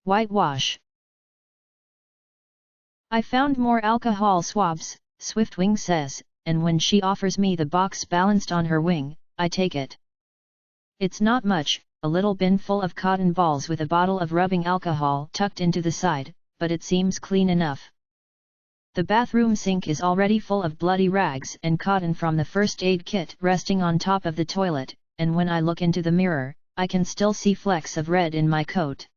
Whitewash. I found more alcohol swabs, Swiftwing says, and when she offers me the box balanced on her wing, I take it. It's not much, a little bin full of cotton balls with a bottle of rubbing alcohol tucked into the side, but it seems clean enough. The bathroom sink is already full of bloody rags and cotton from the first aid kit resting on top of the toilet, and when I look into the mirror, I can still see flecks of red in my coat.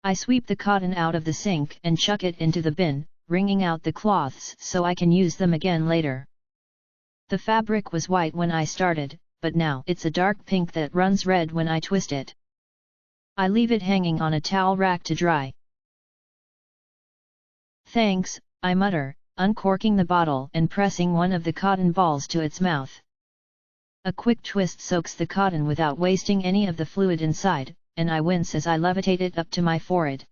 I sweep the cotton out of the sink and chuck it into the bin, wringing out the cloths so I can use them again later. The fabric was white when I started, but now it's a dark pink that runs red when I twist it. I leave it hanging on a towel rack to dry. Thanks, I mutter, uncorking the bottle and pressing one of the cotton balls to its mouth. A quick twist soaks the cotton without wasting any of the fluid inside, and I wince as I levitate it up to my forehead.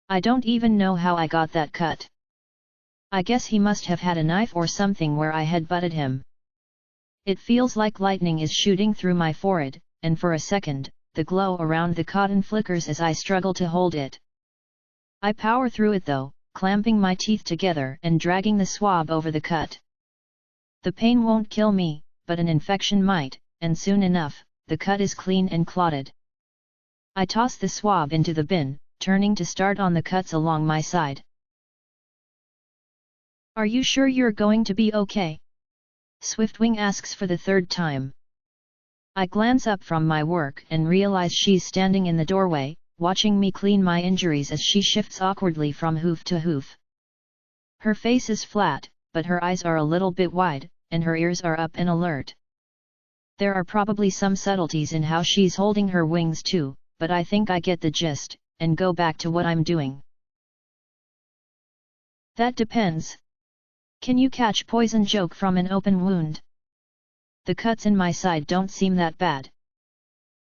I don't even know how I got that cut. I guess he must have had a knife or something where I had butted him. It feels like lightning is shooting through my forehead, and for a second, the glow around the cotton flickers as I struggle to hold it. I power through it though, clamping my teeth together and dragging the swab over the cut. The pain won't kill me, but an infection might, and soon enough, the cut is clean and clotted. I toss the swab into the bin, turning to start on the cuts along my side. Are you sure you're going to be okay? Swiftwing asks for the third time. I glance up from my work and realize she's standing in the doorway, watching me clean my injuries as she shifts awkwardly from hoof to hoof. Her face is flat, but her eyes are a little bit wide, and her ears are up and alert. There are probably some subtleties in how she's holding her wings too, but I think I get the gist, and go back to what I'm doing. That depends. Can you catch poison joke from an open wound? The cuts in my side don't seem that bad.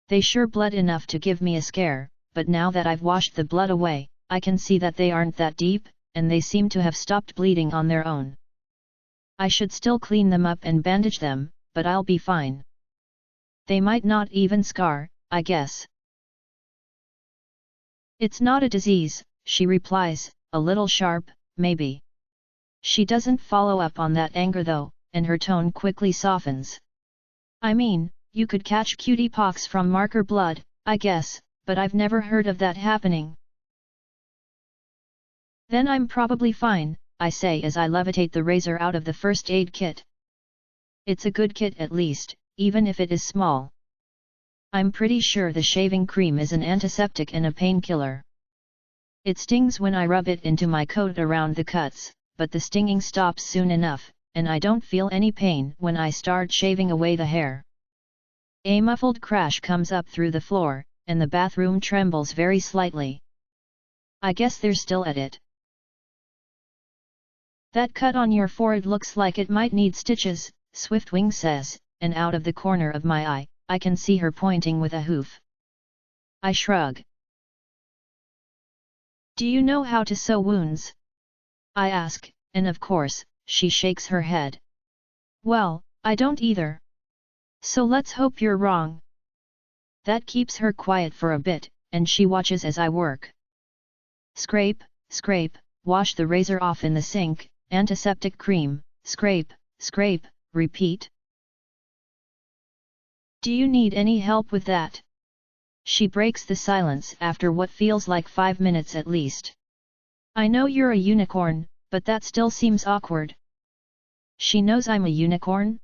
They sure bled enough to give me a scare, but now that I've washed the blood away, I can see that they aren't that deep, and they seem to have stopped bleeding on their own. I should still clean them up and bandage them, but I'll be fine. They might not even scar, I guess. It's not a disease, she replies, a little sharp, maybe. She doesn't follow up on that anger though, and her tone quickly softens. I mean, you could catch cutie pox from marker blood, I guess, but I've never heard of that happening. Then I'm probably fine, I say as I levitate the razor out of the first aid kit. It's a good kit at least, even if it is small. I'm pretty sure the shaving cream is an antiseptic and a painkiller. It stings when I rub it into my coat around the cuts, but the stinging stops soon enough, and I don't feel any pain when I start shaving away the hair. A muffled crash comes up through the floor, and the bathroom trembles very slightly. I guess they're still at it. That cut on your forehead looks like it might need stitches, Swiftwing says, and out of the corner of my eye, I can see her pointing with a hoof. I shrug. Do you know how to sew wounds? I ask, and of course, she shakes her head. Well, I don't either. So let's hope you're wrong. That keeps her quiet for a bit, and she watches as I work. Scrape, scrape, wash the razor off in the sink, antiseptic cream, scrape, scrape, repeat. Do you need any help with that? She breaks the silence after what feels like 5 minutes at least. I know you're a unicorn, but that still seems awkward. She knows I'm a unicorn?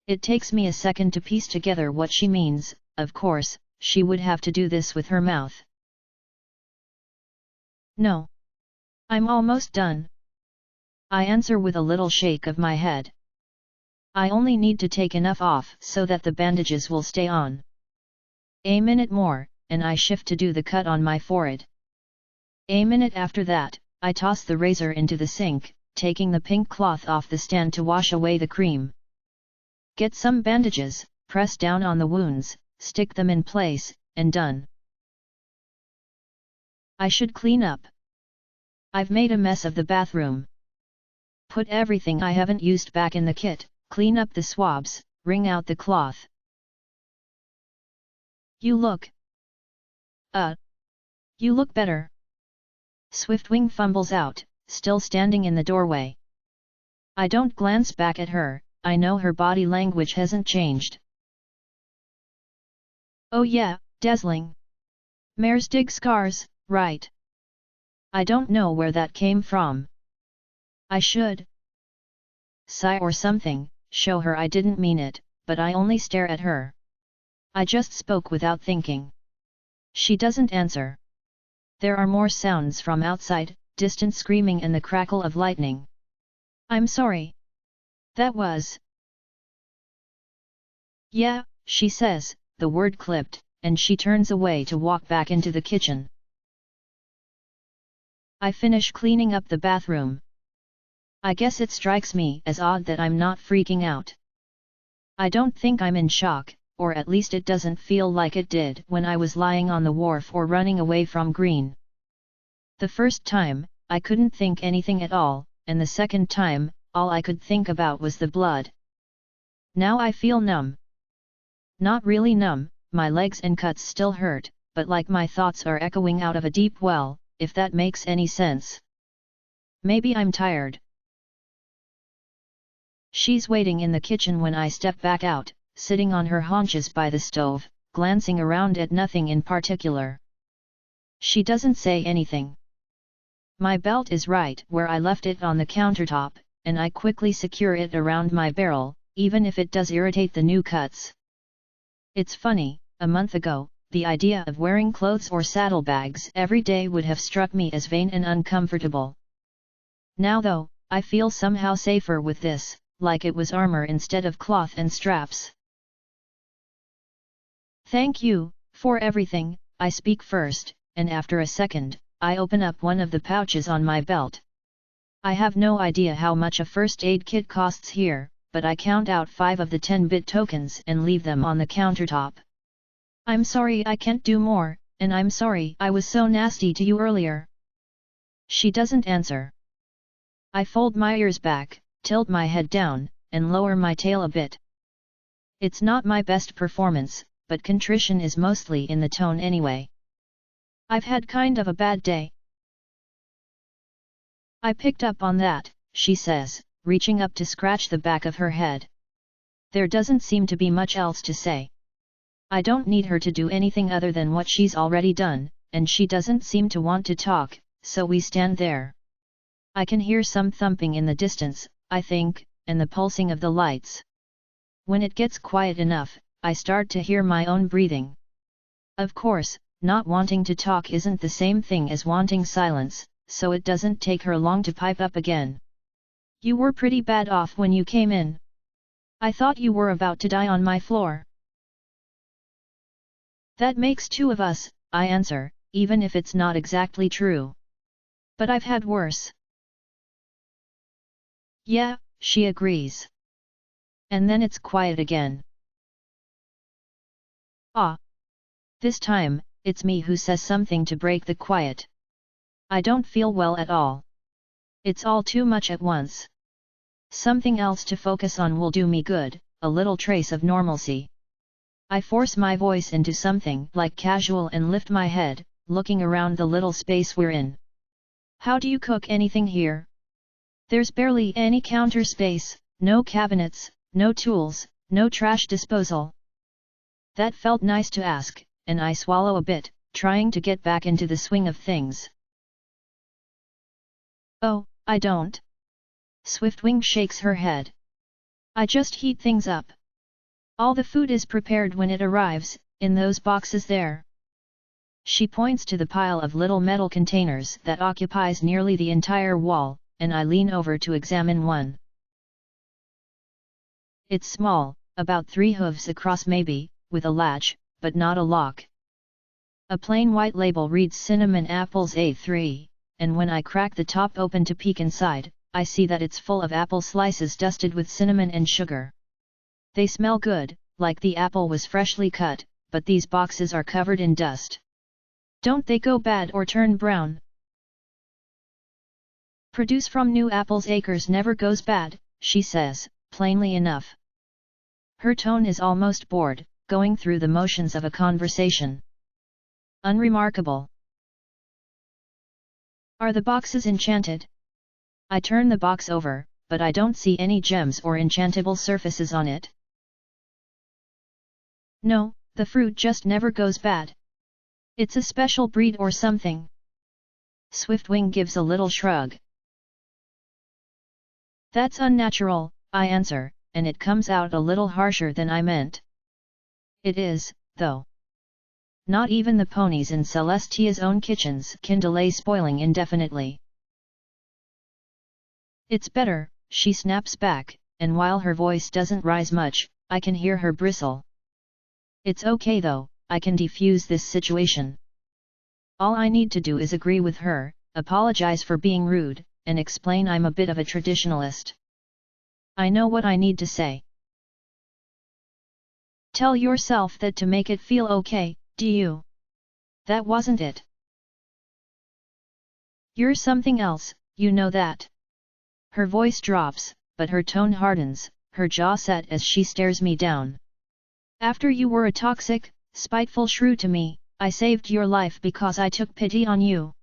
It takes me a second to piece together what she means. Of course, she would have to do this with her mouth. No. I'm almost done. I answer with a little shake of my head. I only need to take enough off so that the bandages will stay on. A minute more, and I shift to do the cut on my forehead. A minute after that, I toss the razor into the sink, taking the pink cloth off the stand to wash away the cream. Get some bandages, press down on the wounds, stick them in place, and done. I should clean up. I've made a mess of the bathroom. Put everything I haven't used back in the kit, clean up the swabs, wring out the cloth. You look. You look better. Swiftwing fumbles out, still standing in the doorway. I don't glance back at her, I know her body language hasn't changed. Oh yeah, dazzling. Mare's dig scars, right? I don't know where that came from. I should sigh or something, show her I didn't mean it, but I only stare at her. I just spoke without thinking. She doesn't answer. There are more sounds from outside, distant screaming and the crackle of lightning. I'm sorry. That was... Yeah, she says, the word clipped, and she turns away to walk back into the kitchen. I finish cleaning up the bathroom. I guess it strikes me as odd that I'm not freaking out. I don't think I'm in shock, or at least it doesn't feel like it did when I was lying on the wharf or running away from Green. The first time, I couldn't think anything at all, and the second time, all I could think about was the blood. Now I feel numb. Not really numb, my legs and cuts still hurt, but like my thoughts are echoing out of a deep well, if that makes any sense. Maybe I'm tired. She's waiting in the kitchen when I step back out, sitting on her haunches by the stove, glancing around at nothing in particular. She doesn't say anything. My belt is right where I left it on the countertop, and I quickly secure it around my barrel, even if it does irritate the new cuts. It's funny, a month ago, the idea of wearing clothes or saddlebags every day would have struck me as vain and uncomfortable. Now though, I feel somehow safer with this, like it was armor instead of cloth and straps. Thank you, for everything, I speak first, and after a second, I open up one of the pouches on my belt. I have no idea how much a first aid kit costs here, but I count out 5 of the 10-bit tokens and leave them on the countertop. I'm sorry I can't do more, and I'm sorry I was so nasty to you earlier. She doesn't answer. I fold my ears back, tilt my head down, and lower my tail a bit. It's not my best performance, but contrition is mostly in the tone anyway. I've had kind of a bad day. I picked up on that, she says, reaching up to scratch the back of her head. There doesn't seem to be much else to say. I don't need her to do anything other than what she's already done, and she doesn't seem to want to talk, so we stand there. I can hear some thumping in the distance, I think, and the pulsing of the lights. When it gets quiet enough, I start to hear my own breathing. Of course, not wanting to talk isn't the same thing as wanting silence, so it doesn't take her long to pipe up again. You were pretty bad off when you came in. I thought you were about to die on my floor. That makes 2 of us, I answer, even if it's not exactly true. But I've had worse. Yeah, she agrees. And then it's quiet again. Ah. This time, it's me who says something to break the quiet. I don't feel well at all. It's all too much at once. Something else to focus on will do me good, a little trace of normalcy. I force my voice into something like casual and lift my head, looking around the little space we're in. How do you cook anything here? There's barely any counter space, no cabinets, no tools, no trash disposal. That felt nice to ask, and I swallow a bit, trying to get back into the swing of things. Oh, I don't. Swiftwing shakes her head. I just heat things up. All the food is prepared when it arrives, in those boxes there. She points to the pile of little metal containers that occupies nearly the entire wall, and I lean over to examine one. It's small, about 3 hooves across maybe, with a latch, but not a lock. A plain white label reads Cinnamon Apples A3, and when I crack the top open to peek inside, I see that it's full of apple slices dusted with cinnamon and sugar. They smell good, like the apple was freshly cut, but these boxes are covered in dust. Don't they go bad or turn brown? Produce from new apples acres never goes bad, she says, plainly enough. Her tone is almost bored, going through the motions of a conversation. Unremarkable. Are the boxes enchanted? I turn the box over, but I don't see any gems or enchantable surfaces on it. No, the fruit just never goes bad. It's a special breed or something. Swiftwing gives a little shrug. That's unnatural, I answer, and it comes out a little harsher than I meant. It is, though. Not even the ponies in Celestia's own kitchens can delay spoiling indefinitely. It's better, she snaps back, and while her voice doesn't rise much, I can hear her bristle. It's okay though, I can defuse this situation. All I need to do is agree with her, apologize for being rude, and explain I'm a bit of a traditionalist. I know what I need to say. Tell yourself that to make it feel okay, do you? That wasn't it. You're something else, you know that. Her voice drops, but her tone hardens, her jaw set as she stares me down. After you were a toxic, spiteful shrew to me, I saved your life because I took pity on you.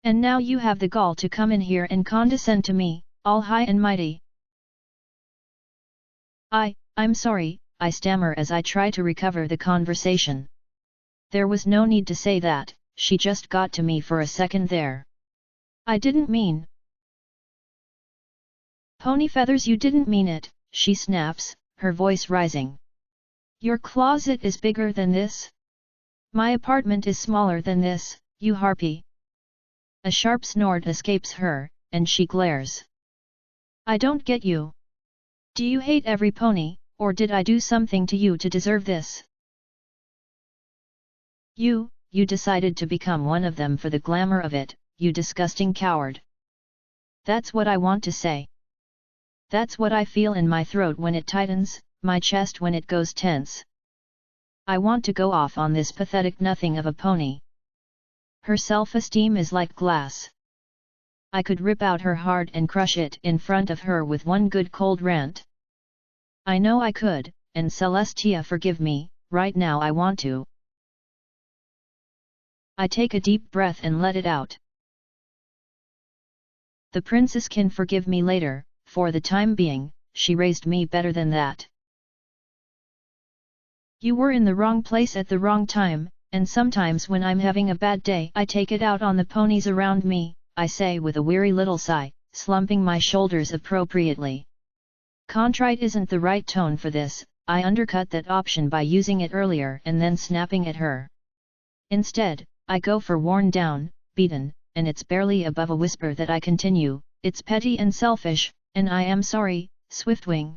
And now you have the gall to come in here and condescend to me, all high and mighty. I'm sorry, I stammer as I try to recover the conversation. There was no need to say that, she just got to me for a second there. I didn't mean. Pony feathers, you didn't mean it, she snaps, her voice rising. Your closet is bigger than this? My apartment is smaller than this, you harpy. A sharp snort escapes her, and she glares. I don't get you. Do you hate every pony, or did I do something to you to deserve this? You decided to become one of them for the glamour of it, you disgusting coward. That's what I want to say. That's what I feel in my throat when it tightens, my chest when it goes tense. I want to go off on this pathetic nothing of a pony. Her self-esteem is like glass. I could rip out her heart and crush it in front of her with one good cold rant. I know I could, and Celestia, forgive me, right now I want to. I take a deep breath and let it out. The princess can forgive me later, for the time being, she raised me better than that. You were in the wrong place at the wrong time, and sometimes when I'm having a bad day I take it out on the ponies around me, I say with a weary little sigh, slumping my shoulders appropriately. Contrite isn't the right tone for this, I undercut that option by using it earlier and then snapping at her. Instead, I go for worn down, beaten, and it's barely above a whisper that I continue, it's petty and selfish, and I am sorry, Swiftwing.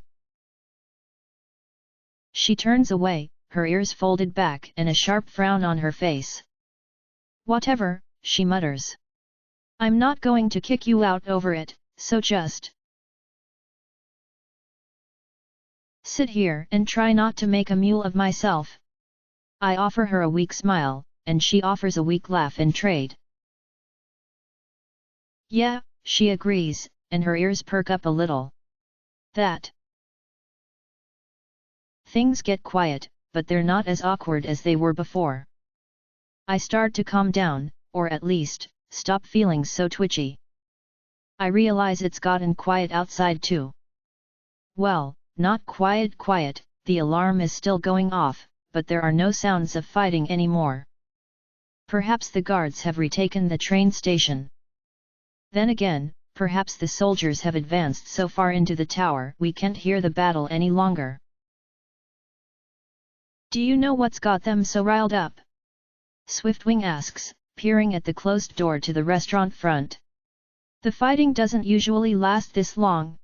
She turns away, her ears folded back and a sharp frown on her face. Whatever, she mutters. I'm not going to kick you out over it, so just sit here and try not to make a mule of myself. I offer her a weak smile, and she offers a weak laugh in trade. Yeah, she agrees, and her ears perk up a little. That. Things get quiet, but they're not as awkward as they were before. I start to calm down, or at least, stop feeling so twitchy. I realize it's gotten quiet outside too. Well, not quiet, the alarm is still going off, but there are no sounds of fighting anymore. Perhaps the guards have retaken the train station. Then again, perhaps the soldiers have advanced so far into the tower we can't hear the battle any longer. Do you know what's got them so riled up? Swiftwing asks, peering at the closed door to the restaurant front. The fighting doesn't usually last this long.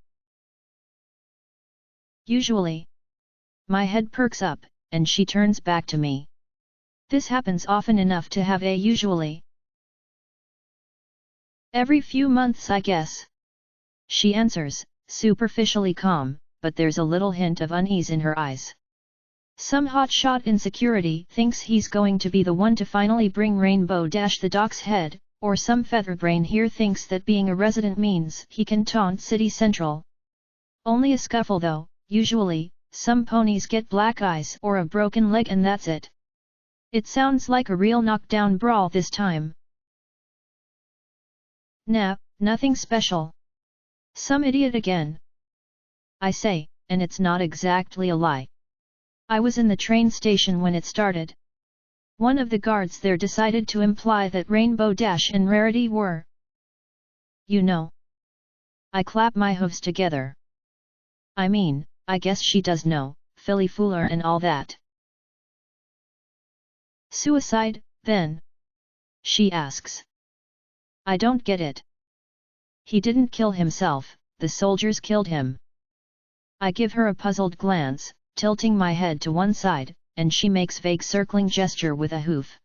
Usually. My head perks up, and she turns back to me. This happens often enough to have a usually. Every few months, I guess. She answers, superficially calm, but there's a little hint of unease in her eyes. Some hotshot in security thinks he's going to be the one to finally bring Rainbow Dash the Doc's head, or some featherbrain here thinks that being a resident means he can taunt City Central. Only a scuffle though, usually, some ponies get black eyes or a broken leg and that's it. It sounds like a real knockdown brawl this time. Nah, nothing special. Some idiot again. I say, and it's not exactly a lie. I was in the train station when it started. One of the guards there decided to imply that Rainbow Dash and Rarity were. You know. I clap my hooves together. I mean, I guess she does know, Philly Fooler and all that. Suicide, then? She asks. I don't get it. He didn't kill himself, the soldiers killed him. I give her a puzzled glance, tilting my head to one side, and she makes vague circling gesture with a hoof.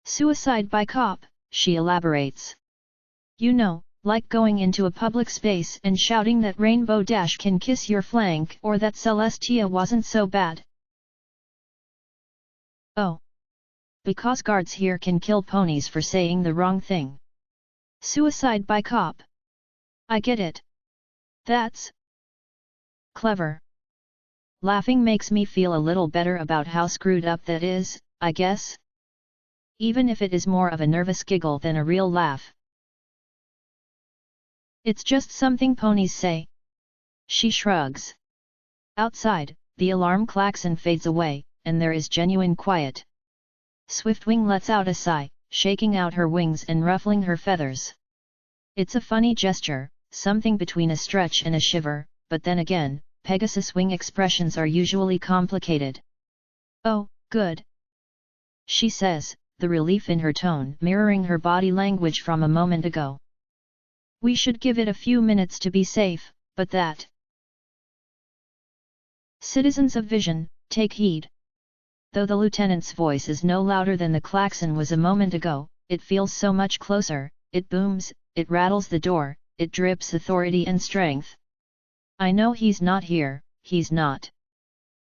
Suicide by cop, she elaborates. You know, like going into a public space and shouting that Rainbow Dash can kiss your flank or that Celestia wasn't so bad. Oh. Because guards here can kill ponies for saying the wrong thing. Suicide by cop. I get it. That's clever. Laughing makes me feel a little better about how screwed up that is, I guess. Even if it is more of a nervous giggle than a real laugh. It's just something ponies say. She shrugs. Outside, the alarm klaxon fades away, and there is genuine quiet. Swiftwing lets out a sigh, shaking out her wings and ruffling her feathers. It's a funny gesture, something between a stretch and a shiver, but then again, Pegasus wing expressions are usually complicated. Oh, good. She says, the relief in her tone mirroring her body language from a moment ago. We should give it a few minutes to be safe, but that. Citizens of Vision, take heed. Though the lieutenant's voice is no louder than the klaxon was a moment ago, it feels so much closer, it booms, it rattles the door, it drips authority and strength. I know he's not here, he's not.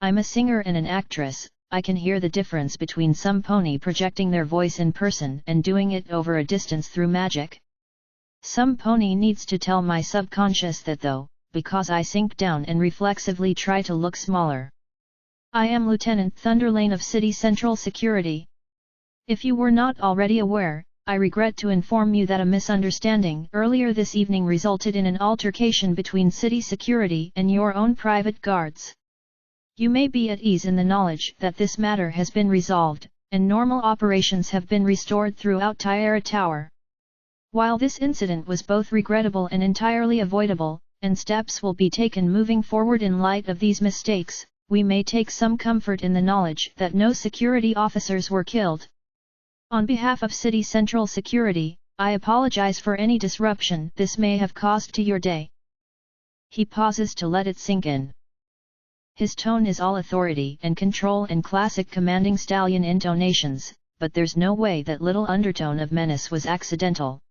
I'm a singer and an actress, I can hear the difference between some pony projecting their voice in person and doing it over a distance through magic. Some pony needs to tell my subconscious that though, because I sink down and reflexively try to look smaller. I am Lieutenant Thunderlane of City Central Security. If you were not already aware, I regret to inform you that a misunderstanding earlier this evening resulted in an altercation between city security and your own private guards. You may be at ease in the knowledge that this matter has been resolved, and normal operations have been restored throughout Tiara Tower. While this incident was both regrettable and entirely avoidable, and steps will be taken moving forward in light of these mistakes, we may take some comfort in the knowledge that no security officers were killed. On behalf of City Central Security, I apologize for any disruption this may have caused to your day. He pauses to let it sink in. His tone is all authority and control and classic commanding stallion intonations, but there's no way that little undertone of menace was accidental.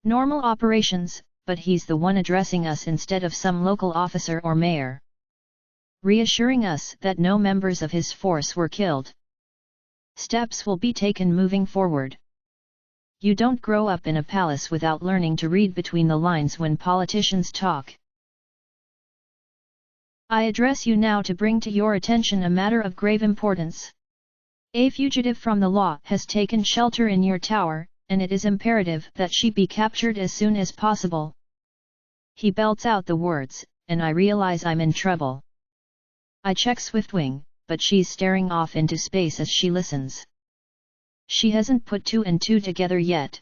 Normal operations, but he's the one addressing us instead of some local officer or mayor. Reassuring us that no members of his force were killed. Steps will be taken moving forward. You don't grow up in a palace without learning to read between the lines when politicians talk. I address you now to bring to your attention a matter of grave importance. A fugitive from the law has taken shelter in your tower, and it is imperative that she be captured as soon as possible. He belts out the words, and I realize I'm in trouble. I check Swiftwing, but she's staring off into space as she listens. She hasn't put two and two together yet.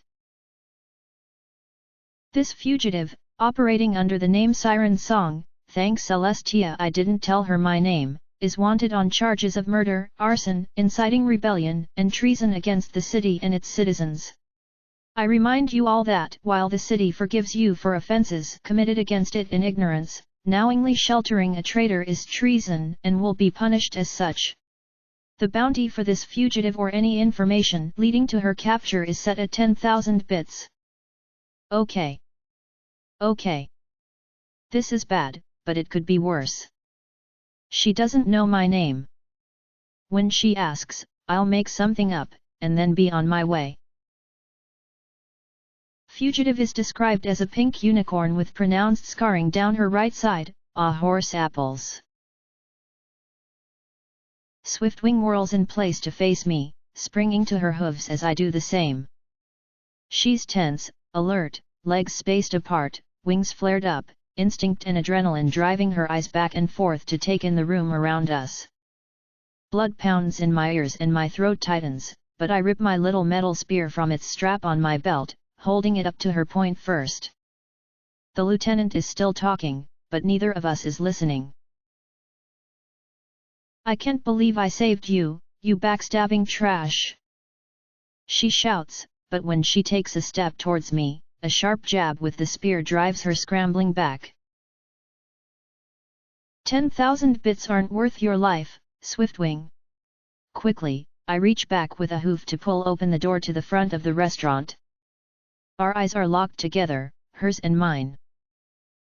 This fugitive, operating under the name Siren Song, thanks Celestia I didn't tell her my name, is wanted on charges of murder, arson, inciting rebellion, and treason against the city and its citizens. I remind you all that while the city forgives you for offenses committed against it in ignorance, knowingly sheltering a traitor is treason and will be punished as such. The bounty for this fugitive or any information leading to her capture is set at 10,000 bits. Okay. Okay. This is bad, but it could be worse. She doesn't know my name. When she asks, I'll make something up, and then be on my way. Fugitive is described as a pink unicorn with pronounced scarring down her right side, horse apples. Swiftwing whirls in place to face me, springing to her hooves as I do the same. She's tense, alert, legs spaced apart, wings flared up, instinct and adrenaline driving her eyes back and forth to take in the room around us. Blood pounds in my ears and my throat tightens, but I rip my little metal spear from its strap on my belt, holding it up to her point first. The lieutenant is still talking, but neither of us is listening. "I can't believe I saved you, you backstabbing trash!" she shouts, but when she takes a step towards me, a sharp jab with the spear drives her scrambling back. 10,000 bits aren't worth your life, Swiftwing. Quickly, I reach back with a hoof to pull open the door to the front of the restaurant. Our eyes are locked together, hers and mine.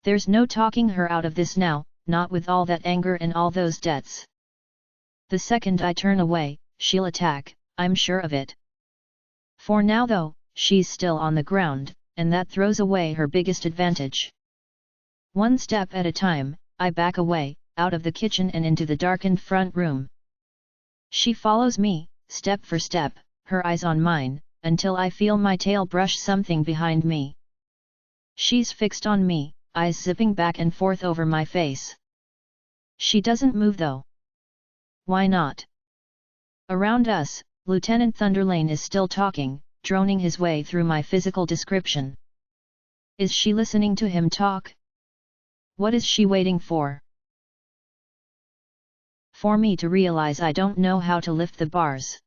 There's no talking her out of this now, not with all that anger and all those debts. The second I turn away, she'll attack, I'm sure of it. For now though, she's still on the ground, and that throws away her biggest advantage. One step at a time, I back away, out of the kitchen and into the darkened front room. She follows me, step for step, her eyes on mine, until I feel my tail brush something behind me. She's fixed on me, eyes zipping back and forth over my face. She doesn't move though. Why not? Around us, Lieutenant Thunderlane is still talking, droning his way through my physical description. Is she listening to him talk? What is she waiting for? For me to realize I don't know how to lift the bars.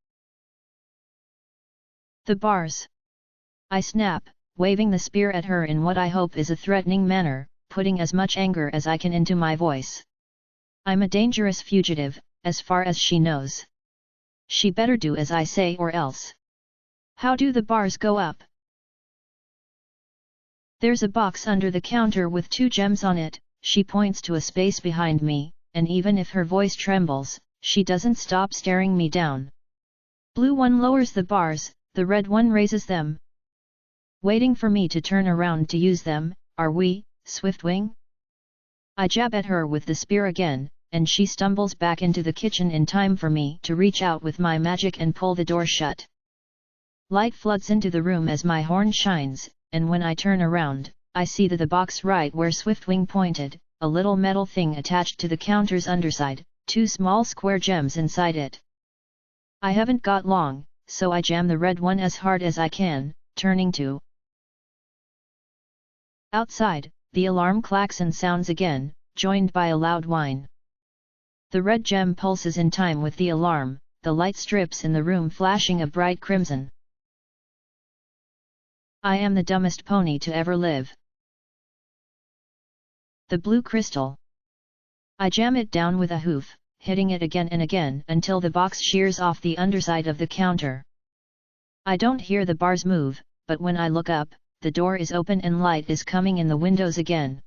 The bars! I snap, waving the spear at her in what I hope is a threatening manner, putting as much anger as I can into my voice. I'm a dangerous fugitive, as far as she knows. She better do as I say or else. How do the bars go up? There's a box under the counter with 2 gems on it, she points to a space behind me, and even if her voice trembles, she doesn't stop staring me down. Blue one lowers the bars, the red one raises them. Waiting for me to turn around to use them, are we, Swiftwing? I jab at her with the spear again, and she stumbles back into the kitchen in time for me to reach out with my magic and pull the door shut. Light floods into the room as my horn shines, and when I turn around, I see the box right where Swiftwing pointed, a little metal thing attached to the counter's underside, 2 small square gems inside it. I haven't got long, so I jam the red one as hard as I can, turning to. Outside, the alarm klaxon sounds again, joined by a loud whine. The red gem pulses in time with the alarm, the light strips in the room flashing a bright crimson. I am the dumbest pony to ever live. The blue crystal. I jam it down with a hoof, hitting it again and again until the box shears off the underside of the counter. I don't hear the bars move, but when I look up, the door is open and light is coming in the windows again.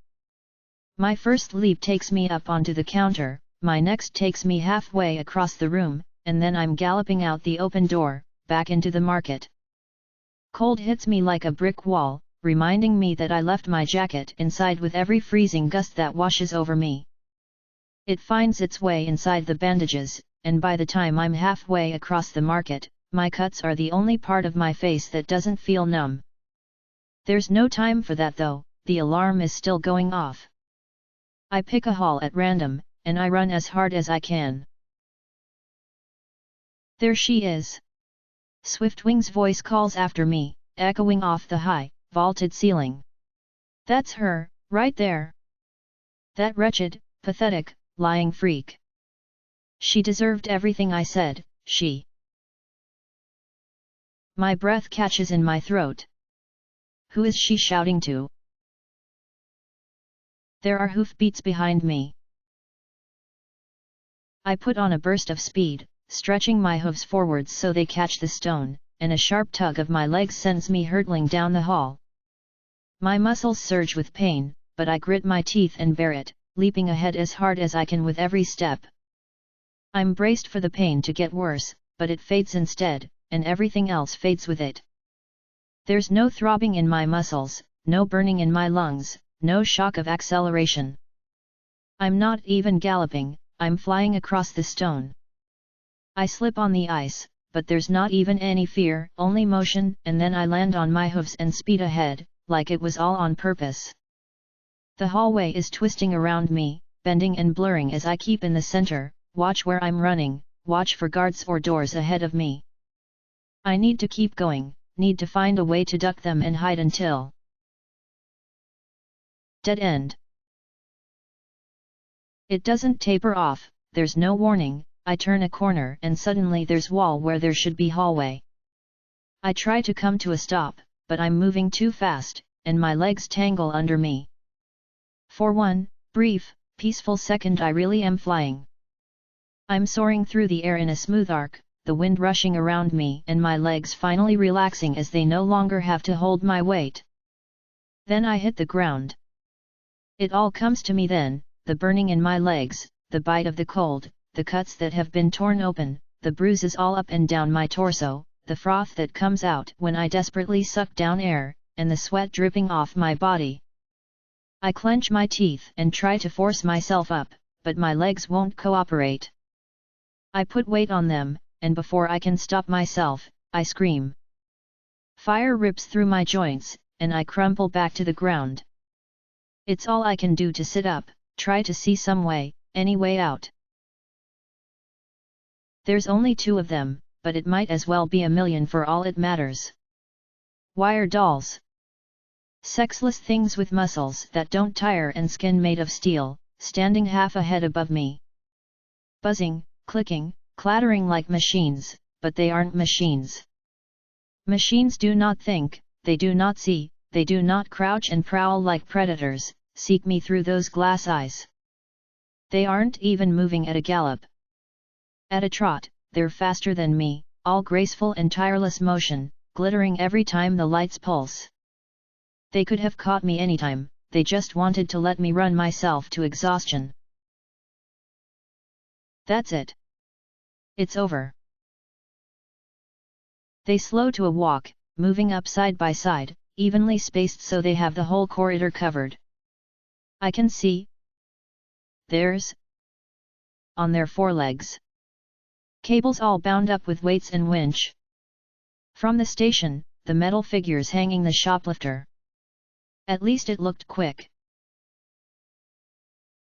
My first leap takes me up onto the counter, my next takes me halfway across the room, and then I'm galloping out the open door, back into the market. Cold hits me like a brick wall, reminding me that I left my jacket inside with every freezing gust that washes over me. It finds its way inside the bandages, and by the time I'm halfway across the market, my cuts are the only part of my face that doesn't feel numb. There's no time for that though, the alarm is still going off. I pick a hall at random, and I run as hard as I can. There she is! Swiftwing's voice calls after me, echoing off the high, vaulted ceiling. That's her, right there! That wretched, pathetic, lying freak. She deserved everything I said, she. My breath catches in my throat. Who is she shouting to? There are hoofbeats behind me. I put on a burst of speed, stretching my hooves forwards so they catch the stone, and a sharp tug of my legs sends me hurtling down the hall. My muscles surge with pain, but I grit my teeth and bear it, leaping ahead as hard as I can with every step. I'm braced for the pain to get worse, but it fades instead, and everything else fades with it. There's no throbbing in my muscles, no burning in my lungs, no shock of acceleration. I'm not even galloping, I'm flying across the stone. I slip on the ice, but there's not even any fear, only motion, and then I land on my hooves and speed ahead, like it was all on purpose. The hallway is twisting around me, bending and blurring as I keep in the center, watch where I'm running, watch for guards or doors ahead of me. I need to keep going, need to find a way to duck them and hide until dead end. It doesn't taper off, there's no warning, I turn a corner and suddenly there's wall where there should be hallway. I try to come to a stop, but I'm moving too fast, and my legs tangle under me. For one brief, peaceful second I really am flying. I'm soaring through the air in a smooth arc, the wind rushing around me and my legs finally relaxing as they no longer have to hold my weight. Then I hit the ground. It all comes to me then, the burning in my legs, the bite of the cold, the cuts that have been torn open, the bruises all up and down my torso, the froth that comes out when I desperately suck down air, and the sweat dripping off my body. I clench my teeth and try to force myself up, but my legs won't cooperate. I put weight on them, and before I can stop myself, I scream. Fire rips through my joints, and I crumple back to the ground. It's all I can do to sit up, try to see some way, any way out. There's only 2 of them, but it might as well be 1,000,000 for all it matters. Wire dolls. Sexless things with muscles that don't tire and skin made of steel, standing half a head above me. Buzzing, clicking, clattering like machines, but they aren't machines. Machines do not think, they do not see, they do not crouch and prowl like predators, seek me through those glass eyes. They aren't even moving at a gallop. At a trot, they're faster than me, all graceful and tireless motion, glittering every time the lights pulse. They could have caught me anytime, they just wanted to let me run myself to exhaustion. That's it. It's over. They slow to a walk, moving up side by side, evenly spaced so they have the whole corridor covered. I can see theirs on their forelegs. Cables all bound up with weights and winch. From the station, the metal figures hanging the shoplifter. At least it looked quick.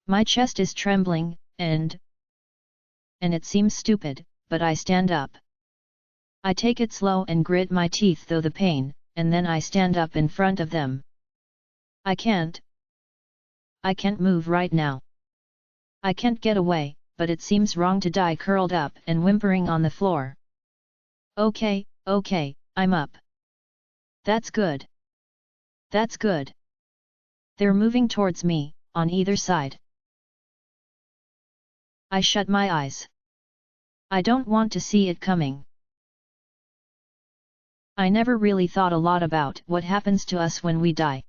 My chest is trembling, and it seems stupid, but I stand up. I take it slow and grit my teeth through the pain, and then I stand up in front of them. I can't move right now. I can't get away, but it seems wrong to die curled up and whimpering on the floor. Okay, I'm up. That's good. That's good. They're moving towards me, on either side. I shut my eyes. I don't want to see it coming. I never really thought a lot about what happens to us when we die.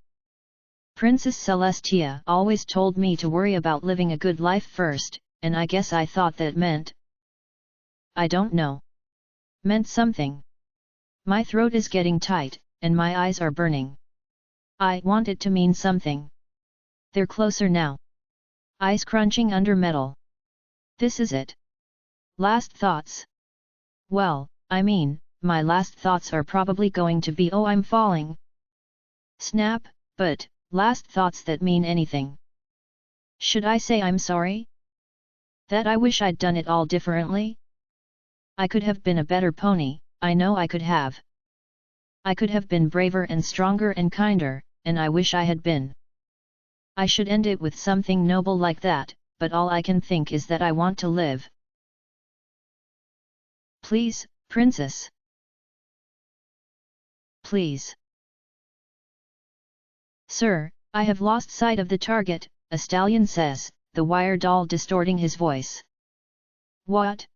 Princess Celestia always told me to worry about living a good life first, and I guess I thought that meant, I don't know. Meant something. My throat is getting tight, and my eyes are burning. I want it to mean something. They're closer now. Eyes crunching under metal. This is it. Last thoughts. Well, I mean, my last thoughts are probably going to be, oh, I'm falling. Snap, but last thoughts that mean anything. Should I say I'm sorry? That I wish I'd done it all differently? I could have been a better pony, I know I could have. I could have been braver and stronger and kinder, and I wish I had been. I should end it with something noble like that, but all I can think is that I want to live. Please, princess. Please. Sir, I have lost sight of the target, a stallion says, the wire doll distorting his voice. What?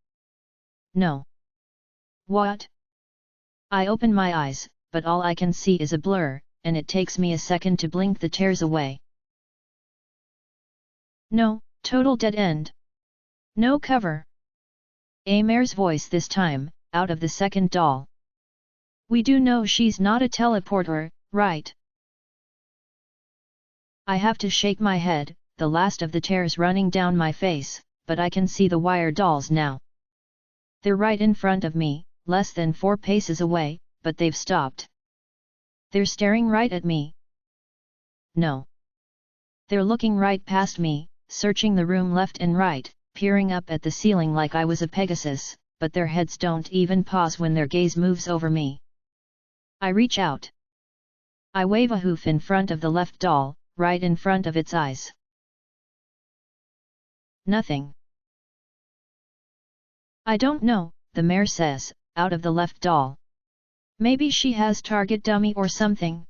No. What? I open my eyes, but all I can see is a blur, and it takes me a second to blink the tears away. No, total dead end. No cover. Amer's voice this time, out of the second doll. We do know she's not a teleporter, right? I have to shake my head, the last of the tears running down my face, but I can see the wire dolls now. They're right in front of me, less than 4 paces away, but they've stopped. They're staring right at me. No. They're looking right past me, searching the room left and right, peering up at the ceiling like I was a Pegasus, but their heads don't even pause when their gaze moves over me. I reach out. I wave a hoof in front of the left doll, right in front of its eyes. Nothing. I don't know, the mare says, out of the left doll. Maybe she has target dummy or something.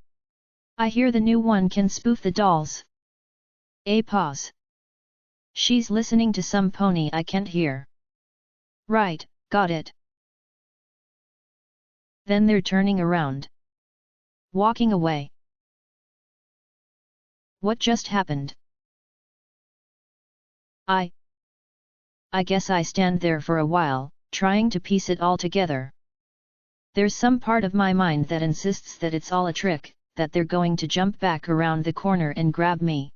I hear the new one can spoof the dolls. A pause. She's listening to some pony I can't hear. Right, got it. Then they're turning around. Walking away. What just happened? I guess I stand there for a while, trying to piece it all together. There's some part of my mind that insists that it's all a trick, that they're going to jump back around the corner and grab me.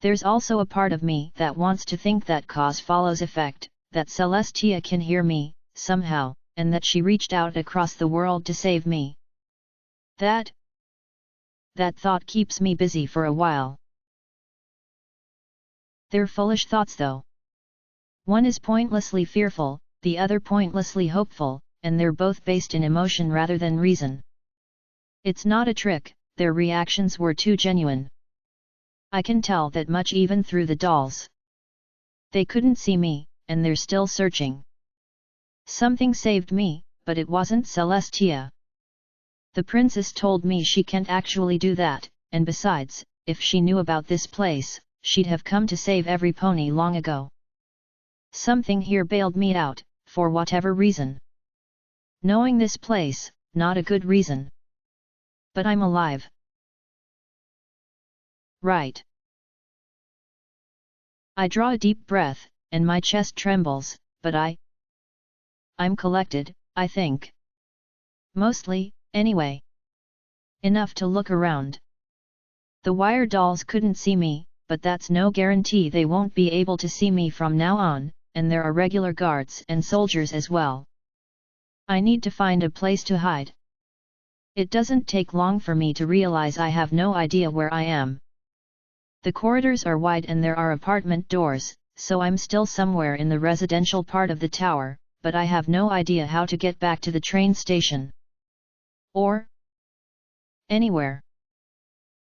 There's also a part of me that wants to think that cause follows effect, that Celestia can hear me, somehow, and that she reached out across the world to save me. That thought keeps me busy for a while. They're foolish thoughts though. One is pointlessly fearful, the other pointlessly hopeful, and they're both based in emotion rather than reason. It's not a trick, their reactions were too genuine. I can tell that much even through the dolls. They couldn't see me, and they're still searching. Something saved me, but it wasn't Celestia. The princess told me she can't actually do that, and besides, if she knew about this place, she'd have come to save every pony long ago. Something here bailed me out, for whatever reason. Knowing this place, not a good reason. But I'm alive. Right. I draw a deep breath, and my chest trembles, but I'm collected, I think. Mostly, anyway. Enough to look around. The wire dolls couldn't see me, but that's no guarantee they won't be able to see me from now on, and there are regular guards and soldiers as well. I need to find a place to hide. It doesn't take long for me to realize I have no idea where I am. The corridors are wide and there are apartment doors, so I'm still somewhere in the residential part of the tower, but I have no idea how to get back to the train station. Or anywhere.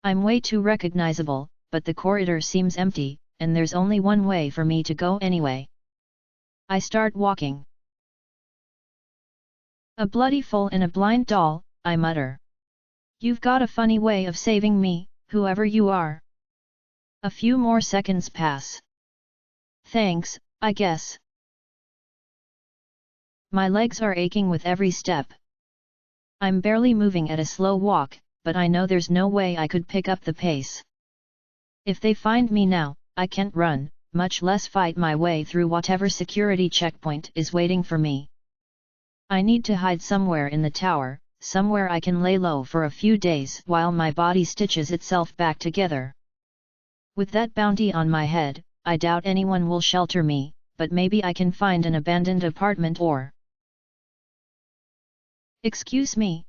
I'm way too recognizable, but the corridor seems empty, and there's only one way for me to go anyway. I start walking. A bloody fool and a blind doll, I mutter. You've got a funny way of saving me, whoever you are. A few more seconds pass. Thanks, I guess. My legs are aching with every step. I'm barely moving at a slow walk, but I know there's no way I could pick up the pace. If they find me now, I can't run, much less fight my way through whatever security checkpoint is waiting for me. I need to hide somewhere in the tower, somewhere I can lay low for a few days while my body stitches itself back together. With that bounty on my head, I doubt anyone will shelter me, but maybe I can find an abandoned apartment or... Excuse me.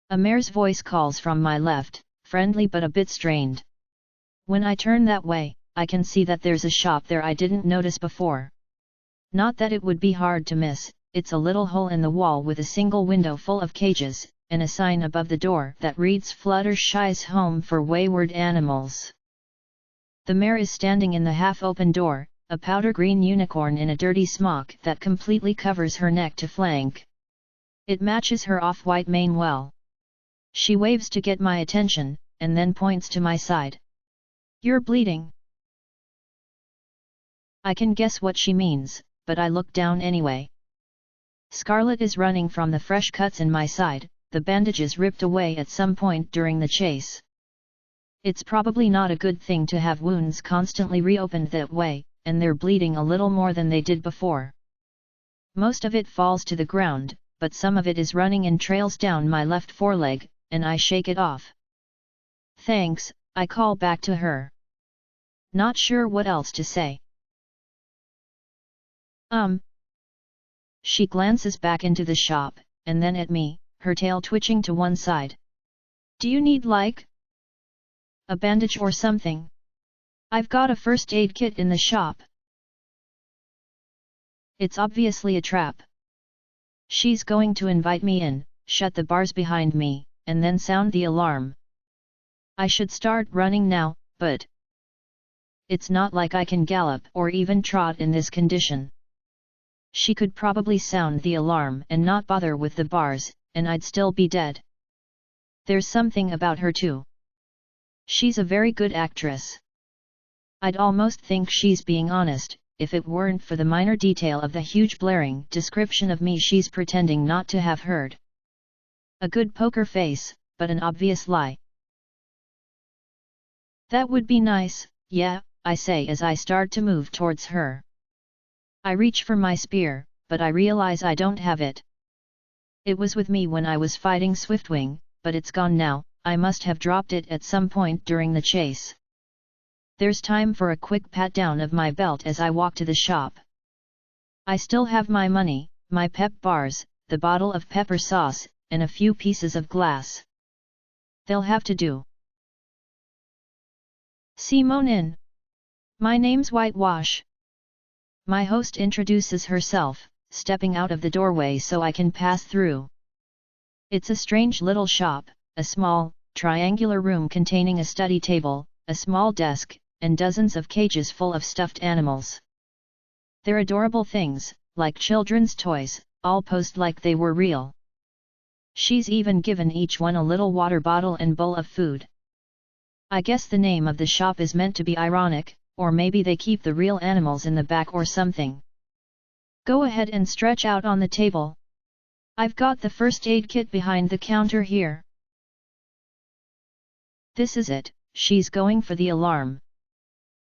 A mare's voice calls from my left, friendly but a bit strained. When I turn that way, I can see that there's a shop there I didn't notice before. Not that it would be hard to miss, it's a little hole in the wall with a single window full of cages, and a sign above the door that reads Fluttershy's Home for Wayward Animals. The mare is standing in the half-open door, a powder green unicorn in a dirty smock that completely covers her neck to flank. It matches her off-white mane well. She waves to get my attention, and then points to my side. You're bleeding. I can guess what she means, but I look down anyway. Scarlet is running from the fresh cuts in my side, the bandages ripped away at some point during the chase. It's probably not a good thing to have wounds constantly reopened that way, and they're bleeding a little more than they did before. Most of it falls to the ground, but some of it is running and trails down my left foreleg, and I shake it off. Thanks, I call back to her. Not sure what else to say. She glances back into the shop, and then at me, her tail twitching to one side. Do you need like a bandage or something? I've got a first aid kit in the shop. It's obviously a trap. She's going to invite me in, shut the bars behind me, and then sound the alarm. I should start running now, but it's not like I can gallop or even trot in this condition. She could probably sound the alarm and not bother with the bars, and I'd still be dead. There's something about her too. She's a very good actress. I'd almost think she's being honest, if it weren't for the minor detail of the huge blaring description of me she's pretending not to have heard. A good poker face, but an obvious lie. That would be nice, yeah, I say as I start to move towards her. I reach for my spear, but I realize I don't have it. It was with me when I was fighting Swiftwing, but it's gone now. I must have dropped it at some point during the chase. There's time for a quick pat down of my belt as I walk to the shop. I still have my money, my pep bars, the bottle of pepper sauce, and a few pieces of glass. They'll have to do. Simone in. My name's Whitewash. My host introduces herself, stepping out of the doorway so I can pass through. It's a strange little shop, a small, triangular room containing a study table, a small desk, and dozens of cages full of stuffed animals. They're adorable things, like children's toys, all posed like they were real. She's even given each one a little water bottle and bowl of food. I guess the name of the shop is meant to be ironic, or maybe they keep the real animals in the back or something. Go ahead and stretch out on the table. I've got the first aid kit behind the counter here. This is it, she's going for the alarm.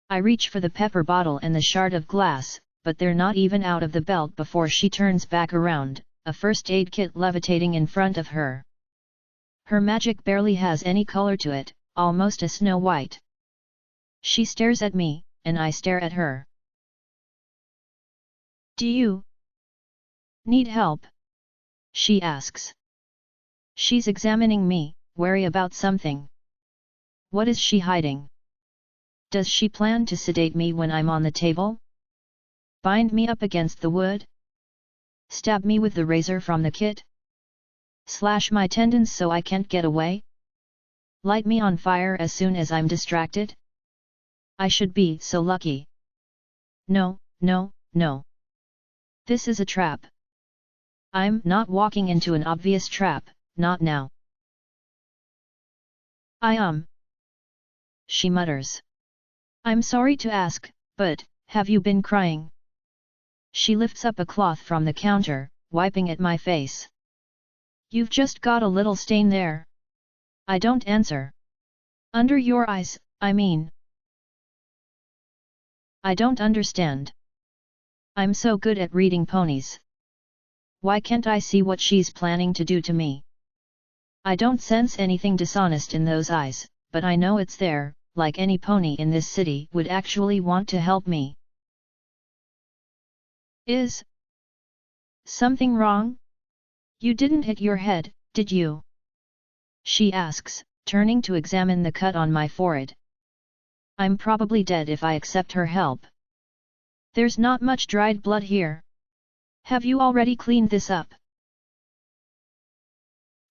I reach for the pepper bottle and the shard of glass, but they're not even out of the belt before she turns back around, a first aid kit levitating in front of her. Her magic barely has any color to it, almost a snow white. She stares at me, and I stare at her. Do you need help? She asks. She's examining me, wary about something. What is she hiding? Does she plan to sedate me when I'm on the table? Bind me up against the wood? Stab me with the razor from the kit? Slash my tendons so I can't get away? Light me on fire as soon as I'm distracted? I should be so lucky. No, no, no. This is a trap. I'm not walking into an obvious trap, not now. She mutters. I'm sorry to ask, but, have you been crying? She lifts up a cloth from the counter, wiping at my face. You've just got a little stain there. I don't answer. Under your eyes, I mean. I don't understand. I'm so good at reading ponies. Why can't I see what she's planning to do to me? I don't sense anything dishonest in those eyes, but I know it's there, like any pony in this city would actually want to help me. Is something wrong? You didn't hit your head, did you? She asks, turning to examine the cut on my forehead. I'm probably dead if I accept her help. There's not much dried blood here. Have you already cleaned this up?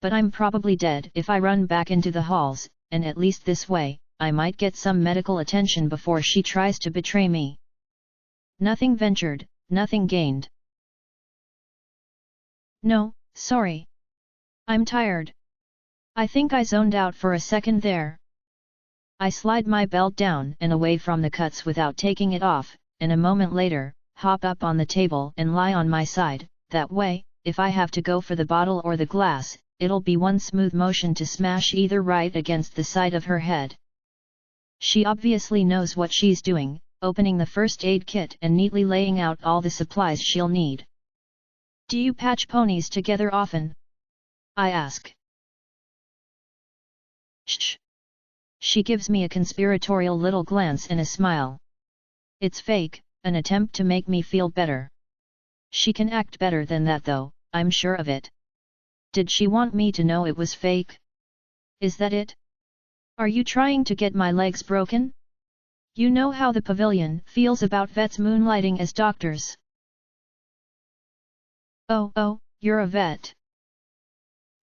But I'm probably dead if I run back into the halls, and at least this way, I might get some medical attention before she tries to betray me. Nothing ventured, nothing gained. No, sorry. I'm tired. I think I zoned out for a second there. I slide my belt down and away from the cuts without taking it off, and a moment later, hop up on the table and lie on my side. That way, if I have to go for the bottle or the glass, it'll be one smooth motion to smash either right against the side of her head. She obviously knows what she's doing, opening the first aid kit and neatly laying out all the supplies she'll need. Do you patch ponies together often? I ask. Shh. She gives me a conspiratorial little glance and a smile. It's fake, an attempt to make me feel better. She can act better than that though, I'm sure of it. Did she want me to know it was fake? Is that it? Are you trying to get my legs broken? You know how the pavilion feels about vets moonlighting as doctors. Oh, you're a vet.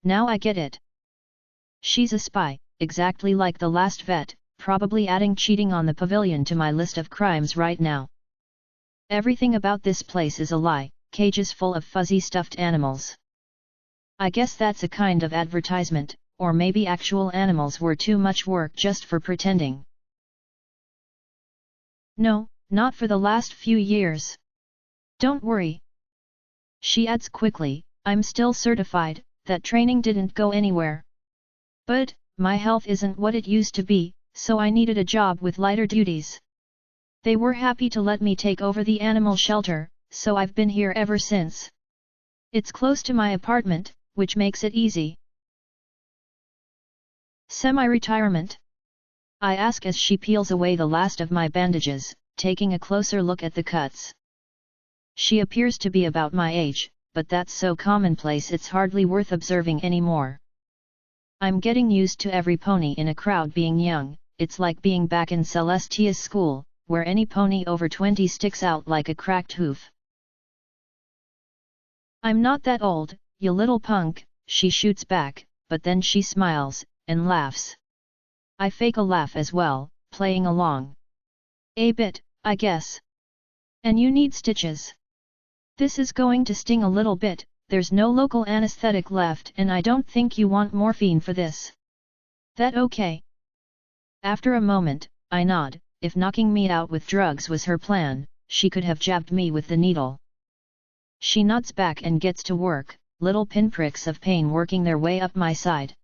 Now I get it. She's a spy, exactly like the last vet, probably adding cheating on the pavilion to my list of crimes right now. Everything about this place is a lie, cages full of fuzzy stuffed animals. I guess that's a kind of advertisement, or maybe actual animals were too much work just for pretending. No, not for the last few years. Don't worry. She adds quickly, I'm still certified, that training didn't go anywhere. But, my health isn't what it used to be, so I needed a job with lighter duties. They were happy to let me take over the animal shelter, so I've been here ever since. It's close to my apartment, which makes it easy. Semi-retirement? I ask as she peels away the last of my bandages, taking a closer look at the cuts. She appears to be about my age, but that's so commonplace it's hardly worth observing anymore. I'm getting used to every pony in a crowd being young. It's like being back in Celestia's school, where any pony over 20 sticks out like a cracked hoof. I'm not that old, you little punk, she shoots back, but then she smiles, and laughs. I fake a laugh as well, playing along. A bit, I guess. And you need stitches. This is going to sting a little bit, there's no local anesthetic left and I don't think you want morphine for this. That okay? After a moment, I nod. If knocking me out with drugs was her plan, she could have jabbed me with the needle. She nods back and gets to work, little pinpricks of pain working their way up my side.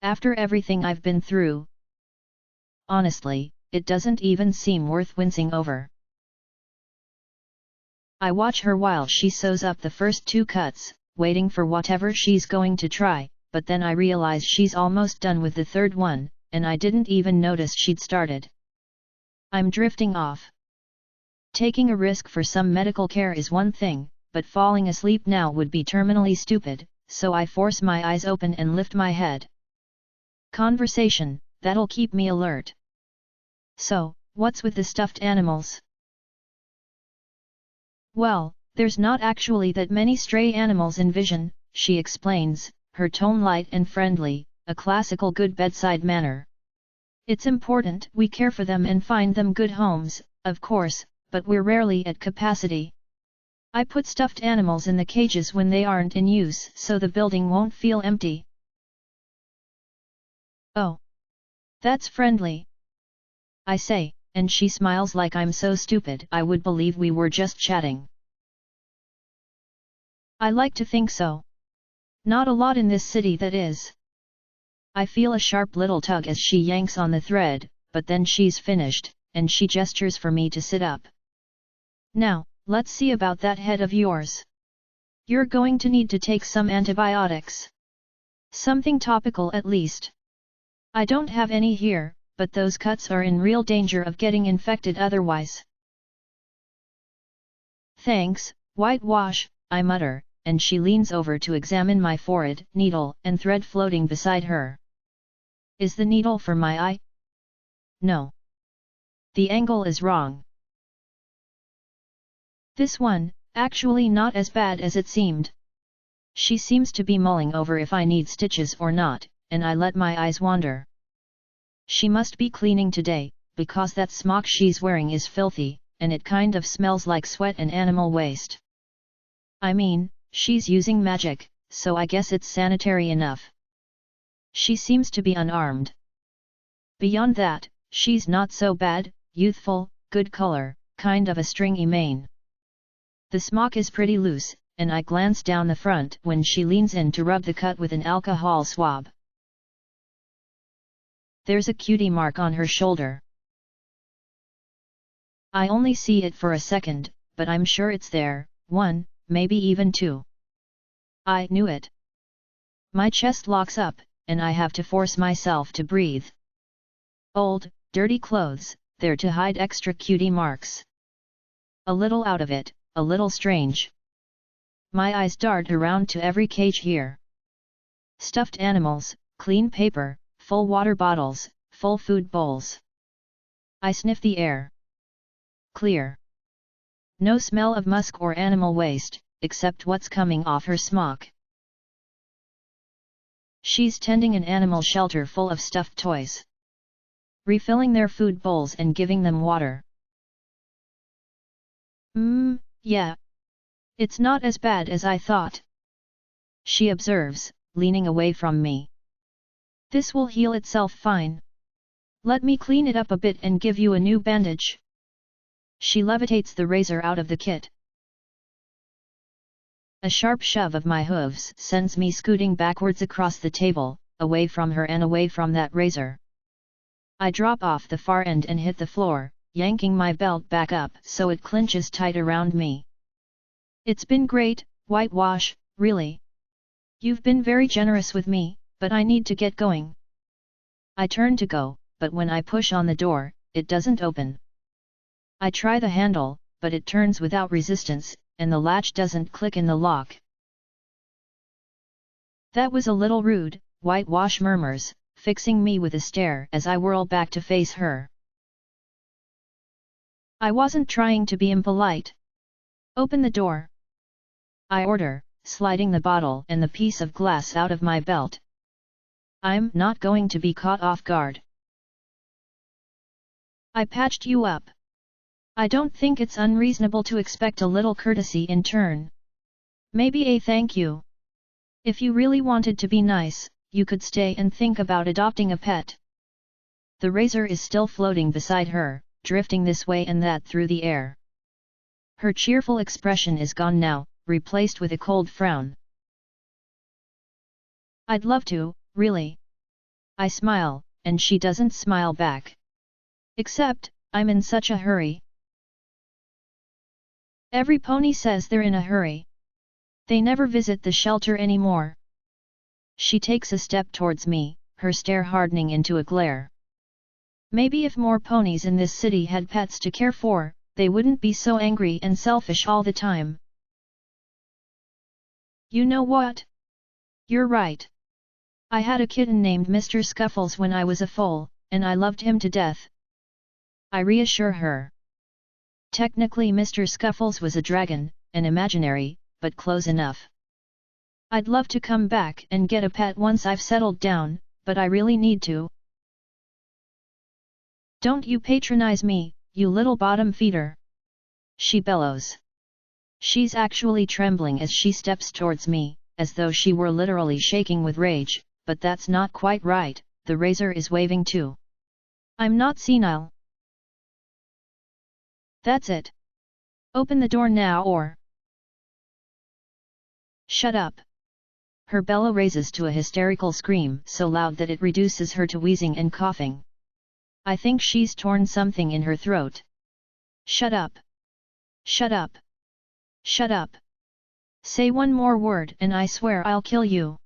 After everything I've been through, honestly, it doesn't even seem worth wincing over. I watch her while she sews up the first 2 cuts, waiting for whatever she's going to try, but then I realize she's almost done with the 3rd one, and I didn't even notice she'd started. I'm drifting off. Taking a risk for some medical care is one thing, but falling asleep now would be terminally stupid, so I force my eyes open and lift my head. Conversation, that'll keep me alert. So, what's with the stuffed animals? Well, there's not actually that many stray animals in vision, she explains, her tone light and friendly, a classical good bedside manner. It's important we care for them and find them good homes, of course, but we're rarely at capacity. I put stuffed animals in the cages when they aren't in use so the building won't feel empty. Oh. That's friendly. I say, and she smiles like I'm so stupid I would believe we were just chatting. I like to think so. Not a lot in this city that is. I feel a sharp little tug as she yanks on the thread, but then she's finished, and she gestures for me to sit up. Now, let's see about that head of yours. You're going to need to take some antibiotics. Something topical at least. I don't have any here, but those cuts are in real danger of getting infected otherwise. Thanks, whitewash, I mutter, and she leans over to examine my forehead, needle and thread floating beside her. Is the needle for my eye? No. The angle is wrong. This one, actually not as bad as it seemed. She seems to be mulling over if I need stitches or not, and I let my eyes wander. She must be cleaning today, because that smock she's wearing is filthy, and it kind of smells like sweat and animal waste. I mean, she's using magic, so I guess it's sanitary enough. She seems to be unarmed. Beyond that, she's not so bad, youthful, good color, kind of a stringy mane. The smock is pretty loose, and I glance down the front when she leans in to rub the cut with an alcohol swab. There's a cutie mark on her shoulder. I only see it for a second, but I'm sure it's there, 1, maybe even 2. I knew it. My chest locks up, and I have to force myself to breathe. Old, dirty clothes, there to hide extra cutie marks. A little out of it, a little strange, My eyes dart around to every cage here. Stuffed animals, clean paper, full water bottles, full food bowls. I sniff the air. Clear. No smell of musk or animal waste, except what's coming off her smock. She's tending an animal shelter full of stuffed toys. Refilling their food bowls and giving them water. Yeah. It's not as bad as I thought, she observes, leaning away from me. This will heal itself fine. Let me clean it up a bit and give you a new bandage. She levitates the razor out of the kit. A sharp shove of my hooves sends me scooting backwards across the table, away from her and away from that razor. I drop off the far end and hit the floor, yanking my belt back up so it clinches tight around me. It's been great, Whitewash, really. You've been very generous with me, but I need to get going. I turn to go, but when I push on the door, it doesn't open. I try the handle, but it turns without resistance, and the latch doesn't click in the lock. That was a little rude, Whitewash murmurs, fixing me with a stare as I whirl back to face her. I wasn't trying to be impolite. Open the door, I order, sliding the bottle and the piece of glass out of my belt. I'm not going to be caught off guard. I patched you up. I don't think it's unreasonable to expect a little courtesy in turn. Maybe a thank you. If you really wanted to be nice, you could stay and think about adopting a pet. The razor is still floating beside her, drifting this way and that through the air. Her cheerful expression is gone now, replaced with a cold frown. I'd love to, really. I smile, and she doesn't smile back. Except, I'm in such a hurry. Every pony says they're in a hurry. They never visit the shelter anymore. She takes a step towards me, her stare hardening into a glare. Maybe if more ponies in this city had pets to care for, they wouldn't be so angry and selfish all the time. You know what? You're right. I had a kitten named Mr. Scuffles when I was a foal, and I loved him to death. I reassure her. Technically Mr. Scuffles was a dragon, an imaginary, but close enough. I'd love to come back and get a pet once I've settled down, but I really need to. Don't you patronize me, you little bottom feeder! She bellows. She's actually trembling as she steps towards me, as though she were literally shaking with rage, but that's not quite right, the razor is waving too. I'm not senile. That's it. Open the door now or… Shut up. Her bellow raises to a hysterical scream so loud that it reduces her to wheezing and coughing. I think she's torn something in her throat. Shut up. Shut up. Shut up. Say one more word and I swear I'll kill you.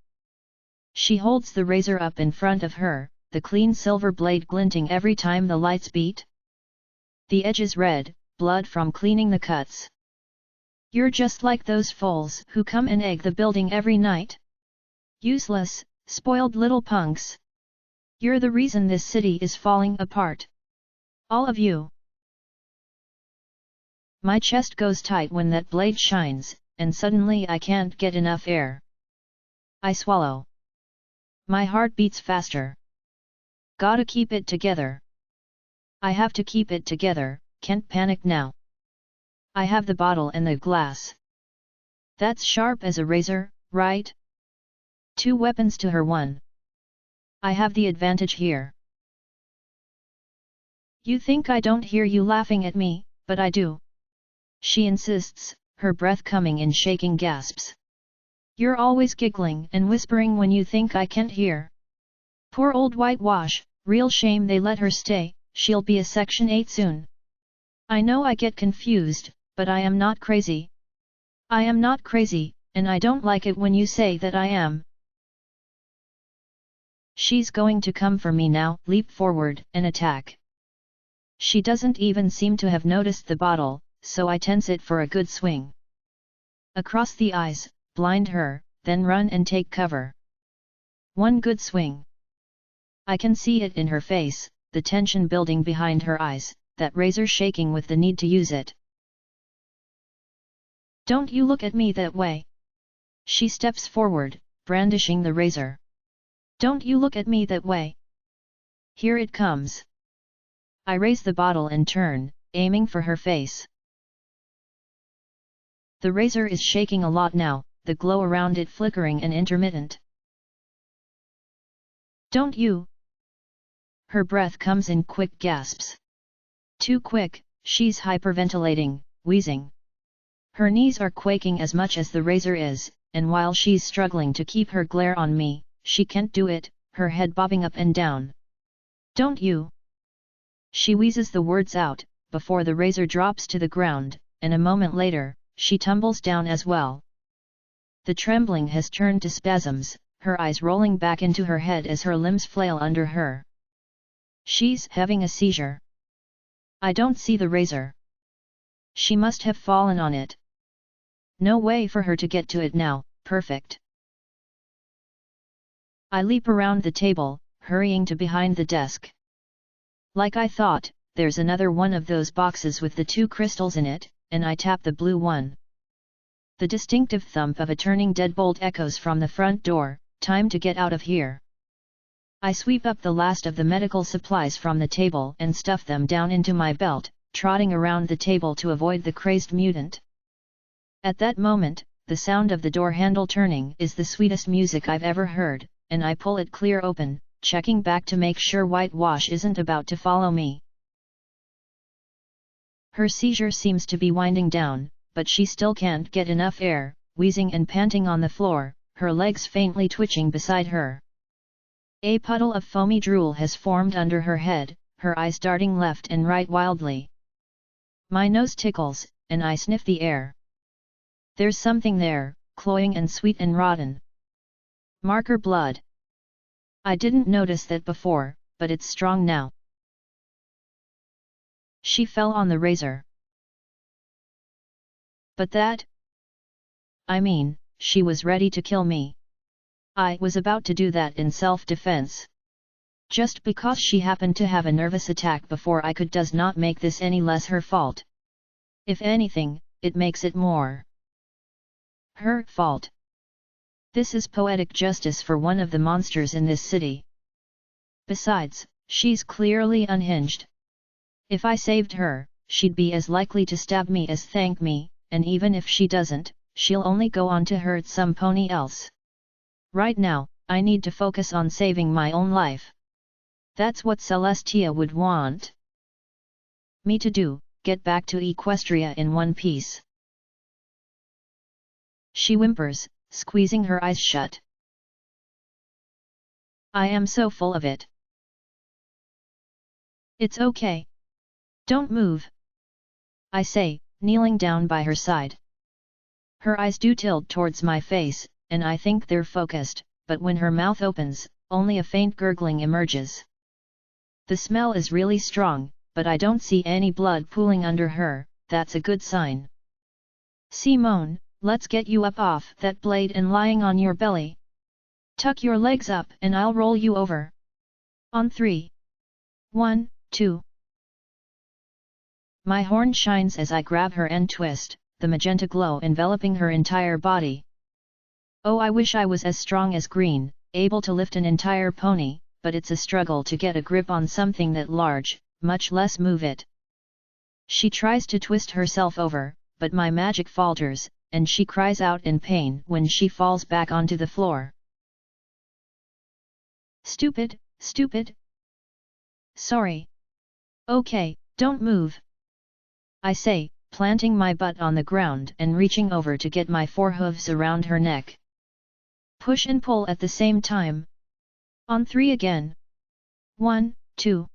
She holds the razor up in front of her, the clean silver blade glinting every time the lights beat. The edge is red, blood from cleaning the cuts. You're just like those foals who come and egg the building every night. Useless, spoiled little punks. You're the reason this city is falling apart. All of you. My chest goes tight when that blade shines, and suddenly I can't get enough air. I swallow. My heart beats faster. Gotta keep it together. I have to keep it together, can't panic now. I have the bottle and the glass. That's sharp as a razor, right? 2 weapons to her 1. I have the advantage here. You think I don't hear you laughing at me, but I do. She insists, her breath coming in shaking gasps. You're always giggling and whispering when you think I can't hear. Poor old Whitewash, real shame they let her stay, she'll be a Section 8 soon. I know I get confused, but I am not crazy. I am not crazy, and I don't like it when you say that I am. She's going to come for me now, leap forward, and attack. She doesn't even seem to have noticed the bottle, so I tense it for a good swing. Across the eyes, blind her, then run and take cover. One good swing. I can see it in her face, the tension building behind her eyes, that razor shaking with the need to use it. Don't you look at me that way. She steps forward, brandishing the razor. Don't you look at me that way. Here it comes. I raise the bottle and turn, aiming for her face. The razor is shaking a lot now, the glow around it flickering and intermittent. Don't you? Her breath comes in quick gasps. Too quick, she's hyperventilating, wheezing. Her knees are quaking as much as the razor is, and while she's struggling to keep her glare on me, she can't do it, her head bobbing up and down. Don't you? She wheezes the words out, before the razor drops to the ground, and a moment later, she tumbles down as well. The trembling has turned to spasms, her eyes rolling back into her head as her limbs flail under her. She's having a seizure. I don't see the razor. She must have fallen on it. No way for her to get to it now, perfect. I leap around the table, hurrying to behind the desk. Like I thought, there's another one of those boxes with the 2 crystals in it, and I tap the blue one. The distinctive thump of a turning deadbolt echoes from the front door, time to get out of here. I sweep up the last of the medical supplies from the table and stuff them down into my belt, trotting around the table to avoid the crazed mutant. At that moment, the sound of the door handle turning is the sweetest music I've ever heard, and I pull it clear open, checking back to make sure whitewash isn't about to follow me. Her seizure seems to be winding down, but she still can't get enough air, wheezing and panting on the floor, her legs faintly twitching beside her. A puddle of foamy drool has formed under her head, her eyes darting left and right wildly. My nose tickles, and I sniff the air. There's something there, cloying and sweet and rotten. Marker blood. I didn't notice that before, but it's strong now. She fell on the razor. But that? I mean, she was ready to kill me. I was about to do that in self-defense. Just because she happened to have a nervous attack before I could does not make this any less her fault. If anything, it makes it more her fault. This is poetic justice for one of the monsters in this city. Besides, she's clearly unhinged. If I saved her, she'd be as likely to stab me as thank me, and even if she doesn't, she'll only go on to hurt some pony else. Right now, I need to focus on saving my own life. That's what Celestia would want me to do, get back to Equestria in one piece. She whimpers, squeezing her eyes shut. I am so full of it. It's okay. Don't move. I say, kneeling down by her side. Her eyes do tilt towards my face, and I think they're focused, but when her mouth opens, only a faint gurgling emerges. The smell is really strong, but I don't see any blood pooling under her, that's a good sign. Simone, let's get you up off that blade and lying on your belly. Tuck your legs up and I'll roll you over. On 3. 1, 2. My horn shines as I grab her and twist, the magenta glow enveloping her entire body. Oh, I wish I was as strong as Green, able to lift an entire pony, but it's a struggle to get a grip on something that large, much less move it. She tries to twist herself over, but my magic falters, and she cries out in pain when she falls back onto the floor. Stupid, stupid. Sorry. Okay, don't move. I say, planting my butt on the ground and reaching over to get my forehooves around her neck. Push and pull at the same time. On 3 again. 1, 2.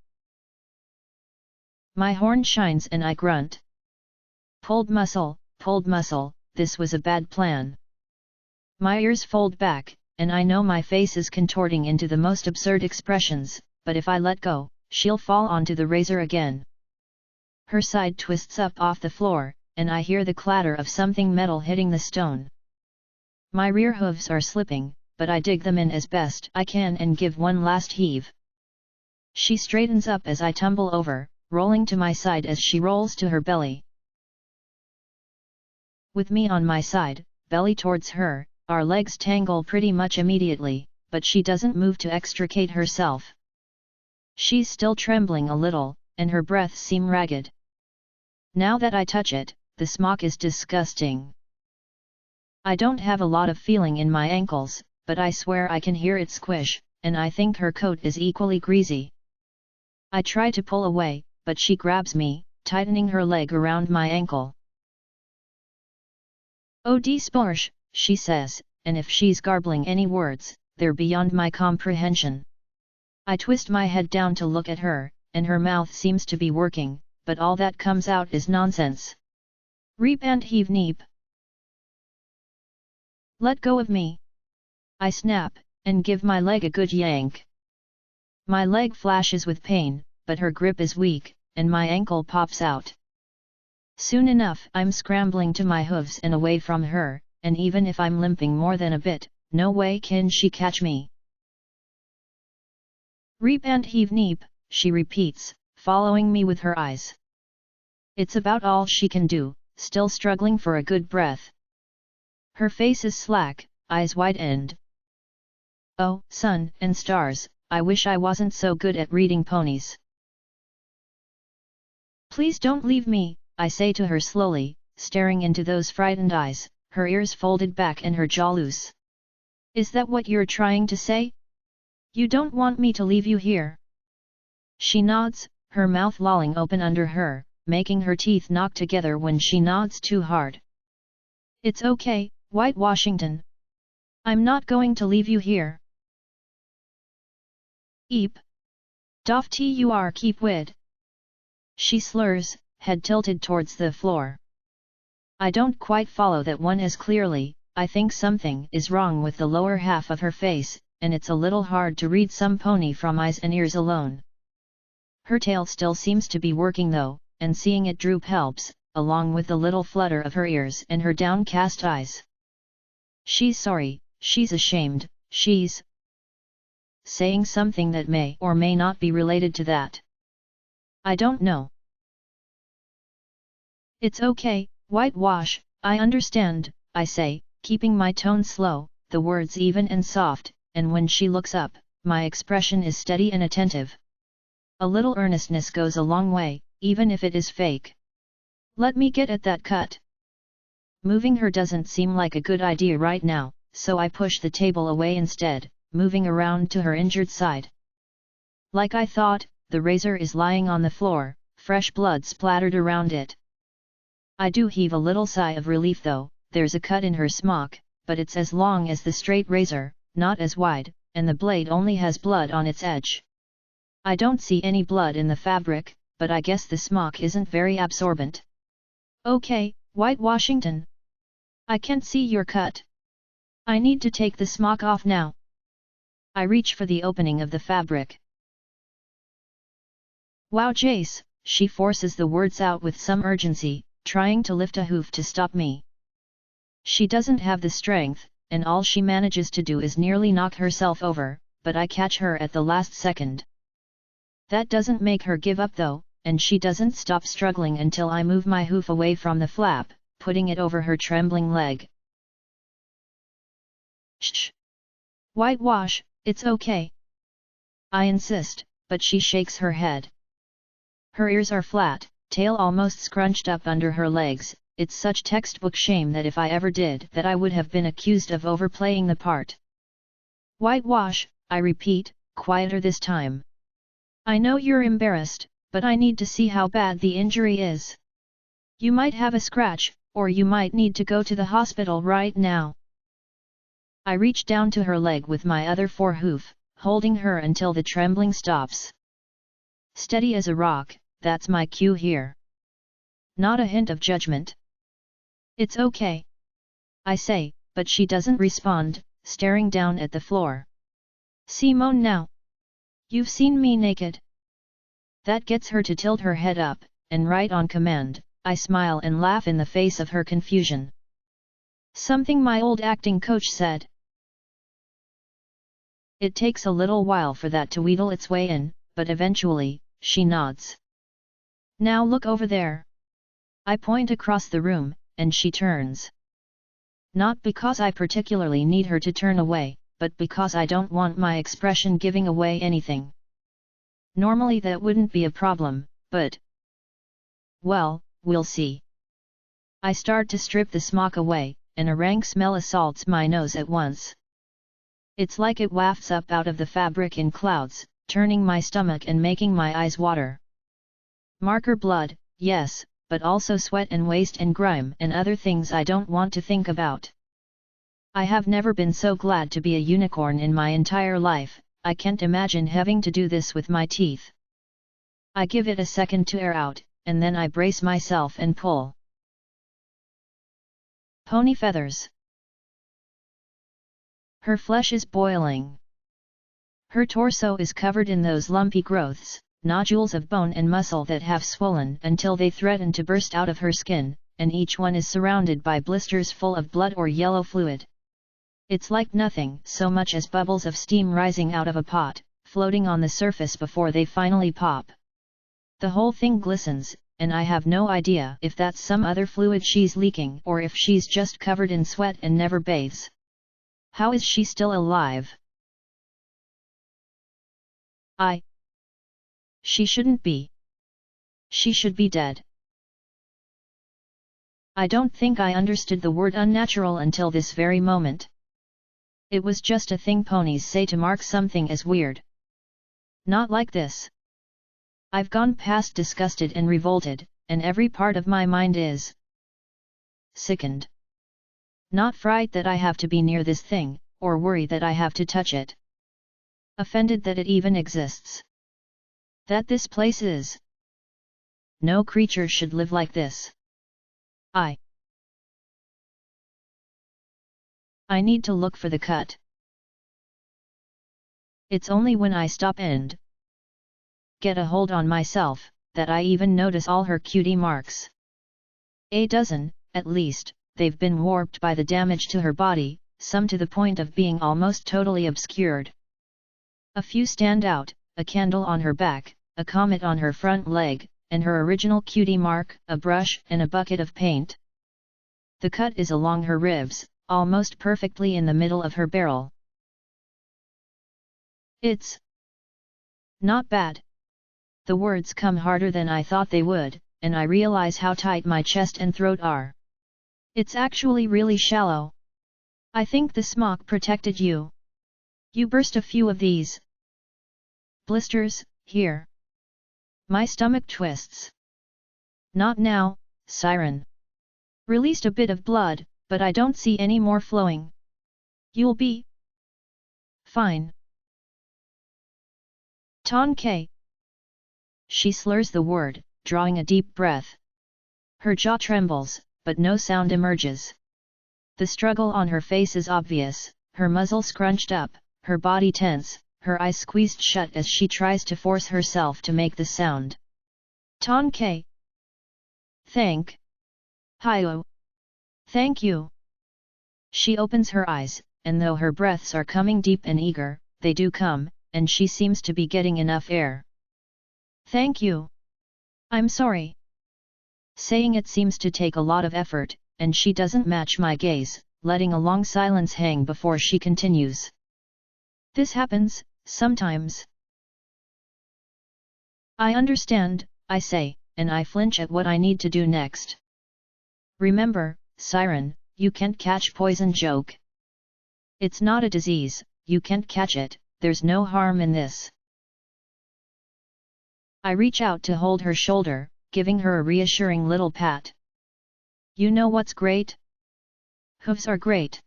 My horn shines and I grunt. Pulled muscle, this was a bad plan. My ears fold back, and I know my face is contorting into the most absurd expressions, but if I let go, she'll fall onto the razor again. Her side twists up off the floor, and I hear the clatter of something metal hitting the stone. My rear hooves are slipping, but I dig them in as best I can and give one last heave. She straightens up as I tumble over, rolling to my side as she rolls to her belly. With me on my side, belly towards her, our legs tangle pretty much immediately, but she doesn't move to extricate herself. She's still trembling a little, and her breaths seem ragged. Now that I touch it, the smock is disgusting. I don't have a lot of feeling in my ankles, but I swear I can hear it squish, and I think her coat is equally greasy. I try to pull away, but she grabs me, tightening her leg around my ankle. "Oh Sporsh," she says, and if she's garbling any words, they're beyond my comprehension. I twist my head down to look at her, and her mouth seems to be working, but all that comes out is nonsense. "Reep and heave neep. Let go of me." I snap, and give my leg a good yank. My leg flashes with pain, but her grip is weak, and my ankle pops out. Soon enough I'm scrambling to my hooves and away from her, and even if I'm limping more than a bit, no way can she catch me. "Reep and heave neep," she repeats, following me with her eyes. It's about all she can do, still struggling for a good breath. Her face is slack, eyes wide-eyed. Oh, sun and stars, I wish I wasn't so good at reading ponies. "Please don't leave me," I say to her slowly, staring into those frightened eyes, her ears folded back and her jaw loose. "Is that what you're trying to say? You don't want me to leave you here?" She nods, her mouth lolling open under her, making her teeth knock together when she nods too hard. "It's okay, White Washington. I'm not going to leave you here." "Eep. Doff tur keep wid." She slurs, head tilted towards the floor. I don't quite follow that one as clearly. I think something is wrong with the lower half of her face, and it's a little hard to read some pony from eyes and ears alone. Her tail still seems to be working though, and seeing it droop helps, along with the little flutter of her ears and her downcast eyes. She's sorry, she's ashamed, she's saying something that may or may not be related to that. I don't know. "It's okay, Whitewash, I understand," I say, keeping my tone slow, the words even and soft, and when she looks up, my expression is steady and attentive. A little earnestness goes a long way, even if it is fake. "Let me get at that cut." Moving her doesn't seem like a good idea right now, so I push the table away instead, moving around to her injured side. Like I thought, the razor is lying on the floor, fresh blood splattered around it. I do heave a little sigh of relief though. There's a cut in her smock, but it's as long as the straight razor, not as wide, and the blade only has blood on its edge. I don't see any blood in the fabric, but I guess the smock isn't very absorbent. "Okay, White Washington. I can't see your cut. I need to take the smock off now." I reach for the opening of the fabric. "Wow Jace," she forces the words out with some urgency, trying to lift a hoof to stop me. She doesn't have the strength, and all she manages to do is nearly knock herself over, but I catch her at the last second. That doesn't make her give up though, and she doesn't stop struggling until I move my hoof away from the flap, putting it over her trembling leg. "Shh! Whitewash, it's okay." I insist, but she shakes her head. Her ears are flat, tail almost scrunched up under her legs. It's such textbook shame that if I ever did that I would have been accused of overplaying the part. "Whitewash," I repeat, quieter this time. "I know you're embarrassed, but I need to see how bad the injury is. You might have a scratch, or you might need to go to the hospital right now." I reach down to her leg with my other forehoof, holding her until the trembling stops. Steady as a rock, that's my cue here. Not a hint of judgment. "It's okay," I say, but she doesn't respond, staring down at the floor. "Simone now. You've seen me naked." That gets her to tilt her head up, and right on command, I smile and laugh in the face of her confusion. Something my old acting coach said. It takes a little while for that to wheedle its way in, but eventually, she nods. Now look over there. I point across the room, and she turns. Not because I particularly need her to turn away, but because I don't want my expression giving away anything. Normally that wouldn't be a problem, but... well, we'll see. I start to strip the smock away, and a rank smell assaults my nose at once. It's like it wafts up out of the fabric in clouds, turning my stomach and making my eyes water. Marker blood, yes, but also sweat and waste and grime and other things I don't want to think about. I have never been so glad to be a unicorn in my entire life. I can't imagine having to do this with my teeth. I give it a second to air out, and then I brace myself and pull. Pony feathers. Her flesh is boiling. Her torso is covered in those lumpy growths, nodules of bone and muscle that have swollen until they threaten to burst out of her skin, and each one is surrounded by blisters full of blood or yellow fluid. It's like nothing so much as bubbles of steam rising out of a pot, floating on the surface before they finally pop. The whole thing glistens, and I have no idea if that's some other fluid she's leaking or if she's just covered in sweat and never bathes. How is she still alive? She shouldn't be. She should be dead. I don't think I understood the word unnatural until this very moment. It was just a thing ponies say to mark something as weird. Not like this. I've gone past disgusted and revolted, and every part of my mind is sickened. Not fright that I have to be near this thing, or worry that I have to touch it. Offended that it even exists. That this place is. No creature should live like this. I need to look for the cut. It's only when I stop and get a hold on myself, that I even notice all her cutie marks. A dozen, at least, they've been warped by the damage to her body, some to the point of being almost totally obscured. A few stand out, a candle on her back, a comet on her front leg, and her original cutie mark, a brush and a bucket of paint. The cut is along her ribs, almost perfectly in the middle of her barrel. It's not bad. The words come harder than I thought they would, and I realize how tight my chest and throat are. It's actually really shallow. I think the smock protected you. You burst a few of these blisters, here. My stomach twists. Not now, Siren. Released a bit of blood, but I don't see any more flowing. You'll be fine. Tonke. She slurs the word, drawing a deep breath. Her jaw trembles, but no sound emerges. The struggle on her face is obvious, her muzzle scrunched up, her body tense, her eyes squeezed shut as she tries to force herself to make the sound. Tonke. Thank. Hiyo. Thank you. She opens her eyes, and though her breaths are coming deep and eager, they do come, and she seems to be getting enough air. Thank you. I'm sorry. Saying it seems to take a lot of effort, and she doesn't match my gaze, letting a long silence hang before she continues. This happens, sometimes. I understand, I say, and I flinch at what I need to do next. Remember, Siren, you can't catch poison joke. It's not a disease, you can't catch it, there's no harm in this. I reach out to hold her shoulder, giving her a reassuring little pat. You know what's great? Hooves are great.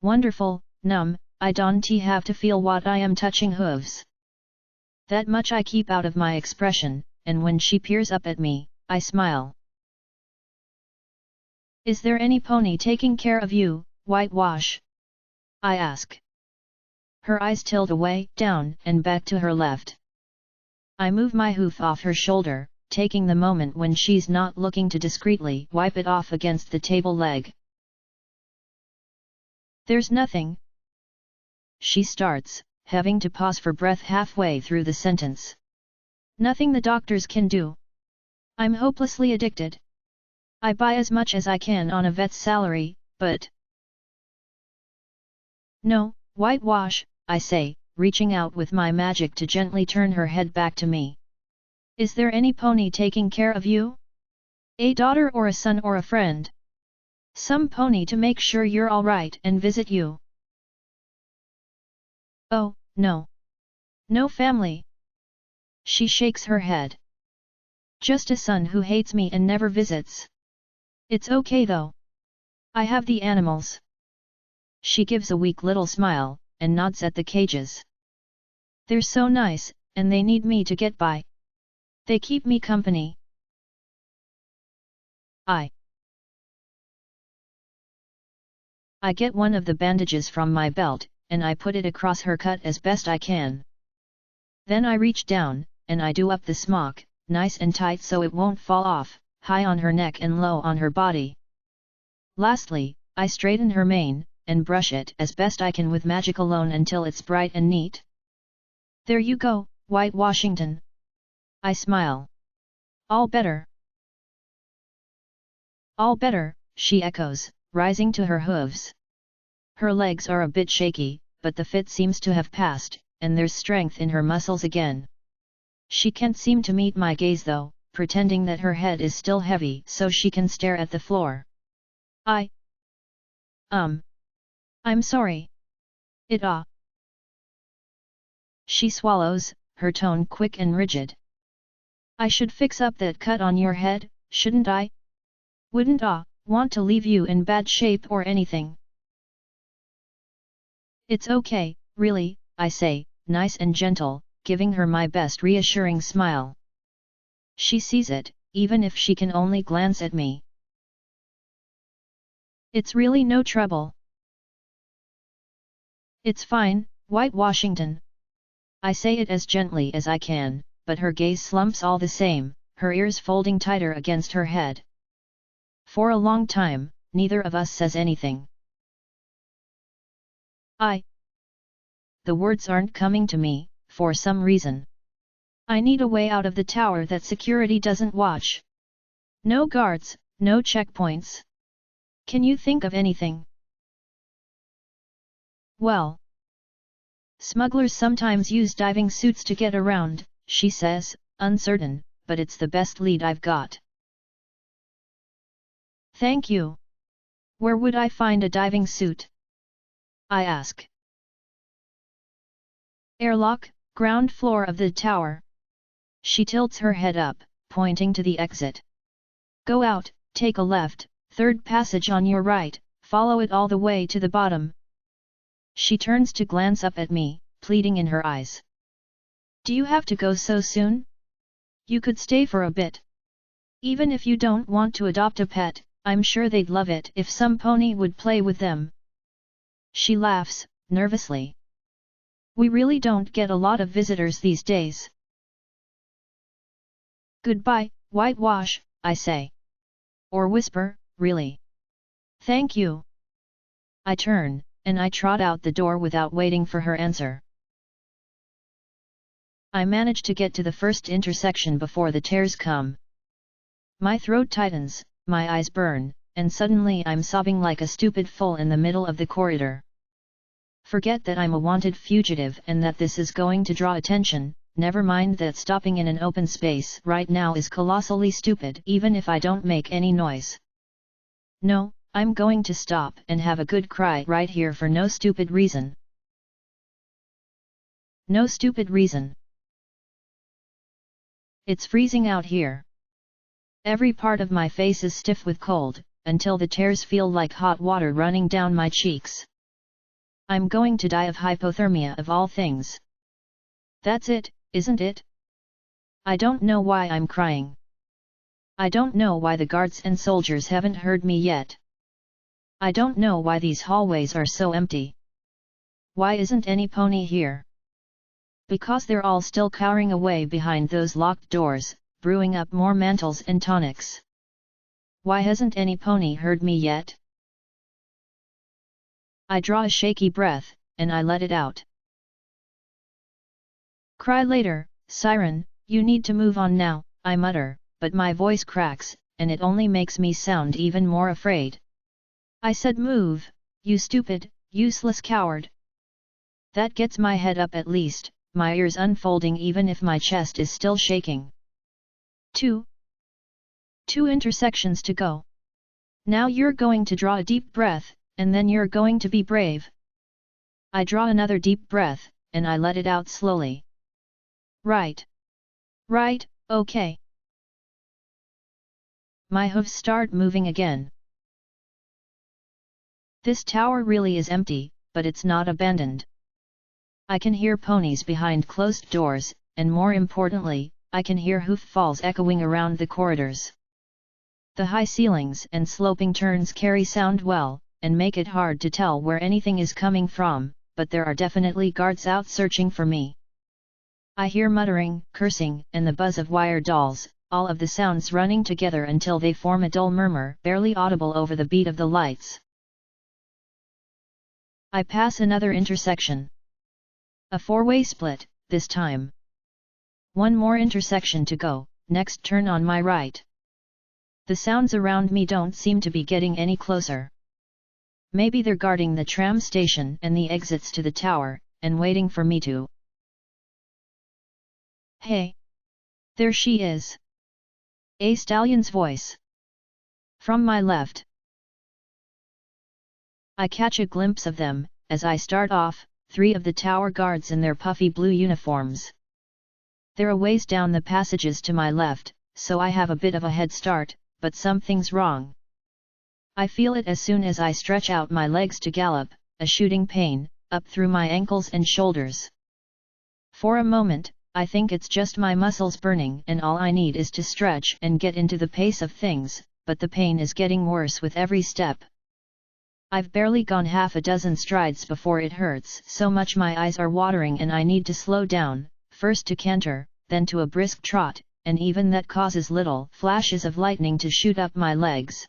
Wonderful, I don't have to feel what I am touching hooves. That much I keep out of my expression, and when she peers up at me, I smile. Is there any pony taking care of you, whitewash? I ask. Her eyes tilt away, down, and back to her left. I move my hoof off her shoulder, taking the moment when she's not looking to discreetly wipe it off against the table leg. "There's nothing," she starts, having to pause for breath halfway through the sentence. "Nothing the doctors can do. I'm hopelessly addicted. I buy as much as I can on a vet's salary, but..." "No, whitewash," I say, reaching out with my magic to gently turn her head back to me. "Is there any pony taking care of you? A daughter or a son or a friend? Some pony to make sure you're alright and visit you?" "Oh, no. No family." She shakes her head. "Just a son who hates me and never visits. It's okay though. I have the animals." She gives a weak little smile, and nods at the cages. "They're so nice, and they need me to get by. They keep me company." I get one of the bandages from my belt, and I put it across her cut as best I can. Then I reach down, and I do up the smock, nice and tight so it won't fall off, high on her neck and low on her body. Lastly, I straighten her mane, and brush it as best I can with magic alone until it's bright and neat. "There you go, White Washington." I smile. "All better?" "All better," she echoes, rising to her hooves. Her legs are a bit shaky, but the fit seems to have passed, and there's strength in her muscles again. She can't seem to meet my gaze though, pretending that her head is still heavy so she can stare at the floor. I'm sorry. She swallows, her tone quick and rigid. "I should fix up that cut on your head, shouldn't I? Wouldn't want to leave you in bad shape or anything." "It's okay, really," I say, nice and gentle, giving her my best reassuring smile. She sees it, even if she can only glance at me. "It's really no trouble." "It's fine, White Washington." I say it as gently as I can, but her gaze slumps all the same, her ears folding tighter against her head. For a long time, neither of us says anything. The words aren't coming to me, for some reason. I need a way out of the tower that security doesn't watch. No guards, no checkpoints. Can you think of anything? "Well, smugglers sometimes use diving suits to get around," she says, uncertain, "but it's the best lead I've got." "Thank you. Where would I find a diving suit?" I ask. "Airlock, ground floor of the tower." She tilts her head up, pointing to the exit. "Go out, take a left, third passage on your right, follow it all the way to the bottom." She turns to glance up at me, pleading in her eyes. "Do you have to go so soon? You could stay for a bit. Even if you don't want to adopt a pet, I'm sure they'd love it if some pony would play with them." She laughs, nervously. "We really don't get a lot of visitors these days." "Goodbye, whitewash," I say. Or whisper, really. "Thank you." I turn, and I trot out the door without waiting for her answer. I manage to get to the first intersection before the tears come. My throat tightens, my eyes burn, and suddenly I'm sobbing like a stupid fool in the middle of the corridor. Forget that I'm a wanted fugitive and that this is going to draw attention, never mind that stopping in an open space right now is colossally stupid even if I don't make any noise. No, I'm going to stop and have a good cry right here for no stupid reason. No stupid reason. It's freezing out here. Every part of my face is stiff with cold, until the tears feel like hot water running down my cheeks. I'm going to die of hypothermia of all things. That's it, isn't it? I don't know why I'm crying. I don't know why the guards and soldiers haven't heard me yet. I don't know why these hallways are so empty. Why isn't any pony here? Because they're all still cowering away behind those locked doors, brewing up more mantles and tonics. Why hasn't any pony heard me yet? I draw a shaky breath, and I let it out. Cry later, Siren, you need to move on now, I mutter, but my voice cracks, and it only makes me sound even more afraid. I said move, you stupid, useless coward. That gets my head up at least, my ears unfolding even if my chest is still shaking. 2 intersections to go. Now you're going to draw a deep breath, and then you're going to be brave. I draw another deep breath, and I let it out slowly. Right. Right, okay. My hooves start moving again. This tower really is empty, but it's not abandoned. I can hear ponies behind closed doors, and more importantly, I can hear hoof falls echoing around the corridors. The high ceilings and sloping turns carry sound well, and make it hard to tell where anything is coming from, but there are definitely guards out searching for me. I hear muttering, cursing, and the buzz of wire dolls, all of the sounds running together until they form a dull murmur barely audible over the beat of the lights. I pass another intersection. A four-way split, this time. One more intersection to go, next turn on my right. The sounds around me don't seem to be getting any closer. Maybe they're guarding the tram station and the exits to the tower, and waiting for me to. Hey! There she is! A stallion's voice. From my left. I catch a glimpse of them, as I start off, 3 of the tower guards in their puffy blue uniforms. They're a ways down the passages to my left, so I have a bit of a head start, but something's wrong. I feel it as soon as I stretch out my legs to gallop, a shooting pain, up through my ankles and shoulders. For a moment, I think it's just my muscles burning and all I need is to stretch and get into the pace of things, but the pain is getting worse with every step. I've barely gone half a dozen strides before it hurts so much my eyes are watering and I need to slow down, first to canter, then to a brisk trot, and even that causes little flashes of lightning to shoot up my legs.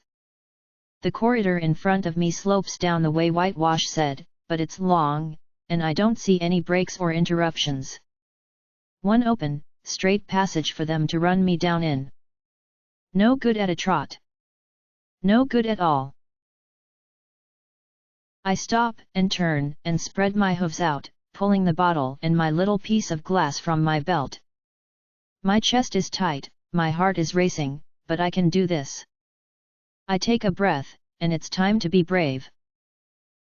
The corridor in front of me slopes down the way Whitewash said, but it's long, and I don't see any breaks or interruptions. One open, straight passage for them to run me down in. No good at a trot. No good at all. I stop and turn and spread my hooves out, pulling the bottle and my little piece of glass from my belt. My chest is tight, my heart is racing, but I can do this. I take a breath, and it's time to be brave.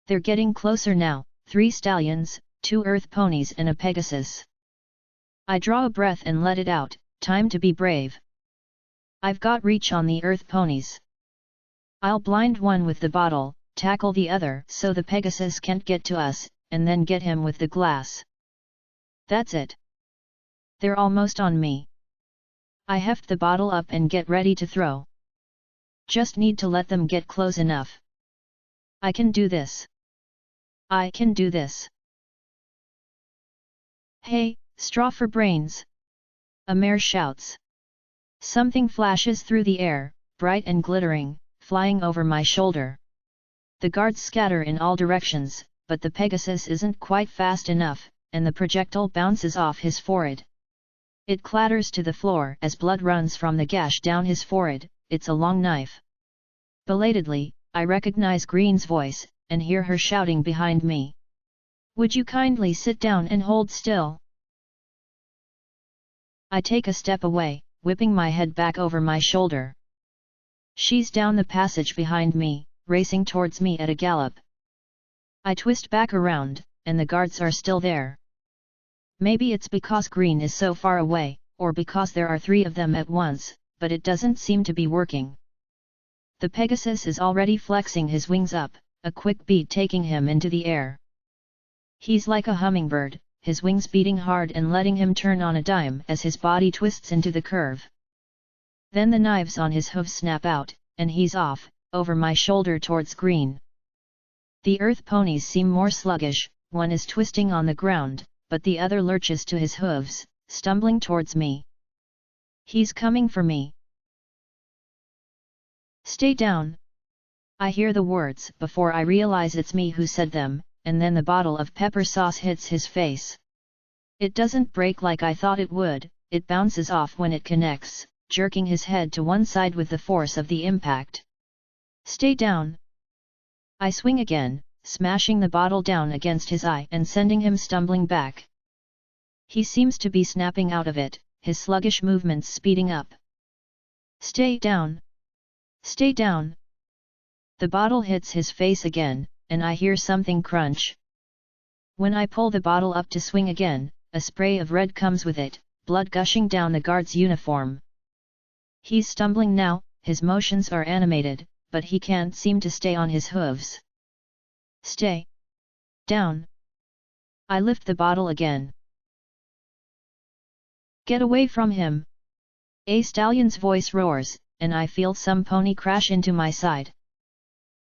They're getting closer now, 3 stallions, 2 earth ponies and a Pegasus. I draw a breath and let it out, time to be brave. I've got reach on the earth ponies. I'll blind one with the bottle, tackle the other so the Pegasus can't get to us, and then get him with the glass. That's it. They're almost on me. I heft the bottle up and get ready to throw. Just need to let them get close enough. I can do this. I can do this. Hey, straw for brains! A mare shouts. Something flashes through the air, bright and glittering, flying over my shoulder. The guards scatter in all directions, but the Pegasus isn't quite fast enough, and the projectile bounces off his forehead. It clatters to the floor as blood runs from the gash down his forehead. It's a long knife. Belatedly, I recognize Green's voice, and hear her shouting behind me. Would you kindly sit down and hold still? I take a step away, whipping my head back over my shoulder. She's down the passage behind me, racing towards me at a gallop. I twist back around, and the guards are still there. Maybe it's because Green is so far away, or because there are 3 of them at once, but it doesn't seem to be working. The Pegasus is already flexing his wings up, a quick beat taking him into the air. He's like a hummingbird, his wings beating hard and letting him turn on a dime as his body twists into the curve. Then the knives on his hooves snap out, and he's off, over my shoulder towards Green. The earth ponies seem more sluggish, one is twisting on the ground, but the other lurches to his hooves, stumbling towards me. He's coming for me. Stay down. I hear the words before I realize it's me who said them, and then the bottle of pepper sauce hits his face. It doesn't break like I thought it would, it bounces off when it connects, jerking his head to one side with the force of the impact. Stay down. I swing again, smashing the bottle down against his eye and sending him stumbling back. He seems to be snapping out of it, his sluggish movements speeding up. Stay down. Stay down. The bottle hits his face again, and I hear something crunch. When I pull the bottle up to swing again, a spray of red comes with it, blood gushing down the guard's uniform. He's stumbling now, his motions are animated, but he can't seem to stay on his hooves. Stay down. I lift the bottle again. Get away from him! A stallion's voice roars, and I feel some pony crash into my side.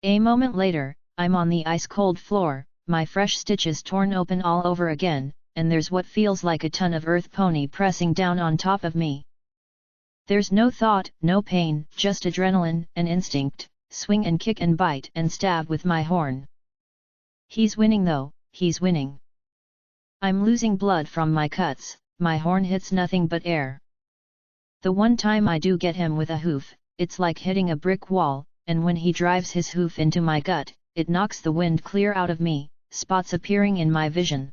A moment later, I'm on the ice-cold floor, my fresh stitches torn open all over again, and there's what feels like a ton of earth pony pressing down on top of me. There's no thought, no pain, just adrenaline and instinct, swing and kick and bite and stab with my horn. He's winning though, he's winning. I'm losing blood from my cuts, my horn hits nothing but air. The one time I do get him with a hoof, it's like hitting a brick wall, and when he drives his hoof into my gut, it knocks the wind clear out of me, spots appearing in my vision.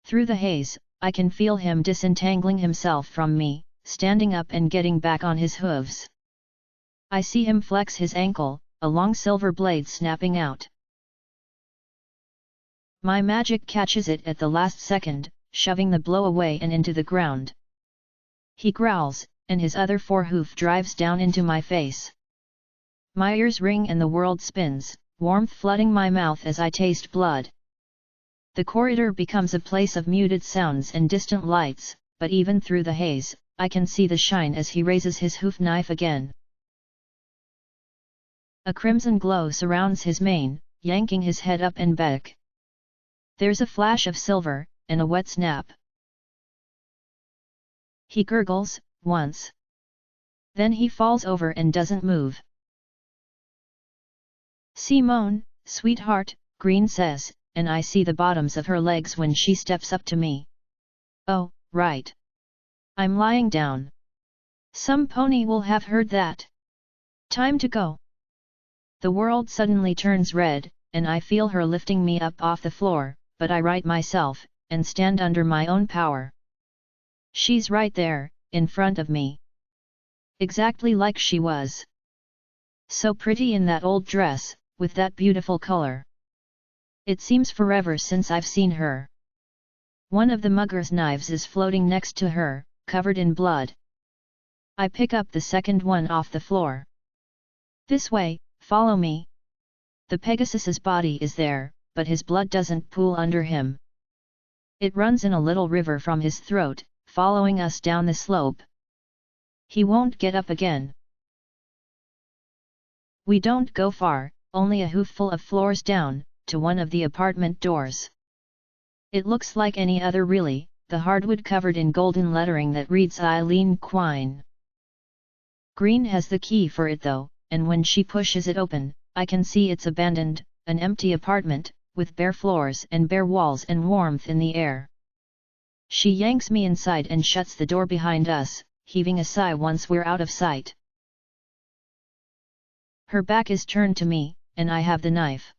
Through the haze, I can feel him disentangling himself from me, standing up and getting back on his hooves. I see him flex his ankle, a long silver blade snapping out. My magic catches it at the last second, shoving the blow away and into the ground. He growls, and his other forehoof drives down into my face. My ears ring and the world spins, warmth flooding my mouth as I taste blood. The corridor becomes a place of muted sounds and distant lights, but even through the haze, I can see the shine as he raises his hoof knife again. A crimson glow surrounds his mane, yanking his head up and back. There's a flash of silver, and a wet snap. He gurgles, once. Then he falls over and doesn't move. Simone, sweetheart, Green says, and I see the bottoms of her legs when she steps up to me. Oh, right. I'm lying down. Some pony will have heard that. Time to go. The world suddenly turns red, and I feel her lifting me up off the floor, but I right myself, and stand under my own power. She's right there, in front of me. Exactly like she was. So pretty in that old dress, with that beautiful color. It seems forever since I've seen her. One of the mugger's knives is floating next to her, covered in blood. I pick up the second one off the floor. This way, follow me. The Pegasus's body is there, but his blood doesn't pool under him. It runs in a little river from his throat, following us down the slope. He won't get up again. We don't go far, only a hoofful of floors down, to one of the apartment doors. It looks like any other really, the hardwood covered in golden lettering that reads Eileen Quine. Green has the key for it though, and when she pushes it open, I can see it's abandoned, an empty apartment, with bare floors and bare walls and warmth in the air. She yanks me inside and shuts the door behind us, heaving a sigh once we're out of sight. Her back is turned to me, and I have the knife.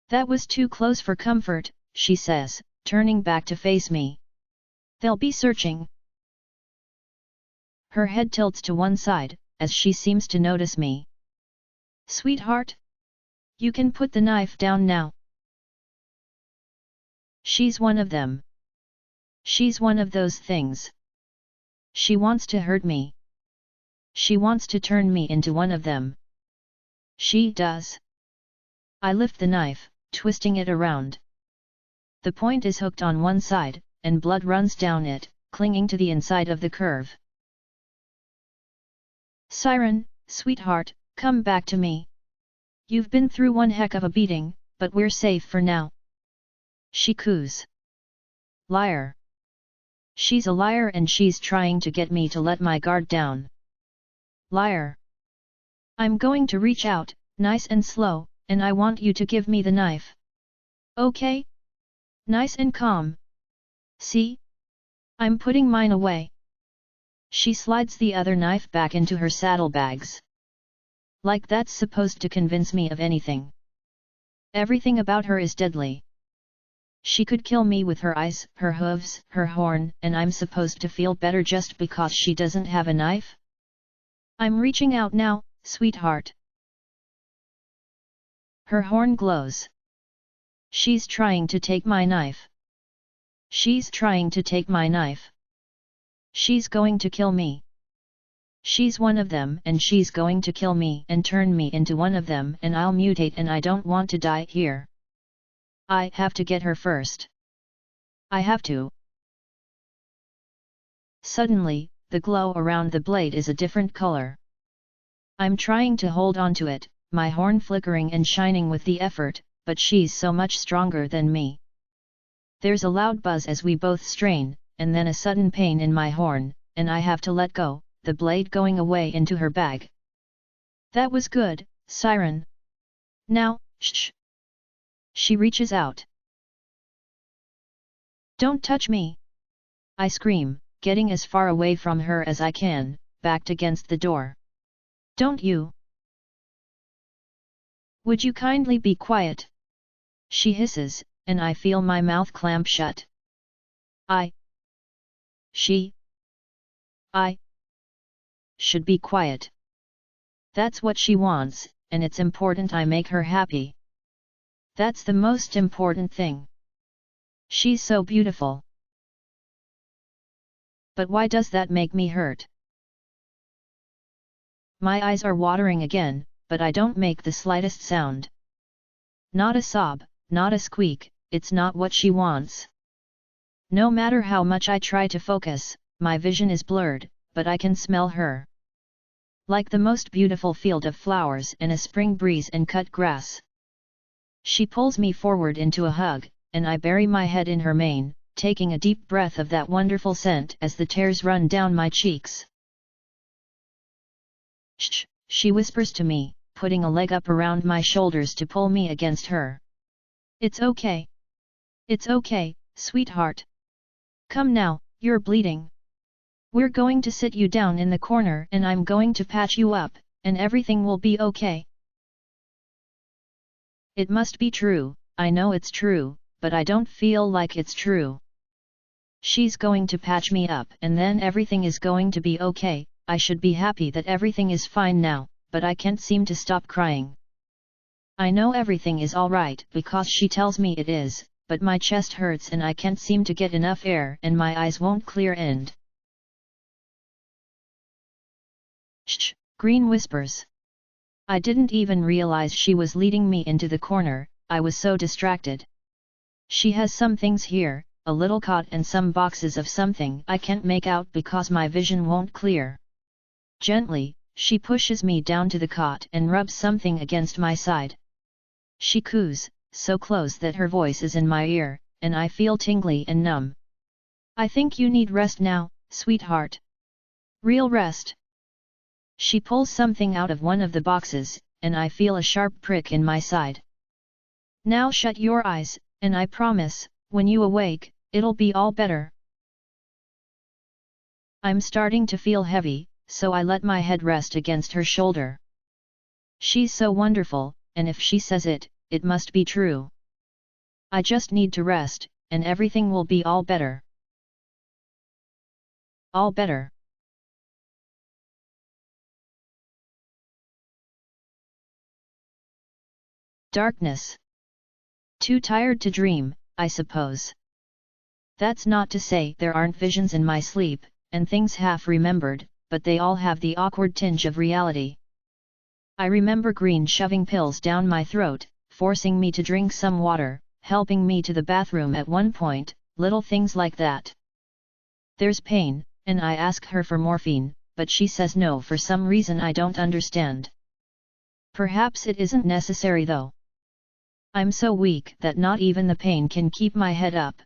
That was too close for comfort, she says, turning back to face me. They'll be searching. Her head tilts to one side, as she seems to notice me. Sweetheart? You can put the knife down now. She's one of them. She's one of those things. She wants to hurt me. She wants to turn me into one of them. She does. I lift the knife, twisting it around. The point is hooked on one side, and blood runs down it, clinging to the inside of the curve. Siren, sweetheart, come back to me. You've been through one heck of a beating, but we're safe for now. She coos. Liar. She's a liar and she's trying to get me to let my guard down. Liar. I'm going to reach out, nice and slow, and I want you to give me the knife. Okay? Nice and calm. See? I'm putting mine away. She slides the other knife back into her saddlebags. Like that's supposed to convince me of anything. Everything about her is deadly. She could kill me with her eyes, her hooves, her horn, and I'm supposed to feel better just because she doesn't have a knife? I'm reaching out now, sweetheart. Her horn glows. She's trying to take my knife. She's trying to take my knife. She's going to kill me. She's one of them and she's going to kill me and turn me into one of them and I'll mutate and I don't want to die here. I have to get her first. I have to. Suddenly, the glow around the blade is a different color. I'm trying to hold on to it, my horn flickering and shining with the effort, but she's so much stronger than me. There's a loud buzz as we both strain, and then a sudden pain in my horn, and I have to let go, the blade going away into her bag. That was good, Siren. Now, shh. She reaches out. Don't touch me! I scream, getting as far away from her as I can, backed against the door. Don't you? Would you kindly be quiet? She hisses, and I feel my mouth clamp shut. I should be quiet. That's what she wants, and it's important I make her happy. That's the most important thing. She's so beautiful. But why does that make me hurt? My eyes are watering again, but I don't make the slightest sound. Not a sob, not a squeak, it's not what she wants. No matter how much I try to focus, my vision is blurred, but I can smell her. Like the most beautiful field of flowers and a spring breeze and cut grass. She pulls me forward into a hug, and I bury my head in her mane, taking a deep breath of that wonderful scent as the tears run down my cheeks. Shh, she whispers to me, putting a leg up around my shoulders to pull me against her. It's okay. It's okay, sweetheart. Come now, you're bleeding. We're going to sit you down in the corner and I'm going to patch you up, and everything will be okay. It must be true, I know it's true, but I don't feel like it's true. She's going to patch me up and then everything is going to be okay. I should be happy that everything is fine now, but I can't seem to stop crying. I know everything is alright because she tells me it is, but my chest hurts and I can't seem to get enough air and my eyes won't clear and… Shh, Green whispers. I didn't even realize she was leading me into the corner, I was so distracted. She has some things here, a little cot and some boxes of something I can't make out because my vision won't clear. Gently, she pushes me down to the cot and rubs something against my side. She coos, so close that her voice is in my ear, and I feel tingly and numb. I think you need rest now, sweetheart. Real rest. She pulls something out of one of the boxes, and I feel a sharp prick in my side. Now shut your eyes, and I promise, when you awake, it'll be all better. I'm starting to feel heavy, so I let my head rest against her shoulder. She's so wonderful, and if she says it, it must be true. I just need to rest, and everything will be all better. All better. Darkness. Too tired to dream, I suppose. That's not to say there aren't visions in my sleep, and things half remembered, but they all have the awkward tinge of reality. I remember Green shoving pills down my throat, forcing me to drink some water, helping me to the bathroom at one point, little things like that. There's pain, and I ask her for morphine, but she says no for some reason I don't understand. Perhaps it isn't necessary though. I'm so weak that not even the pain can keep my head up.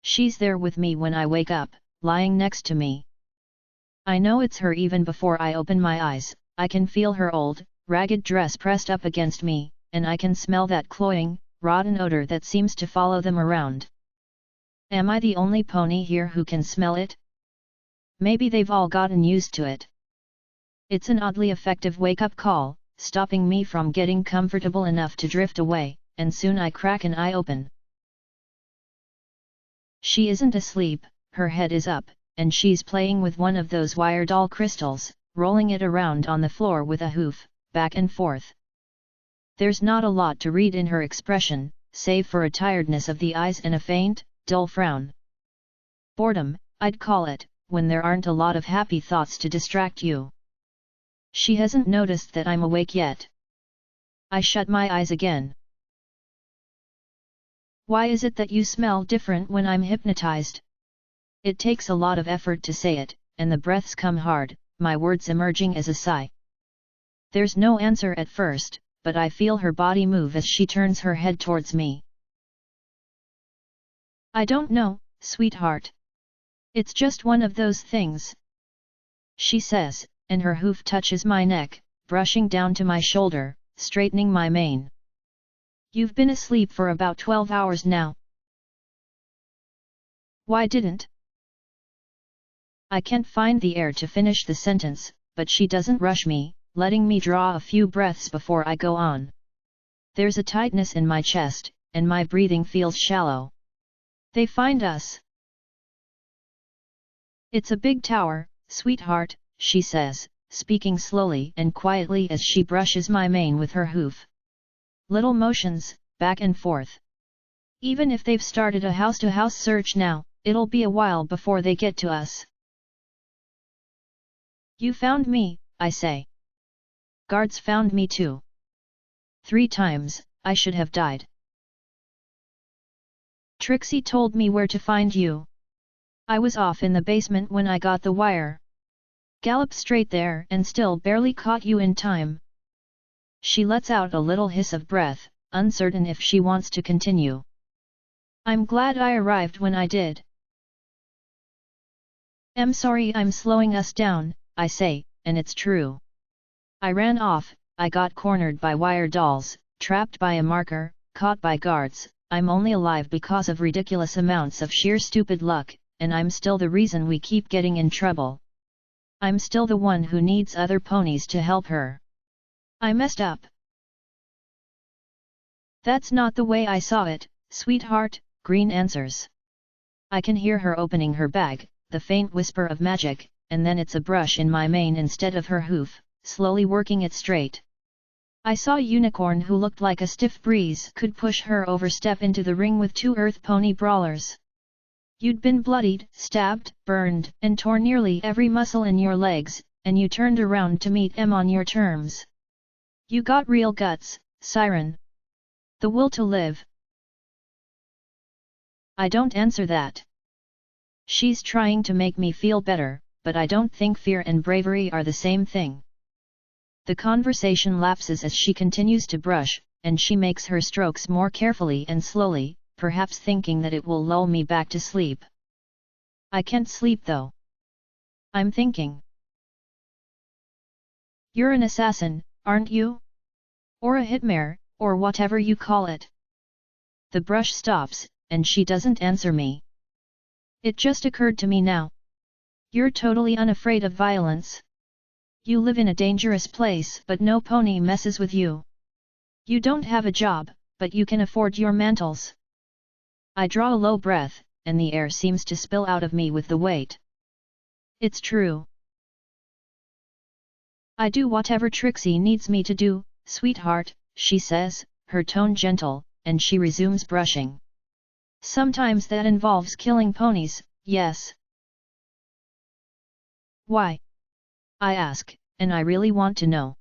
She's there with me when I wake up, lying next to me. I know it's her even before I open my eyes. I can feel her old, ragged dress pressed up against me, and I can smell that cloying, rotten odor that seems to follow them around. Am I the only pony here who can smell it? Maybe they've all gotten used to it. It's an oddly effective wake-up call, stopping me from getting comfortable enough to drift away, and soon I crack an eye open. She isn't asleep, her head is up, and she's playing with one of those wire doll crystals, rolling it around on the floor with a hoof, back and forth. There's not a lot to read in her expression, save for a tiredness of the eyes and a faint, dull frown. Boredom, I'd call it, when there aren't a lot of happy thoughts to distract you. She hasn't noticed that I'm awake yet. I shut my eyes again. Why is it that you smell different when I'm hypnotized? It takes a lot of effort to say it, and the breaths come hard, my words emerging as a sigh. There's no answer at first, but I feel her body move as she turns her head towards me. I don't know, sweetheart. It's just one of those things, she says, and her hoof touches my neck, brushing down to my shoulder, straightening my mane. You've been asleep for about 12 hours now. Why didn't I can't find the air to finish the sentence, but she doesn't rush me, letting me draw a few breaths before I go on. There's a tightness in my chest, and my breathing feels shallow. They find us. It's a big tower, sweetheart, she says, speaking slowly and quietly as she brushes my mane with her hoof. Little motions, back and forth. Even if they've started a house-to-house search now, it'll be a while before they get to us. You found me, I say. Guards found me too. 3 times, I should have died. Trixie told me where to find you. I was off in the basement when I got the wire. Galloped straight there and still barely caught you in time. She lets out a little hiss of breath, uncertain if she wants to continue. I'm glad I arrived when I did. I'm sorry I'm slowing us down, I say, and it's true. I ran off, I got cornered by wire dolls, trapped by a marker, caught by guards. I'm only alive because of ridiculous amounts of sheer stupid luck, and I'm still the reason we keep getting in trouble. I'm still the one who needs other ponies to help her. I messed up. That's not the way I saw it, sweetheart, Green answers. I can hear her opening her bag, the faint whisper of magic, and then it's a brush in my mane instead of her hoof, slowly working it straight. I saw a unicorn who looked like a stiff breeze could push her over. Step into the ring with 2 earth pony brawlers. You'd been bloodied, stabbed, burned, and torn nearly every muscle in your legs, and you turned around to meet them on your terms. You got real guts, Siren. The will to live. I don't answer that. She's trying to make me feel better, but I don't think fear and bravery are the same thing. The conversation lapses as she continues to brush, and she makes her strokes more carefully and slowly, perhaps thinking that it will lull me back to sleep. I can't sleep though. I'm thinking. You're an assassin, aren't you? Or a hitmare, or whatever you call it. The brush stops, and she doesn't answer me. It just occurred to me now. You're totally unafraid of violence. You live in a dangerous place but no pony messes with you. You don't have a job, but you can afford your mantles. I draw a low breath, and the air seems to spill out of me with the weight. It's true. I do whatever Trixie needs me to do, sweetheart, she says, her tone gentle, and she resumes brushing. Sometimes that involves killing ponies, yes. Why? I ask, and I really want to know.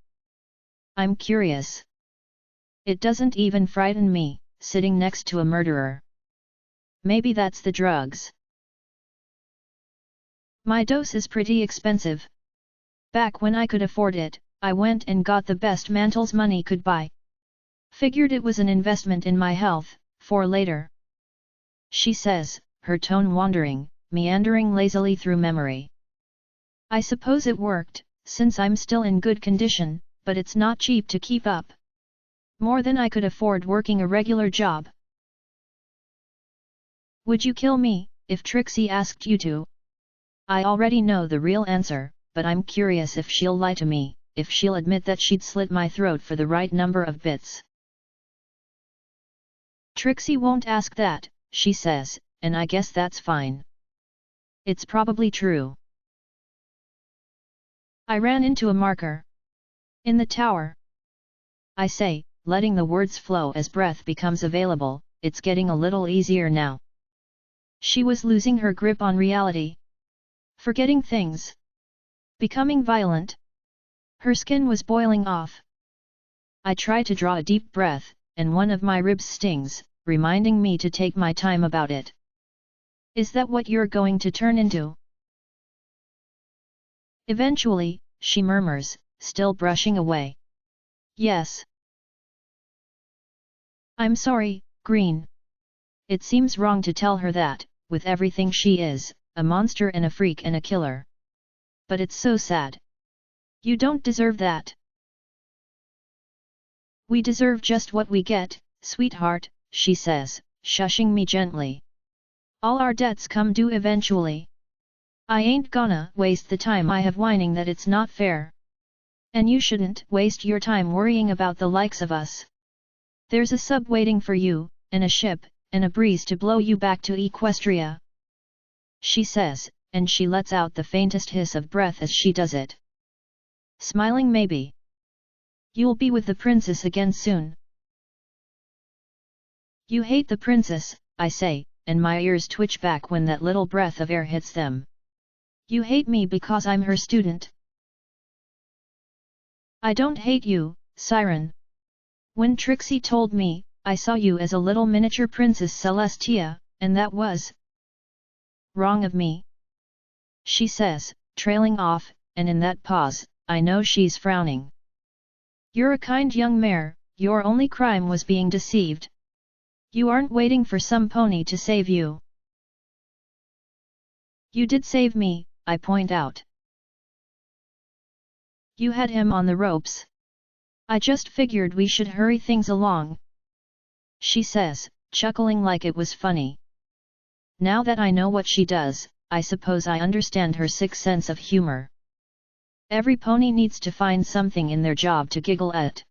I'm curious. It doesn't even frighten me, sitting next to a murderer. Maybe that's the drugs. My dose is pretty expensive. Back when I could afford it, I went and got the best mantles money could buy. Figured it was an investment in my health, for later. She says, her tone wandering, meandering lazily through memory. I suppose it worked, since I'm still in good condition, but it's not cheap to keep up. More than I could afford working a regular job. Would you kill me, if Trixie asked you to? I already know the real answer, but I'm curious if she'll lie to me, if she'll admit that she'd slit my throat for the right number of bits. Trixie won't ask that, she says, and I guess that's fine. It's probably true. I ran into a marker. In the tower. I say, letting the words flow as breath becomes available, it's getting a little easier now. She was losing her grip on reality. Forgetting things. Becoming violent. Her skin was boiling off. I try to draw a deep breath, and one of my ribs stings, reminding me to take my time about it. Is that what you're going to turn into? Eventually, she murmurs, still brushing away. Yes. I'm sorry, Green. It seems wrong to tell her that, with everything she is, a monster and a freak and a killer. But it's so sad. You don't deserve that. We deserve just what we get, sweetheart, she says, shushing me gently. All our debts come due eventually. I ain't gonna waste the time I have whining that it's not fair. And you shouldn't waste your time worrying about the likes of us. There's a sub waiting for you, and a ship, and a breeze to blow you back to Equestria. She says, and she lets out the faintest hiss of breath as she does it. Smiling maybe. You'll be with the princess again soon. You hate the princess, I say, and my ears twitch back when that little breath of air hits them. You hate me because I'm her student. I don't hate you, Siren. When Trixie told me, I saw you as a little miniature Princess Celestia, and that was wrong of me. She says, trailing off, and in that pause, I know she's frowning. You're a kind young mare, your only crime was being deceived. You aren't waiting for some pony to save you. You did save me, I point out. You had him on the ropes. I just figured we should hurry things along. She says, chuckling like it was funny. Now that I know what she does, I suppose I understand her sick sense of humor. Every pony needs to find something in their job to giggle at.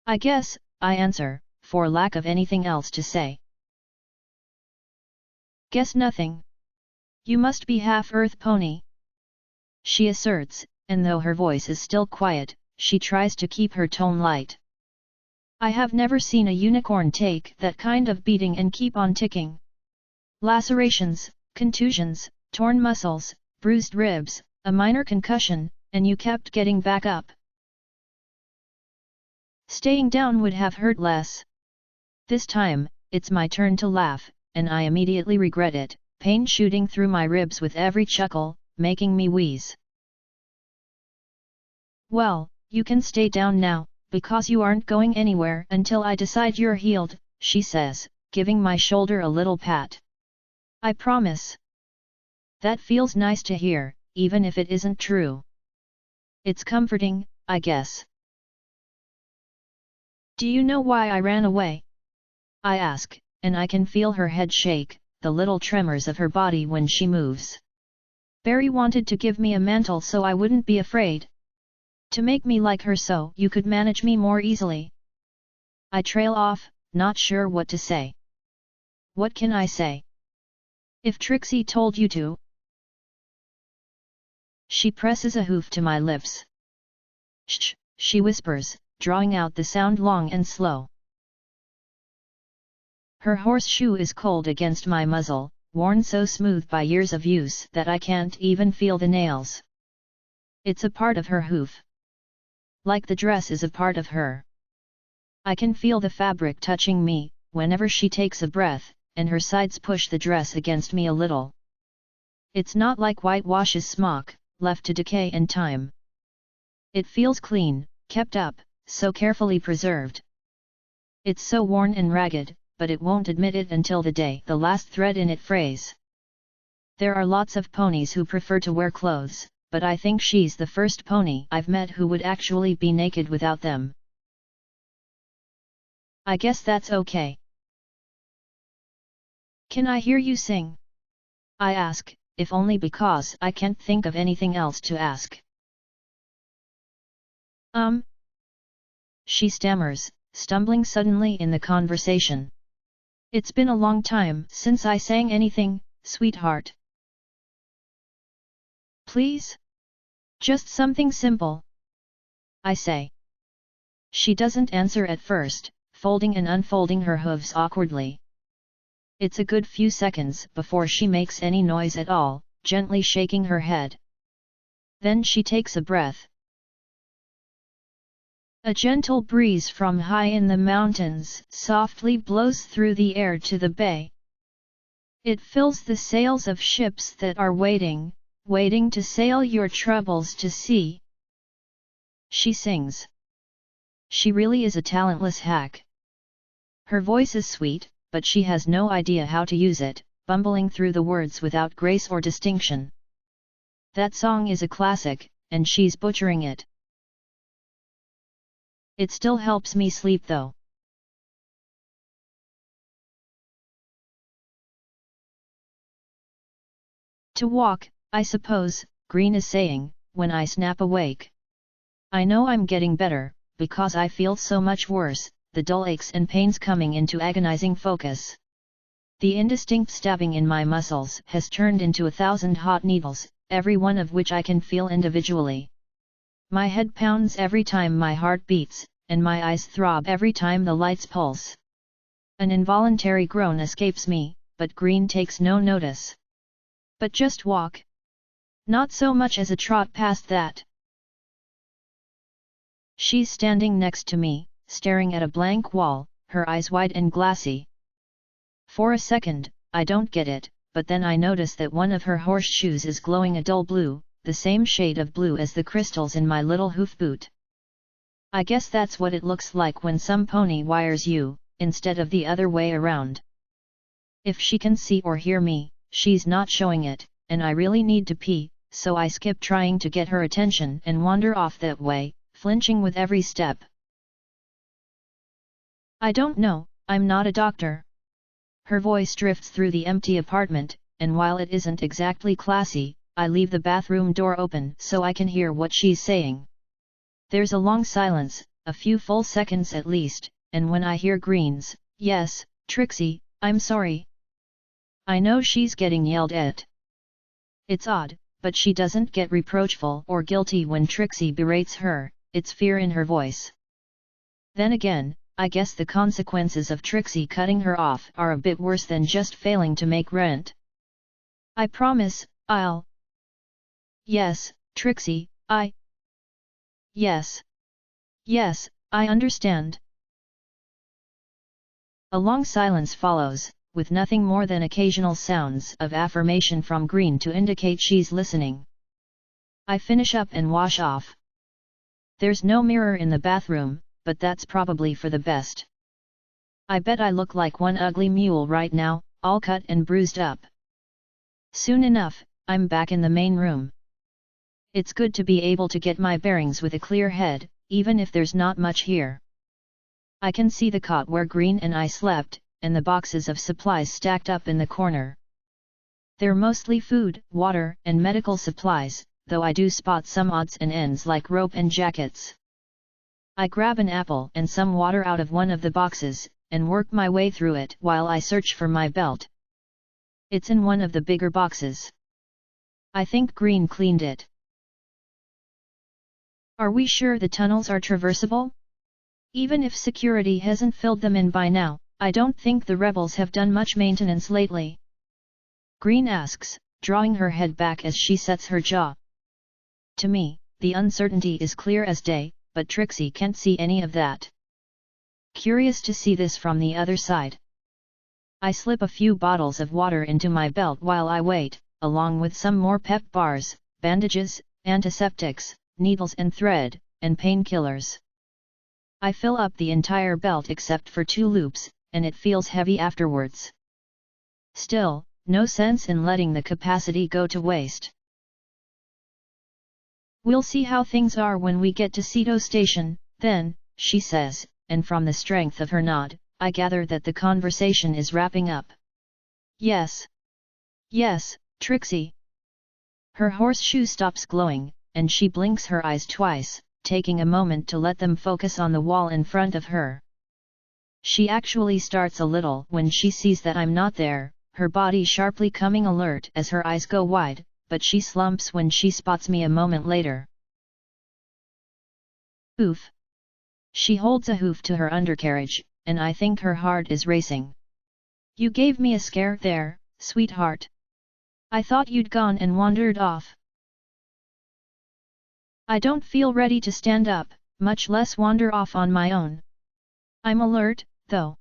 I guess, I answer, for lack of anything else to say. Guess nothing. You must be half-Earth pony. She asserts, and though her voice is still quiet, she tries to keep her tone light. I have never seen a unicorn take that kind of beating and keep on ticking. Lacerations, contusions, torn muscles, bruised ribs, a minor concussion, and you kept getting back up. Staying down would have hurt less. This time, it's my turn to laugh, and I immediately regret it, pain shooting through my ribs with every chuckle, making me wheeze. Well, you can stay down now, because you aren't going anywhere until I decide you're healed, she says, giving my shoulder a little pat. I promise. That feels nice to hear, even if it isn't true. It's comforting, I guess. Do you know why I ran away? I ask, and I can feel her head shake, the little tremors of her body when she moves. Barry wanted to give me a mantle so I wouldn't be afraid. To make me like her so you could manage me more easily. I trail off, not sure what to say. What can I say? If Trixie told you to? She presses a hoof to my lips. Shh, she whispers, drawing out the sound long and slow. Her horseshoe is cold against my muzzle, worn so smooth by years of use that I can't even feel the nails. It's a part of her hoof. Like the dress is a part of her. I can feel the fabric touching me, whenever she takes a breath, and her sides push the dress against me a little. It's not like whitewash's smock, left to decay in time. It feels clean, kept up, so carefully preserved. It's so worn and ragged, but it won't admit it until the day the last thread in it frays. There are lots of ponies who prefer to wear clothes, but I think she's the first pony I've met who would actually be naked without them. I guess that's okay. Can I hear you sing? I ask, if only because I can't think of anything else to ask. She stammers, stumbling suddenly in the conversation. It's been a long time since I sang anything, sweetheart. Please? Just something simple. I say. She doesn't answer at first, folding and unfolding her hooves awkwardly. It's a good few seconds before she makes any noise at all, gently shaking her head. Then she takes a breath. A gentle breeze from high in the mountains softly blows through the air to the bay. It fills the sails of ships that are waiting to sail your troubles to sea. She sings. She really is a talentless hack. Her voice is sweet, but she has no idea how to use it, bumbling through the words without grace or distinction. That song is a classic, and she's butchering it. It still helps me sleep though. To walk, I suppose, Green is saying, when I snap awake. I know I'm getting better, because I feel so much worse, the dull aches and pains coming into agonizing focus. The indistinct stabbing in my muscles has turned into 1,000 hot needles, every one of which I can feel individually. My head pounds every time my heart beats, and my eyes throb every time the lights pulse. An involuntary groan escapes me, but Green takes no notice. But just walk. Not so much as a trot past that. She's standing next to me, staring at a blank wall, her eyes wide and glassy. For a second, I don't get it, but then I notice that one of her horseshoes is glowing a dull blue, the same shade of blue as the crystals in my little hoof boot. I guess that's what it looks like when some pony wires you, instead of the other way around. If she can see or hear me, she's not showing it, and I really need to pee, so I skip trying to get her attention and wander off that way, flinching with every step. I don't know, I'm not a doctor. Her voice drifts through the empty apartment, and while it isn't exactly classy, I leave the bathroom door open so I can hear what she's saying. There's a long silence, a few full seconds at least, and when I hear Green's, "Yes, Trixie, I'm sorry." I know she's getting yelled at. It's odd, but she doesn't get reproachful or guilty when Trixie berates her, it's fear in her voice. Then again, I guess the consequences of Trixie cutting her off are a bit worse than just failing to make rent. I promise, I'll... Yes, Trixie, Yes. Yes, I understand. A long silence follows, with nothing more than occasional sounds of affirmation from Green to indicate she's listening. I finish up and wash off. There's no mirror in the bathroom, but that's probably for the best. I bet I look like one ugly mule right now, all cut and bruised up. Soon enough, I'm back in the main room. It's good to be able to get my bearings with a clear head, even if there's not much here. I can see the cot where Green and I slept, and the boxes of supplies stacked up in the corner. They're mostly food, water, and medical supplies, though I do spot some odds and ends like rope and jackets. I grab an apple and some water out of one of the boxes, and work my way through it while I search for my belt. It's in one of the bigger boxes. I think Green cleaned it. Are we sure the tunnels are traversable? Even if security hasn't filled them in by now, I don't think the rebels have done much maintenance lately. Green asks, drawing her head back as she sets her jaw. To me, the uncertainty is clear as day, but Trixie can't see any of that. Curious to see this from the other side. I slip a few bottles of water into my belt while I wait, along with some more pep bars, bandages, antiseptics, needles and thread, and painkillers. I fill up the entire belt except for 2 loops, and it feels heavy afterwards. Still, no sense in letting the capacity go to waste. We'll see how things are when we get to Seto Station, then, she says, and from the strength of her nod, I gather that the conversation is wrapping up. Yes. Yes, Trixie. Her horseshoe stops glowing, and she blinks her eyes twice, taking a moment to let them focus on the wall in front of her. She actually starts a little when she sees that I'm not there, her body sharply coming alert as her eyes go wide, but she slumps when she spots me a moment later. Oof! She holds a hoof to her undercarriage, and I think her heart is racing. You gave me a scare there, sweetheart. I thought you'd gone and wandered off. I don't feel ready to stand up, much less wander off on my own. I'm alert, though.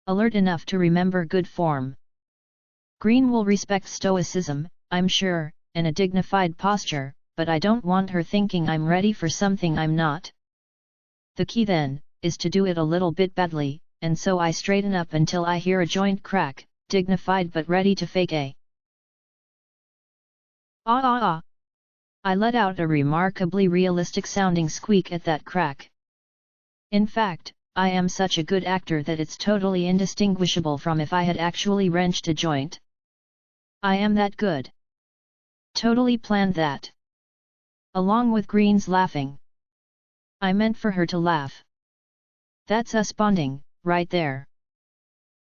Alert enough to remember good form. Green will respect stoicism, I'm sure, and a dignified posture, but I don't want her thinking I'm ready for something I'm not. The key then, is to do it a little bit badly, and so I straighten up until I hear a joint crack, dignified but ready to fake a. Ah ah ah! I let out a remarkably realistic sounding squeak at that crack. In fact, I am such a good actor that it's totally indistinguishable from if I had actually wrenched a joint. I am that good. Totally planned that. Along with Green's laughing. I meant for her to laugh. That's us bonding, right there.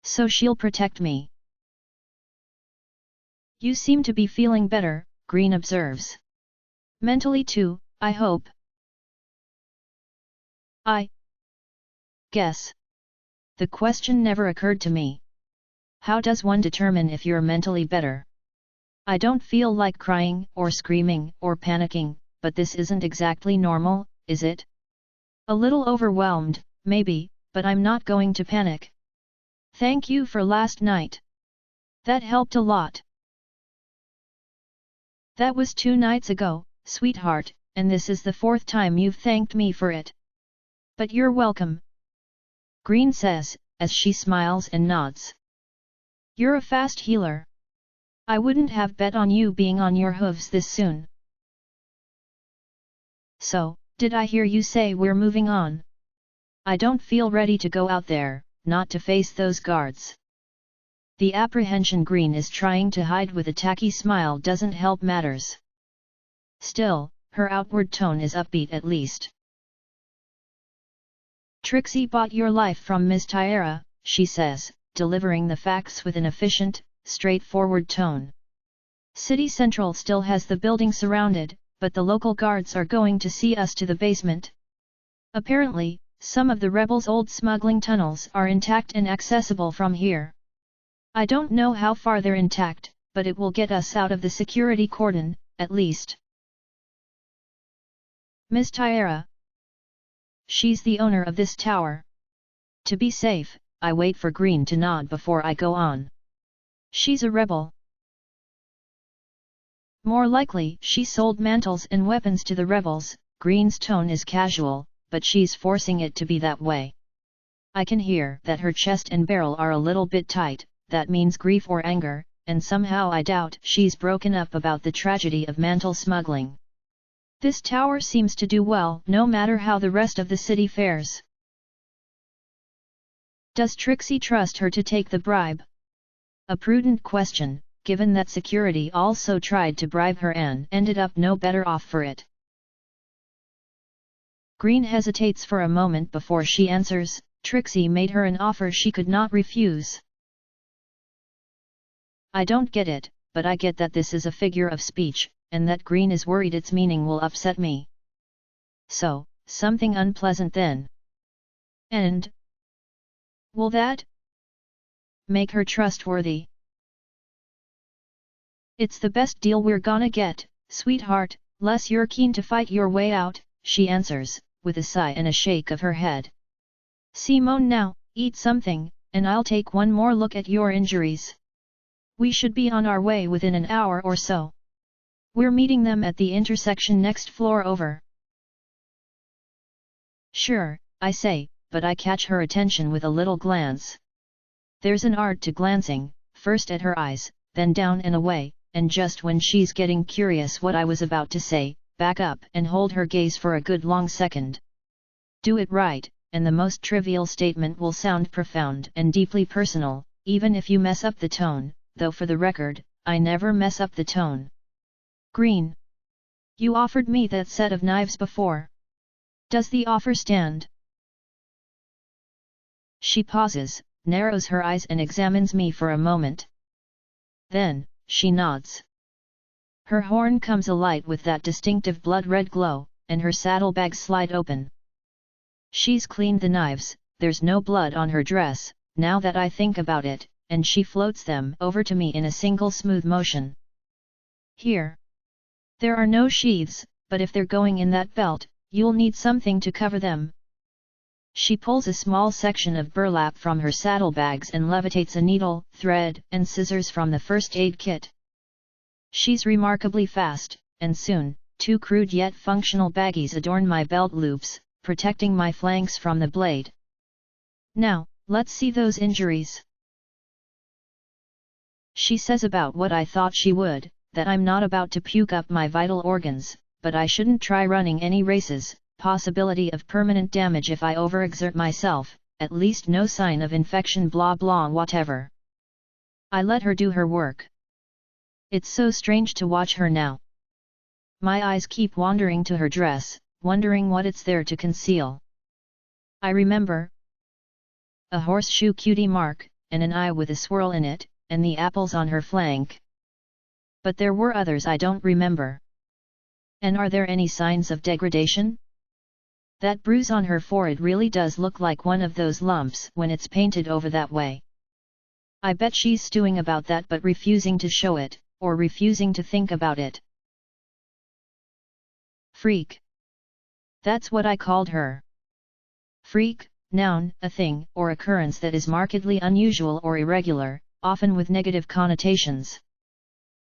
So she'll protect me. You seem to be feeling better, Green observes. Mentally too, I hope. I guess. The question never occurred to me. How does one determine if you're mentally better? I don't feel like crying, or screaming, or panicking, but this isn't exactly normal, is it? A little overwhelmed, maybe, but I'm not going to panic. Thank you for last night. That helped a lot. That was 2 nights ago, sweetheart, and this is the 4th time you've thanked me for it. But you're welcome. Green says, as she smiles and nods. You're a fast healer. I wouldn't have bet on you being on your hooves this soon. So, did I hear you say we're moving on? I don't feel ready to go out there, not to face those guards. The apprehension Green is trying to hide with a tacky smile doesn't help matters. Still, her outward tone is upbeat at least. Trixie bought your life from Miss Tyra, she says, delivering the facts with an efficient, straightforward tone. City Central still has the building surrounded, but the local guards are going to see us to the basement. Apparently, some of the rebels' old smuggling tunnels are intact and accessible from here. I don't know how far they're intact, but it will get us out of the security cordon, at least. Miss Tyra. She's the owner of this tower. To be safe, I wait for Green to nod before I go on. She's a rebel. More likely, she sold mantles and weapons to the rebels. Green's tone is casual, but she's forcing it to be that way. I can hear that her chest and barrel are a little bit tight, that means grief or anger, and somehow I doubt she's broken up about the tragedy of mantle smuggling. This tower seems to do well, no matter how the rest of the city fares. Does Trixie trust her to take the bribe? A prudent question, given that security also tried to bribe her and ended up no better off for it. Green hesitates for a moment before she answers. Trixie made her an offer she could not refuse. I don't get it, but I get that this is a figure of speech, and that Green is worried its meaning will upset me. So, something unpleasant then. And will that make her trustworthy? It's the best deal we're gonna get, sweetheart, less you're keen to fight your way out, she answers, with a sigh and a shake of her head. Simone now, eat something, and I'll take one more look at your injuries. We should be on our way within an hour or so. We're meeting them at the intersection next floor over. Sure, I say, but I catch her attention with a little glance. There's an art to glancing, first at her eyes, then down and away, and just when she's getting curious what I was about to say, back up and hold her gaze for a good long second. Do it right, and the most trivial statement will sound profound and deeply personal, even if you mess up the tone, though for the record, I never mess up the tone. Green. You offered me that set of knives before. Does the offer stand? She pauses, narrows her eyes and examines me for a moment. Then, she nods. Her horn comes alight with that distinctive blood-red glow, and her saddlebags slide open. She's cleaned the knives, there's no blood on her dress, now that I think about it, and she floats them over to me in a single smooth motion. Here. There are no sheaths, but if they're going in that belt, you'll need something to cover them. She pulls a small section of burlap from her saddlebags and levitates a needle, thread, and scissors from the first aid kit. She's remarkably fast, and soon, two crude yet functional baggies adorn my belt loops, protecting my flanks from the blade. Now, let's see those injuries. She says about what I thought she would, that I'm not about to puke up my vital organs, but I shouldn't try running any races, possibility of permanent damage if I overexert myself, at least no sign of infection blah blah whatever. I let her do her work. It's so strange to watch her now. My eyes keep wandering to her dress, wondering what it's there to conceal. I remember a horseshoe cutie mark, and an eye with a swirl in it, and the apples on her flank. But there were others I don't remember. And are there any signs of degradation? That bruise on her forehead really does look like one of those lumps when it's painted over that way. I bet she's stewing about that but refusing to show it, or refusing to think about it. Freak. That's what I called her. Freak, noun, a thing or occurrence that is markedly unusual or irregular, often with negative connotations.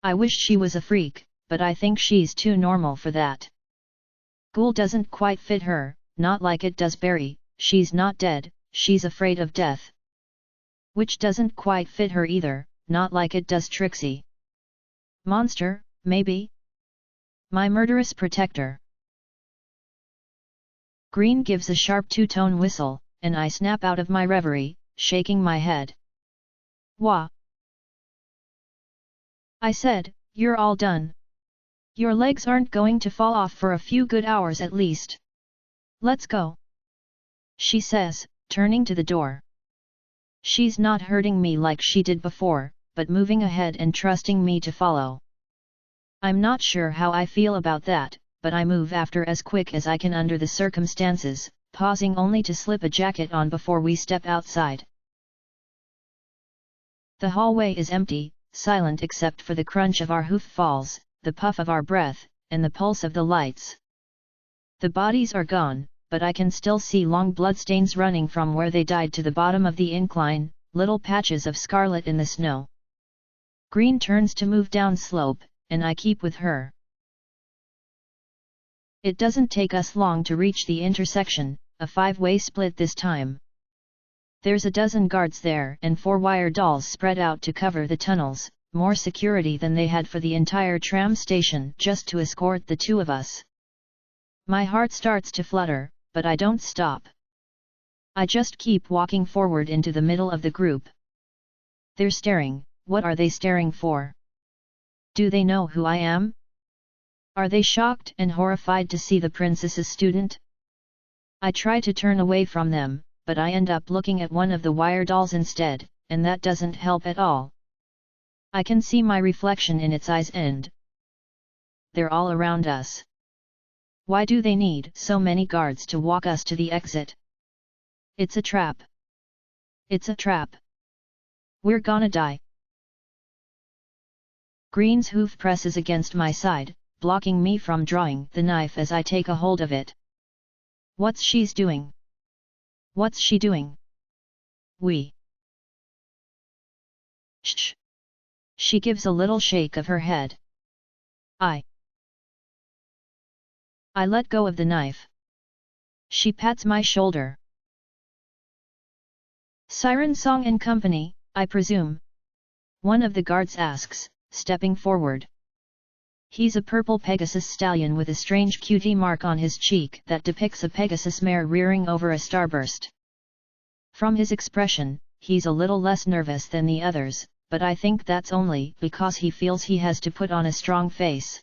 I wish she was a freak, but I think she's too normal for that. Ghoul doesn't quite fit her, not like it does Barry, she's not dead, she's afraid of death. Witch doesn't quite fit her either, not like it does Trixie. Monster, maybe? My murderous protector. Green gives a sharp two-tone whistle, and I snap out of my reverie, shaking my head. Wah! I said, you're all done. Your legs aren't going to fall off for a few good hours at least. Let's go. She says, turning to the door. She's not hurting me like she did before, but moving ahead and trusting me to follow. I'm not sure how I feel about that, but I move after as quick as I can under the circumstances, pausing only to slip a jacket on before we step outside. The hallway is empty, silent except for the crunch of our hoof falls, the puff of our breath, and the pulse of the lights. The bodies are gone, but I can still see long bloodstains running from where they died to the bottom of the incline, little patches of scarlet in the snow. Green turns to move down slope, and I keep with her. It doesn't take us long to reach the intersection, a five-way split this time. There's a dozen guards there and 4 wire dolls spread out to cover the tunnels, more security than they had for the entire tram station just to escort the two of us. My heart starts to flutter, but I don't stop. I just keep walking forward into the middle of the group. They're staring. What are they staring for? Do they know who I am? Are they shocked and horrified to see the princess's student? I try to turn away from them, but I end up looking at one of the wire dolls instead, and that doesn't help at all. I can see my reflection in its eyes and they're all around us. Why do they need so many guards to walk us to the exit? It's a trap. It's a trap. We're gonna die. Green's hoof presses against my side, blocking me from drawing the knife as I take a hold of it. What's she's doing? What's she doing? Shh. She gives a little shake of her head. I let go of the knife. She pats my shoulder. Siren Song and Company. I presume? One of the guards asks, stepping forward. He's a purple Pegasus stallion with a strange cutie mark on his cheek that depicts a Pegasus mare rearing over a starburst. From his expression, he's a little less nervous than the others, but I think that's only because he feels he has to put on a strong face.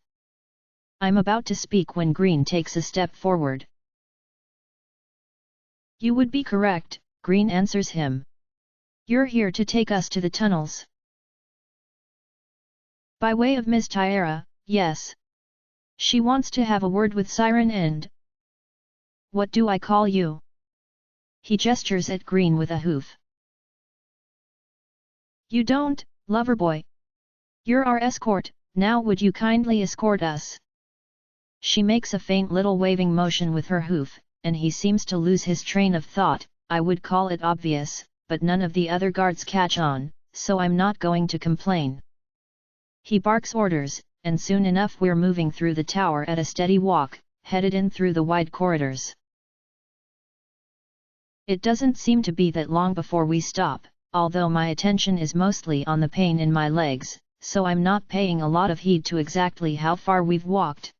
I'm about to speak when Green takes a step forward. You would be correct, Green answers him. You're here to take us to the tunnels. By way of Ms. Tiara, yes. She wants to have a word with Siren and... What do I call you? He gestures at Green with a hoof. You don't, Loverboy. You're our escort, now would you kindly escort us? She makes a faint little waving motion with her hoof, and he seems to lose his train of thought. I would call it obvious, but none of the other guards catch on, so I'm not going to complain. He barks orders, and soon enough we're moving through the tower at a steady walk, headed in through the wide corridors. It doesn't seem to be that long before we stop, although my attention is mostly on the pain in my legs, so I'm not paying a lot of heed to exactly how far we've walked.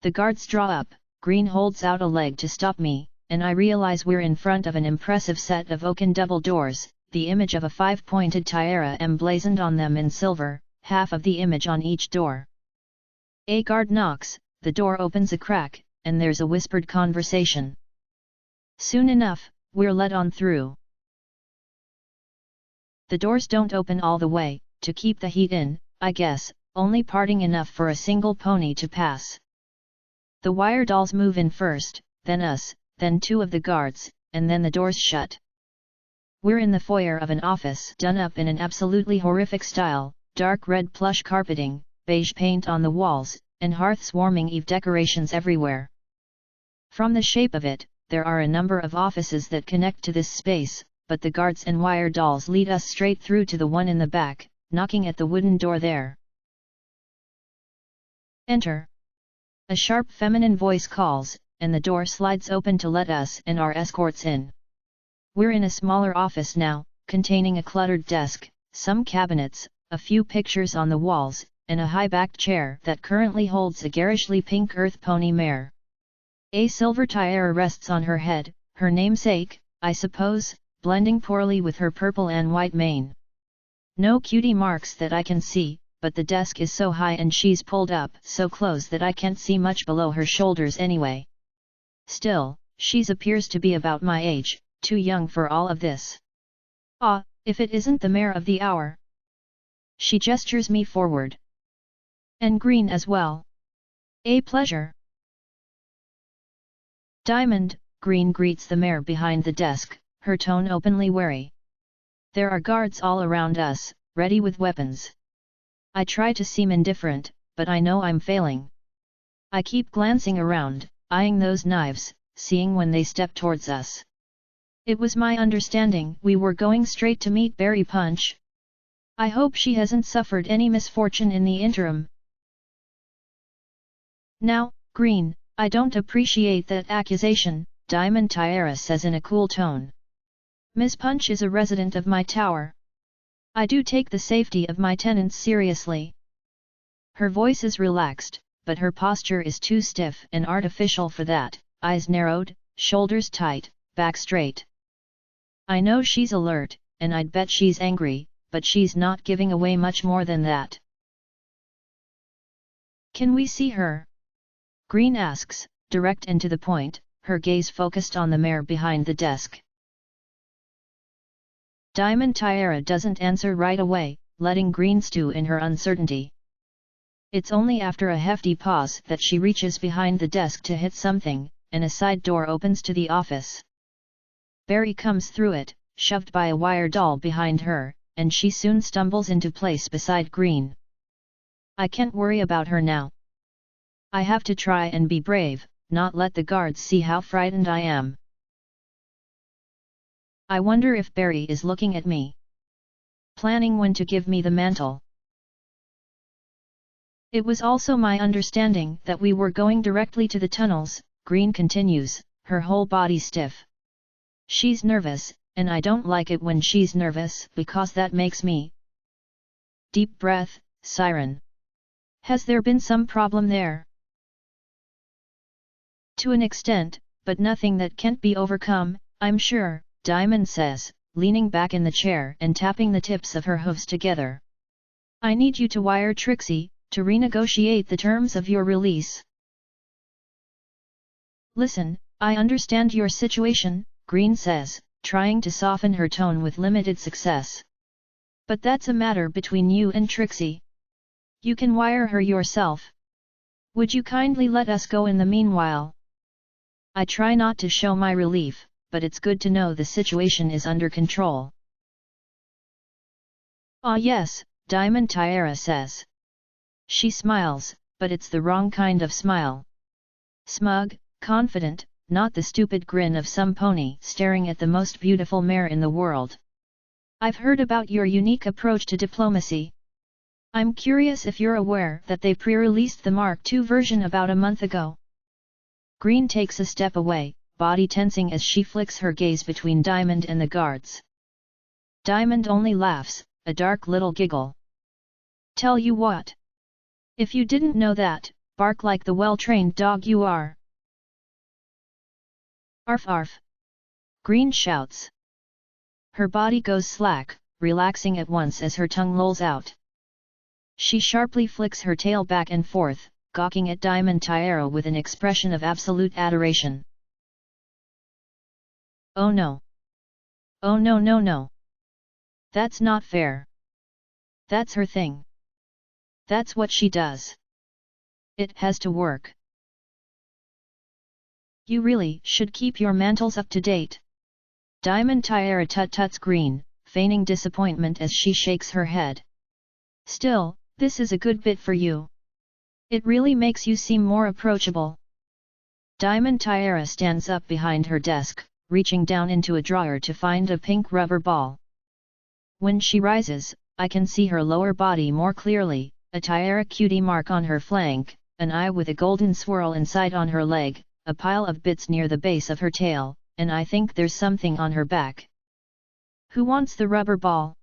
The guards draw up, Green holds out a leg to stop me, and I realize we're in front of an impressive set of oaken double doors, the image of a five-pointed tiara emblazoned on them in silver, half of the image on each door. A guard knocks, the door opens a crack, and there's a whispered conversation. Soon enough, we're let on through. The doors don't open all the way, to keep the heat in, I guess, only parting enough for a single pony to pass. The wire dolls move in first, then us, then two of the guards, and then the doors shut. We're in the foyer of an office done up in an absolutely horrific style, dark red plush carpeting, beige paint on the walls, and hearth-warming Eve decorations everywhere. From the shape of it, there are a number of offices that connect to this space, but the guards and wire dolls lead us straight through to the one in the back, knocking at the wooden door there. Enter. A sharp feminine voice calls, and the door slides open to let us and our escorts in. We're in a smaller office now, containing a cluttered desk, some cabinets, a few pictures on the walls, and a high-backed chair that currently holds a garishly pink earth pony mare. A silver tiara rests on her head, her namesake, I suppose, blending poorly with her purple and white mane. No cutie marks that I can see, but the desk is so high and she's pulled up so close that I can't see much below her shoulders anyway. Still, she appears to be about my age, too young for all of this. Ah, if it isn't the mare of the hour. She gestures me forward. And Green as well. A pleasure. Diamond, Green greets the mare behind the desk, her tone openly wary. There are guards all around us, ready with weapons. I try to seem indifferent, but I know I'm failing. I keep glancing around, eyeing those knives, seeing when they step towards us. It was my understanding we were going straight to meet Berry Punch. I hope she hasn't suffered any misfortune in the interim. Now, Green, I don't appreciate that accusation, Diamond Tiara says in a cool tone. Miss Punch is a resident of my tower. I do take the safety of my tenants seriously. Her voice is relaxed, but her posture is too stiff and artificial for that, eyes narrowed, shoulders tight, back straight. I know she's alert, and I'd bet she's angry, but she's not giving away much more than that. Can we see her? Green asks, direct and to the point, her gaze focused on the mare behind the desk. Diamond Tiara doesn't answer right away, letting Green stew in her uncertainty. It's only after a hefty pause that she reaches behind the desk to hit something, and a side door opens to the office. Berry comes through it, shoved by a wire doll behind her, and she soon stumbles into place beside Green. I can't worry about her now. I have to try and be brave, not let the guards see how frightened I am. I wonder if Berry is looking at me, planning when to give me the mantle. It was also my understanding that we were going directly to the tunnels, Green continues, her whole body stiff. She's nervous, and I don't like it when she's nervous because that makes me. Deep breath, Siren. Has there been some problem there? To an extent, but nothing that can't be overcome, I'm sure, Diamond says, leaning back in the chair and tapping the tips of her hooves together. I need you to wire Trixie, to renegotiate the terms of your release. Listen, I understand your situation, Green says, trying to soften her tone with limited success. But that's a matter between you and Trixie. You can wire her yourself. Would you kindly let us go in the meanwhile? I try not to show my relief, but it's good to know the situation is under control. Ah yes, Diamond Tiara says. She smiles, but it's the wrong kind of smile. Smug, confident, not the stupid grin of some pony staring at the most beautiful mare in the world. I've heard about your unique approach to diplomacy. I'm curious if you're aware that they pre-released the Mark II version about a month ago. Green takes a step away, body tensing as she flicks her gaze between Diamond and the guards. Diamond only laughs, a dark little giggle. Tell you what. If you didn't know that, bark like the well-trained dog you are. Arf arf. Green shouts. Her body goes slack, relaxing at once as her tongue lolls out. She sharply flicks her tail back and forth, gawking at Diamond Tiara with an expression of absolute adoration. Oh no! Oh no no no! That's not fair! That's her thing! That's what she does! It has to work! You really should keep your mantles up to date! Diamond Tiara tut-tuts Green, feigning disappointment as she shakes her head. Still, this is a good bit for you. It really makes you seem more approachable. Diamond Tiara stands up behind her desk, reaching down into a drawer to find a pink rubber ball. When she rises, I can see her lower body more clearly, a Tiara cutie mark on her flank, an eye with a golden swirl inside on her leg, a pile of bits near the base of her tail, and I think there's something on her back. Who wants the rubber ball?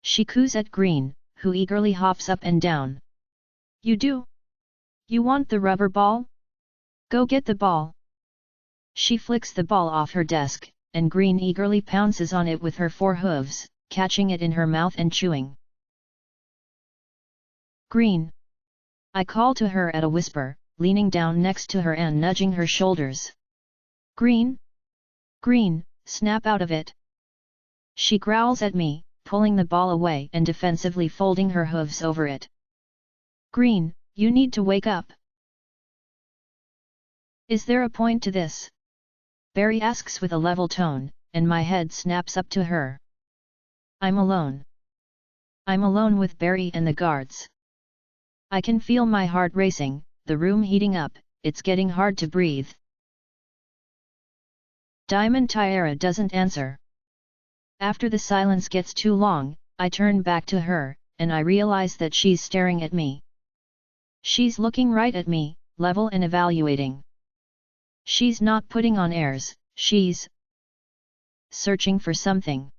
She coos at Green, who eagerly hops up and down. You do? You want the rubber ball? Go get the ball! She flicks the ball off her desk, and Green eagerly pounces on it with her 4 hooves, catching it in her mouth and chewing. Green! I call to her at a whisper, leaning down next to her and nudging her shoulders. Green! Green, snap out of it! She growls at me, pulling the ball away and defensively folding her hooves over it. Green, you need to wake up! Is there a point to this? Barry asks with a level tone, and my head snaps up to her. I'm alone. I'm alone with Barry and the guards. I can feel my heart racing, the room heating up, it's getting hard to breathe. Diamond Tiara doesn't answer. After the silence gets too long, I turn back to her, and I realize that she's staring at me. She's looking right at me, level and evaluating. She's not putting on airs, she's searching for something.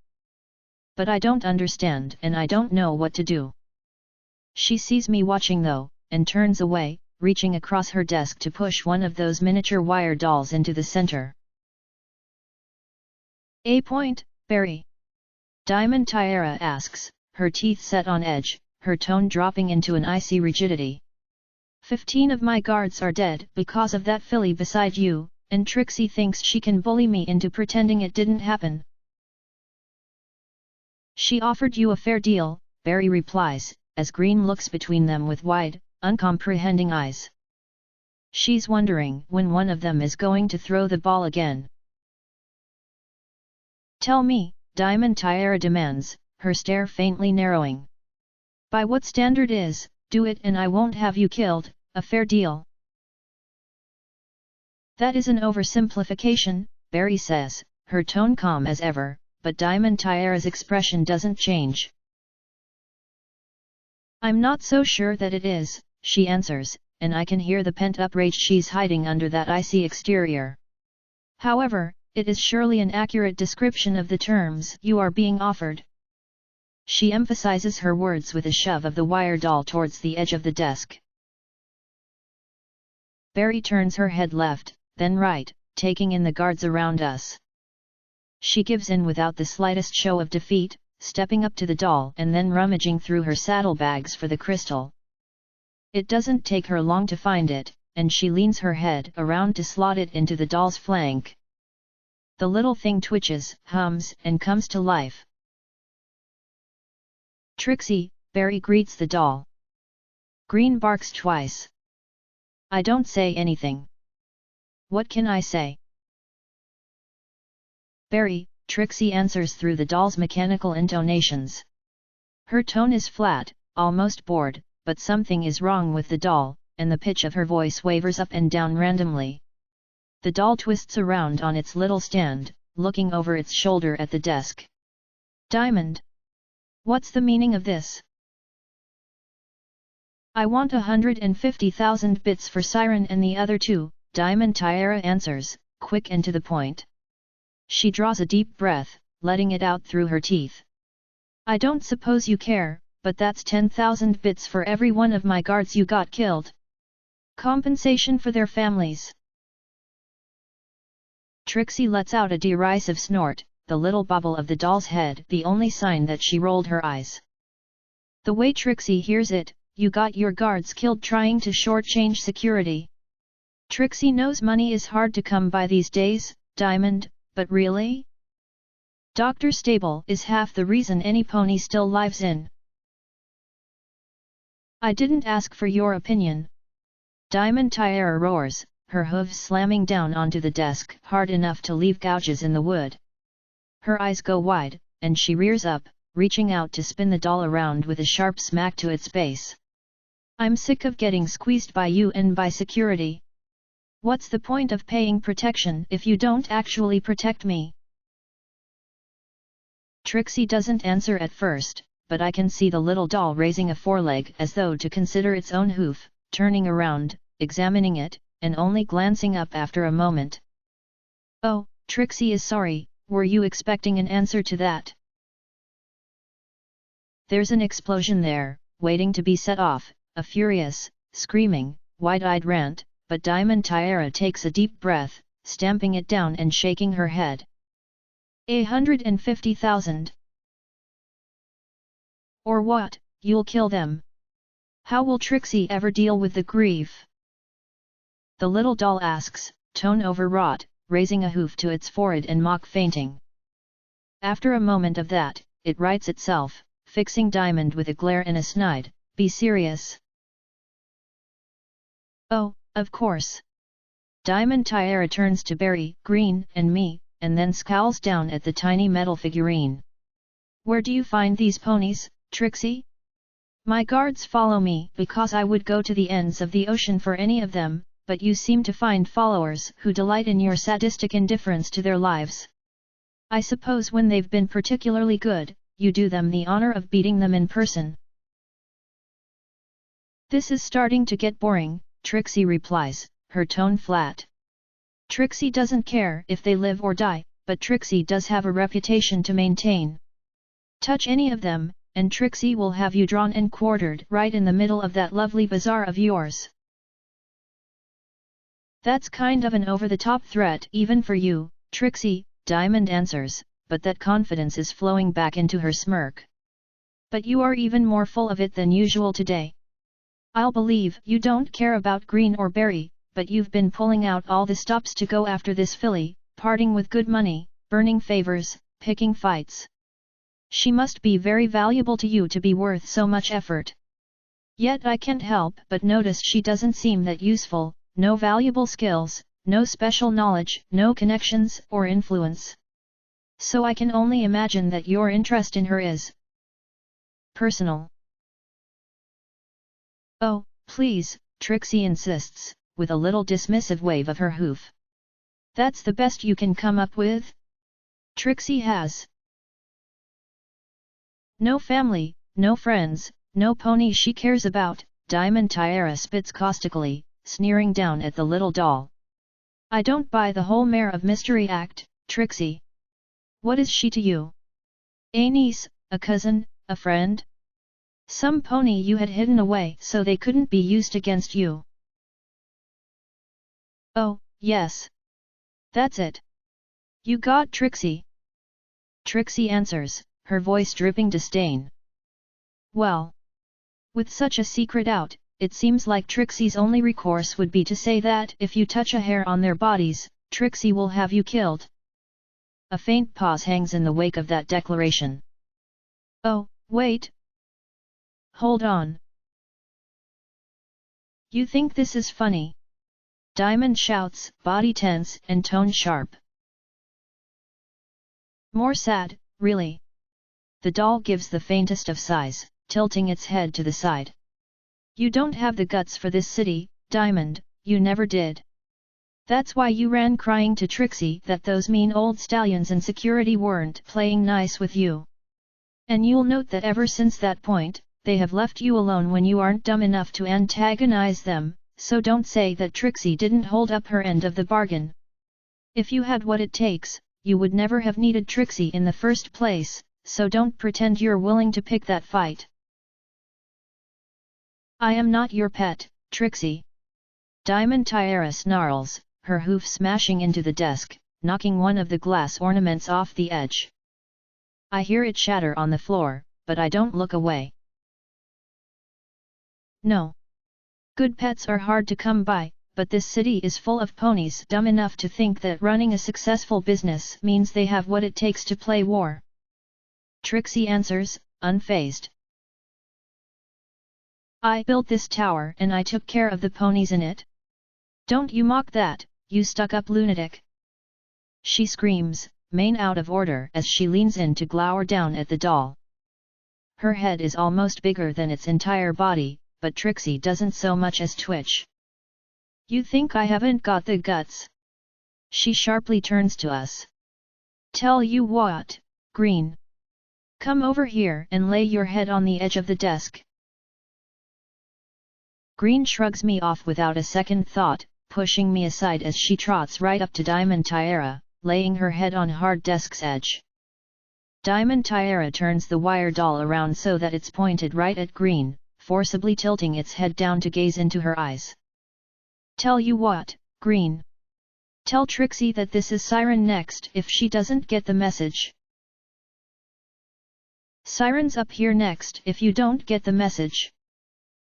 But I don't understand and I don't know what to do. She sees me watching though, and turns away, reaching across her desk to push one of those miniature wire dolls into the center. A point, Barry? Diamond Tiara asks, her teeth set on edge, her tone dropping into an icy rigidity. 15 of my guards are dead because of that filly beside you, and Trixie thinks she can bully me into pretending it didn't happen. She offered you a fair deal, Barry replies, as Green looks between them with wide, uncomprehending eyes. She's wondering when one of them is going to throw the ball again. Tell me, Diamond Tiara demands, her stare faintly narrowing. By what standard is, do it and I won't have you killed, a fair deal? That is an oversimplification, Barry says, her tone calm as ever, but Diamond Tiara's expression doesn't change. I'm not so sure that it is, she answers, and I can hear the pent-up rage she's hiding under that icy exterior. However, It is surely an accurate description of the terms you are being offered. She emphasizes her words with a shove of the wire doll towards the edge of the desk. Barry turns her head left, then right, taking in the guards around us. She gives in without the slightest show of defeat, stepping up to the doll and then rummaging through her saddlebags for the crystal. It doesn't take her long to find it, and she leans her head around to slot it into the doll's flank. The little thing twitches, hums, and comes to life. "Trixie," Barry greets the doll. Green barks twice. I don't say anything. What can I say? "Barry," Trixie answers through the doll's mechanical intonations. Her tone is flat, almost bored, but something is wrong with the doll, and the pitch of her voice wavers up and down randomly. The doll twists around on its little stand, looking over its shoulder at the desk. "Diamond! What's the meaning of this?" "I want 150,000 bits for Siren and the other two," Diamond Tiara answers, quick and to the point. She draws a deep breath, letting it out through her teeth. "I don't suppose you care, but that's 10,000 bits for every one of my guards you got killed. Compensation for their families." Trixie lets out a derisive snort, the little bobble of the doll's head the only sign that she rolled her eyes. The way Trixie hears it, "You got your guards killed trying to shortchange security." Trixie knows money is hard to come by these days, Diamond, but really? Dr. Stable is half the reason any pony still lives in. "I didn't ask for your opinion." Diamond Tiara roars, her hooves slamming down onto the desk hard enough to leave gouges in the wood. Her eyes go wide, and she rears up, reaching out to spin the doll around with a sharp smack to its base. "I'm sick of getting squeezed by you and by security. What's the point of paying protection if you don't actually protect me?" Trixie doesn't answer at first, but I can see the little doll raising a foreleg as though to consider its own hoof, turning around, examining it, and only glancing up after a moment. "Oh, Trixie is sorry, were you expecting an answer to that?" There's an explosion there, waiting to be set off, a furious, screaming, wide-eyed rant, but Diamond Tiara takes a deep breath, stamping it down and shaking her head. 150,000. Or what, you'll kill them? How will Trixie ever deal with the grief? The little doll asks, tone overwrought, raising a hoof to its forehead and mock fainting. After a moment of that, it rights itself, fixing Diamond with a glare and a snide, "Be serious." "Oh, of course." Diamond Tiara turns to Barry, Green, and me, and then scowls down at the tiny metal figurine. "Where do you find these ponies, Trixie?" "My guards follow me because I would go to the ends of the ocean for any of them, but you seem to find followers who delight in your sadistic indifference to their lives. I suppose when they've been particularly good, you do them the honor of beating them in person." "This is starting to get boring," Trixie replies, her tone flat. Trixie doesn't care if they live or die, but Trixie does have a reputation to maintain. Touch any of them, and Trixie will have you drawn and quartered right in the middle of that lovely bazaar of yours. "That's kind of an over-the-top threat even for you, Trixie," Diamond answers, but that confidence is flowing back into her smirk. "But you are even more full of it than usual today. I'll believe you don't care about Green or Barry, but you've been pulling out all the stops to go after this filly, parting with good money, burning favors, picking fights. She must be very valuable to you to be worth so much effort. Yet I can't help but notice she doesn't seem that useful, no valuable skills, no special knowledge, no connections or influence. So I can only imagine that your interest in her is personal." "Oh, please," Trixie insists, with a little dismissive wave of her hoof. "That's the best you can come up with? Trixie has no family, no friends, no pony she cares about," Diamond Tiara spits caustically, sneering down at the little doll. "I don't buy the whole mare of mystery act, Trixie. What is she to you? A niece, a cousin, a friend? Some pony you had hidden away so they couldn't be used against you. Oh, yes. That's it. You got Trixie. Trixie answers, her voice dripping disdain. Well. With such a secret out, it seems like Trixie's only recourse would be to say that if you touch a hair on their bodies, Trixie will have you killed. A faint pause hangs in the wake of that declaration. Oh, wait. Hold on. You think this is funny? Diamond shouts, body tense and tone sharp. More sad, really. The doll gives the faintest of sighs, tilting its head to the side. You don't have the guts for this city, Diamond, you never did. That's why you ran crying to Trixie that those mean old stallions in security weren't playing nice with you. And you'll note that ever since that point, they have left you alone when you aren't dumb enough to antagonize them, so don't say that Trixie didn't hold up her end of the bargain. If you had what it takes, you would never have needed Trixie in the first place, so don't pretend you're willing to pick that fight. I am not your pet, Trixie. Diamond Tiara snarls, her hoof smashing into the desk, knocking one of the glass ornaments off the edge. I hear it shatter on the floor, but I don't look away. No. Good pets are hard to come by, but this city is full of ponies dumb enough to think that running a successful business means they have what it takes to play war. Trixie answers, unfazed. I built this tower and I took care of the ponies in it. Don't you mock that, you stuck-up lunatic! She screams, mane out of order as she leans in to glower down at the doll. Her head is almost bigger than its entire body, but Trixie doesn't so much as twitch. You think I haven't got the guts? She sharply turns to us. Tell you what, Green. Come over here and lay your head on the edge of the desk. Green shrugs me off without a second thought, pushing me aside as she trots right up to Diamond Tiara, laying her head on hard desk's edge. Diamond Tiara turns the wire doll around so that it's pointed right at Green, forcibly tilting its head down to gaze into her eyes. Tell you what, Green. Tell Trixie that this is Siren next if she doesn't get the message. Siren's up here next if you don't get the message.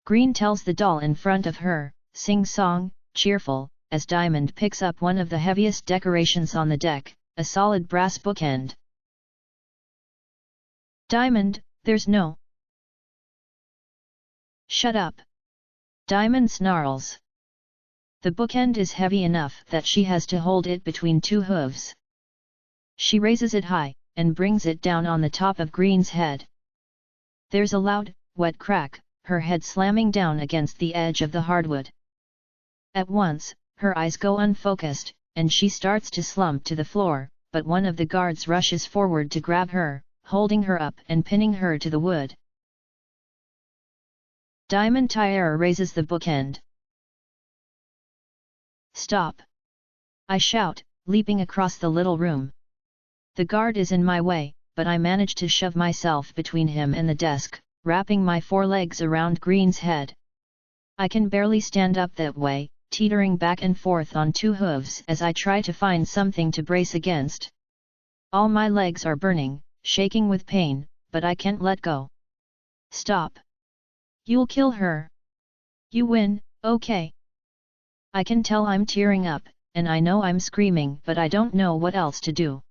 Green tells the doll in front of her, sing-song, cheerful, as Diamond picks up one of the heaviest decorations on the deck, a solid brass bookend. Diamond, there's no. Shut up. Diamond snarls. The bookend is heavy enough that she has to hold it between two hooves. She raises it high, and brings it down on the top of Green's head. There's a loud, wet crack, her head slamming down against the edge of the hardwood. At once, her eyes go unfocused, and she starts to slump to the floor, but one of the guards rushes forward to grab her, holding her up and pinning her to the wood. Diamond Tiara raises the bookend. Stop! I shout, leaping across the little room. The guard is in my way, but I manage to shove myself between him and the desk, wrapping my forelegs around Green's head. I can barely stand up that way, teetering back and forth on two hooves as I try to find something to brace against. All my legs are burning, shaking with pain, but I can't let go. Stop! You'll kill her! You win, okay? I can tell I'm tearing up, and I know I'm screaming, but I don't know what else to do.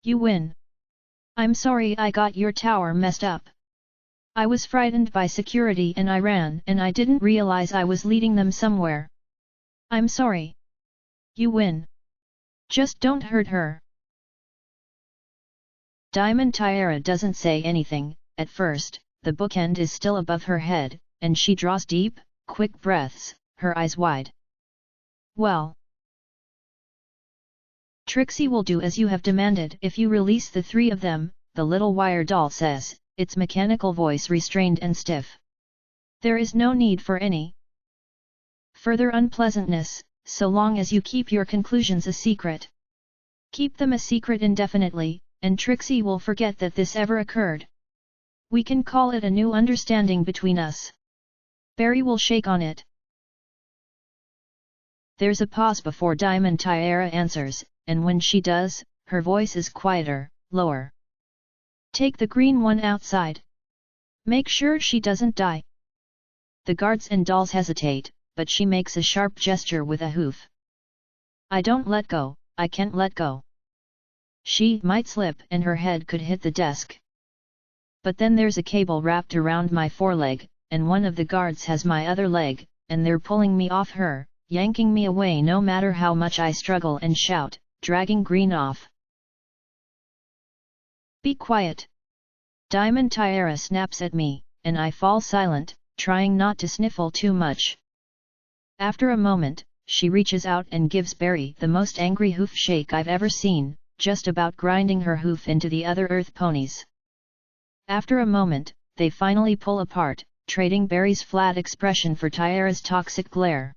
You win! I'm sorry I got your tower messed up. I was frightened by security and I ran and I didn't realize I was leading them somewhere. I'm sorry. You win. Just don't hurt her. Diamond Tiara doesn't say anything. At first, the bookend is still above her head, and she draws deep, quick breaths, her eyes wide. Well. Trixie will do as you have demanded if you release the three of them, the little wire doll says, its mechanical voice restrained and stiff. There is no need for any further unpleasantness, so long as you keep your conclusions a secret. Keep them a secret indefinitely, and Trixie will forget that this ever occurred. We can call it a new understanding between us. Barry will shake on it. There's a pause before Diamond Tiara answers, and when she does, her voice is quieter, lower. Take the green one outside. Make sure she doesn't die. The guards and dolls hesitate, but she makes a sharp gesture with a hoof. I don't let go, I can't let go. She might slip and her head could hit the desk. But then there's a cable wrapped around my foreleg, and one of the guards has my other leg, and they're pulling me off her, yanking me away no matter how much I struggle and shout, dragging Green off. Be quiet. Diamond Tiara snaps at me, and I fall silent, trying not to sniffle too much. After a moment, she reaches out and gives Barry the most angry hoof shake I've ever seen, just about grinding her hoof into the other earth ponies. After a moment, they finally pull apart, trading Barry's flat expression for Tiara's toxic glare.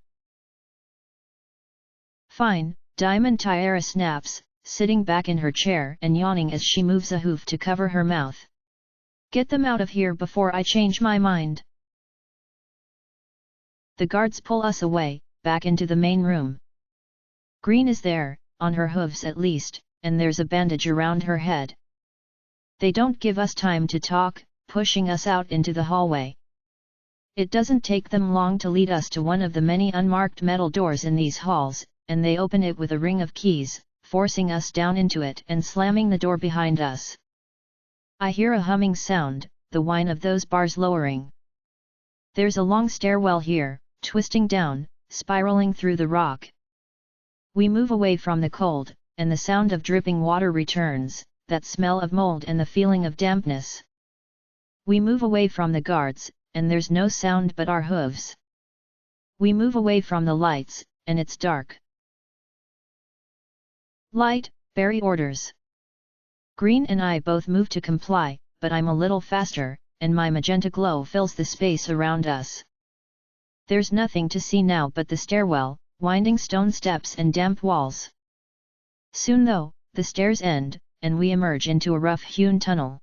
Fine, Diamond Tiara snaps, sitting back in her chair and yawning as she moves a hoof to cover her mouth. Get them out of here before I change my mind. The guards pull us away, back into the main room. Green is there, on her hooves at least, and there's a bandage around her head. They don't give us time to talk, pushing us out into the hallway. It doesn't take them long to lead us to one of the many unmarked metal doors in these halls, and they open it with a ring of keys, forcing us down into it and slamming the door behind us. I hear a humming sound, the whine of those bars lowering. There's a long stairwell here, twisting down, spiraling through the rock. We move away from the cold, and the sound of dripping water returns, that smell of mold and the feeling of dampness. We move away from the guards, and there's no sound but our hooves. We move away from the lights, and it's dark. Light, Barry orders. Green and I both move to comply, but I'm a little faster, and my magenta glow fills the space around us. There's nothing to see now but the stairwell, winding stone steps and damp walls. Soon though, the stairs end, and we emerge into a rough-hewn tunnel.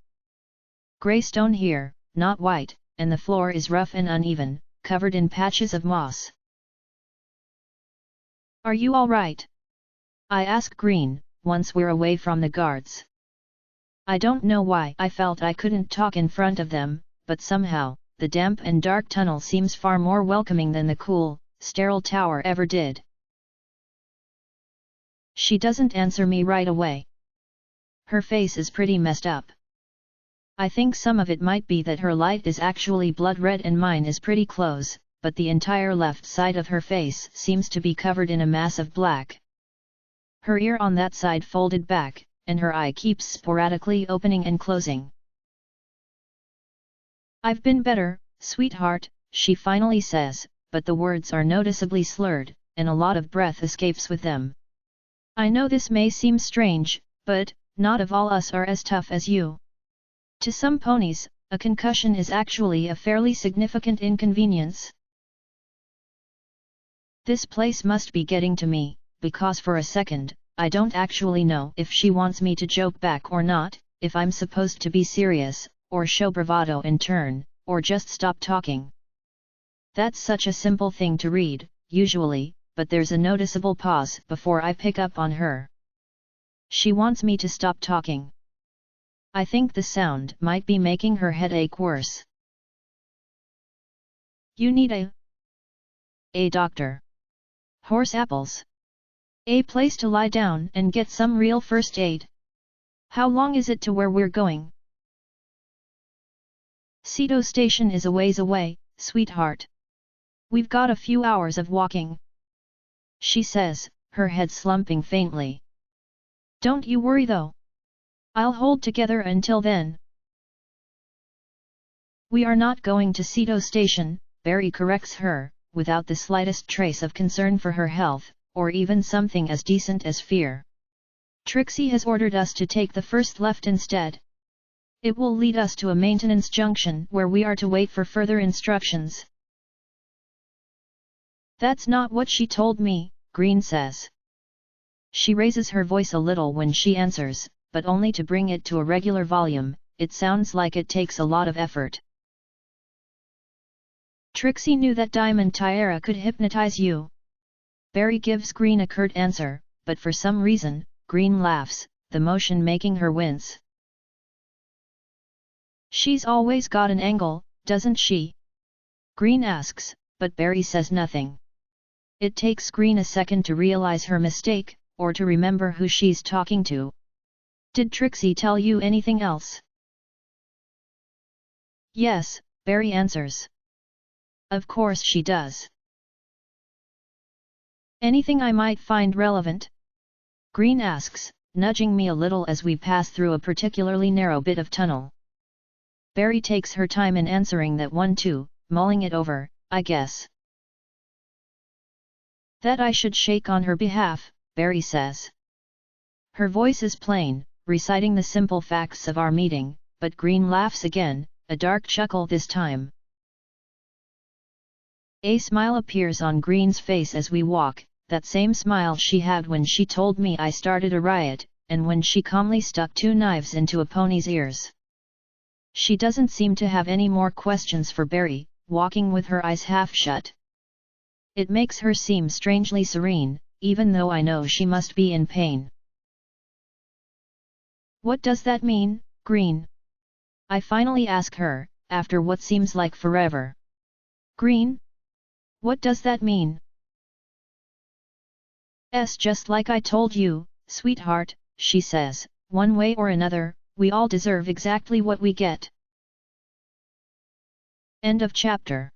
Grey stone here, not white, and the floor is rough and uneven, covered in patches of moss. Are you all right? I ask Green, once we're away from the guards. I don't know why I felt I couldn't talk in front of them, but somehow, the damp and dark tunnel seems far more welcoming than the cool, sterile tower ever did. She doesn't answer me right away. Her face is pretty messed up. I think some of it might be that her light is actually blood red and mine is pretty close, but the entire left side of her face seems to be covered in a mass of black. Her ear on that side folded back, and her eye keeps sporadically opening and closing. I've been better, sweetheart, she finally says, but the words are noticeably slurred, and a lot of breath escapes with them. I know this may seem strange, but not of all us are as tough as you. To some ponies, a concussion is actually a fairly significant inconvenience. This place must be getting to me, because for a second, I don't actually know if she wants me to joke back or not, if I'm supposed to be serious, or show bravado in turn, or just stop talking. That's such a simple thing to read, usually, but there's a noticeable pause before I pick up on her. She wants me to stop talking. I think the sound might be making her headache worse. You need a doctor. Horse apples. A place to lie down and get some real first aid. How long is it to where we're going? Seto Station is a ways away, sweetheart. We've got a few hours of walking. She says, her head slumping faintly. Don't you worry though. I'll hold together until then. We are not going to Seto Station, Barry corrects her, without the slightest trace of concern for her health, or even something as decent as fear. Trixie has ordered us to take the first left instead. It will lead us to a maintenance junction where we are to wait for further instructions. That's not what she told me, Green says. She raises her voice a little when she answers, but only to bring it to a regular volume. It sounds like it takes a lot of effort. Trixie knew that Diamond Tiara could hypnotize you. Barry gives Green a curt answer, but for some reason, Green laughs, the motion making her wince. She's always got an angle, doesn't she? Green asks, but Barry says nothing. It takes Green a second to realize her mistake, or to remember who she's talking to. Did Trixie tell you anything else? Yes, Barry answers. Of course she does. Anything I might find relevant? Green asks, nudging me a little as we pass through a particularly narrow bit of tunnel. Barry takes her time in answering that one too, mulling it over, I guess. That I should shake on her behalf, Barry says. Her voice is plain, reciting the simple facts of our meeting, but Green laughs again, a dark chuckle this time. A smile appears on Green's face as we walk, that same smile she had when she told me I started a riot, and when she calmly stuck 2 knives into a pony's ears. She doesn't seem to have any more questions for Barry, walking with her eyes half shut. It makes her seem strangely serene, even though I know she must be in pain. What does that mean, Green? I finally ask her, after what seems like forever. Green? What does that mean? Just like I told you, sweetheart, she says, one way or another, we all deserve exactly what we get. End of chapter.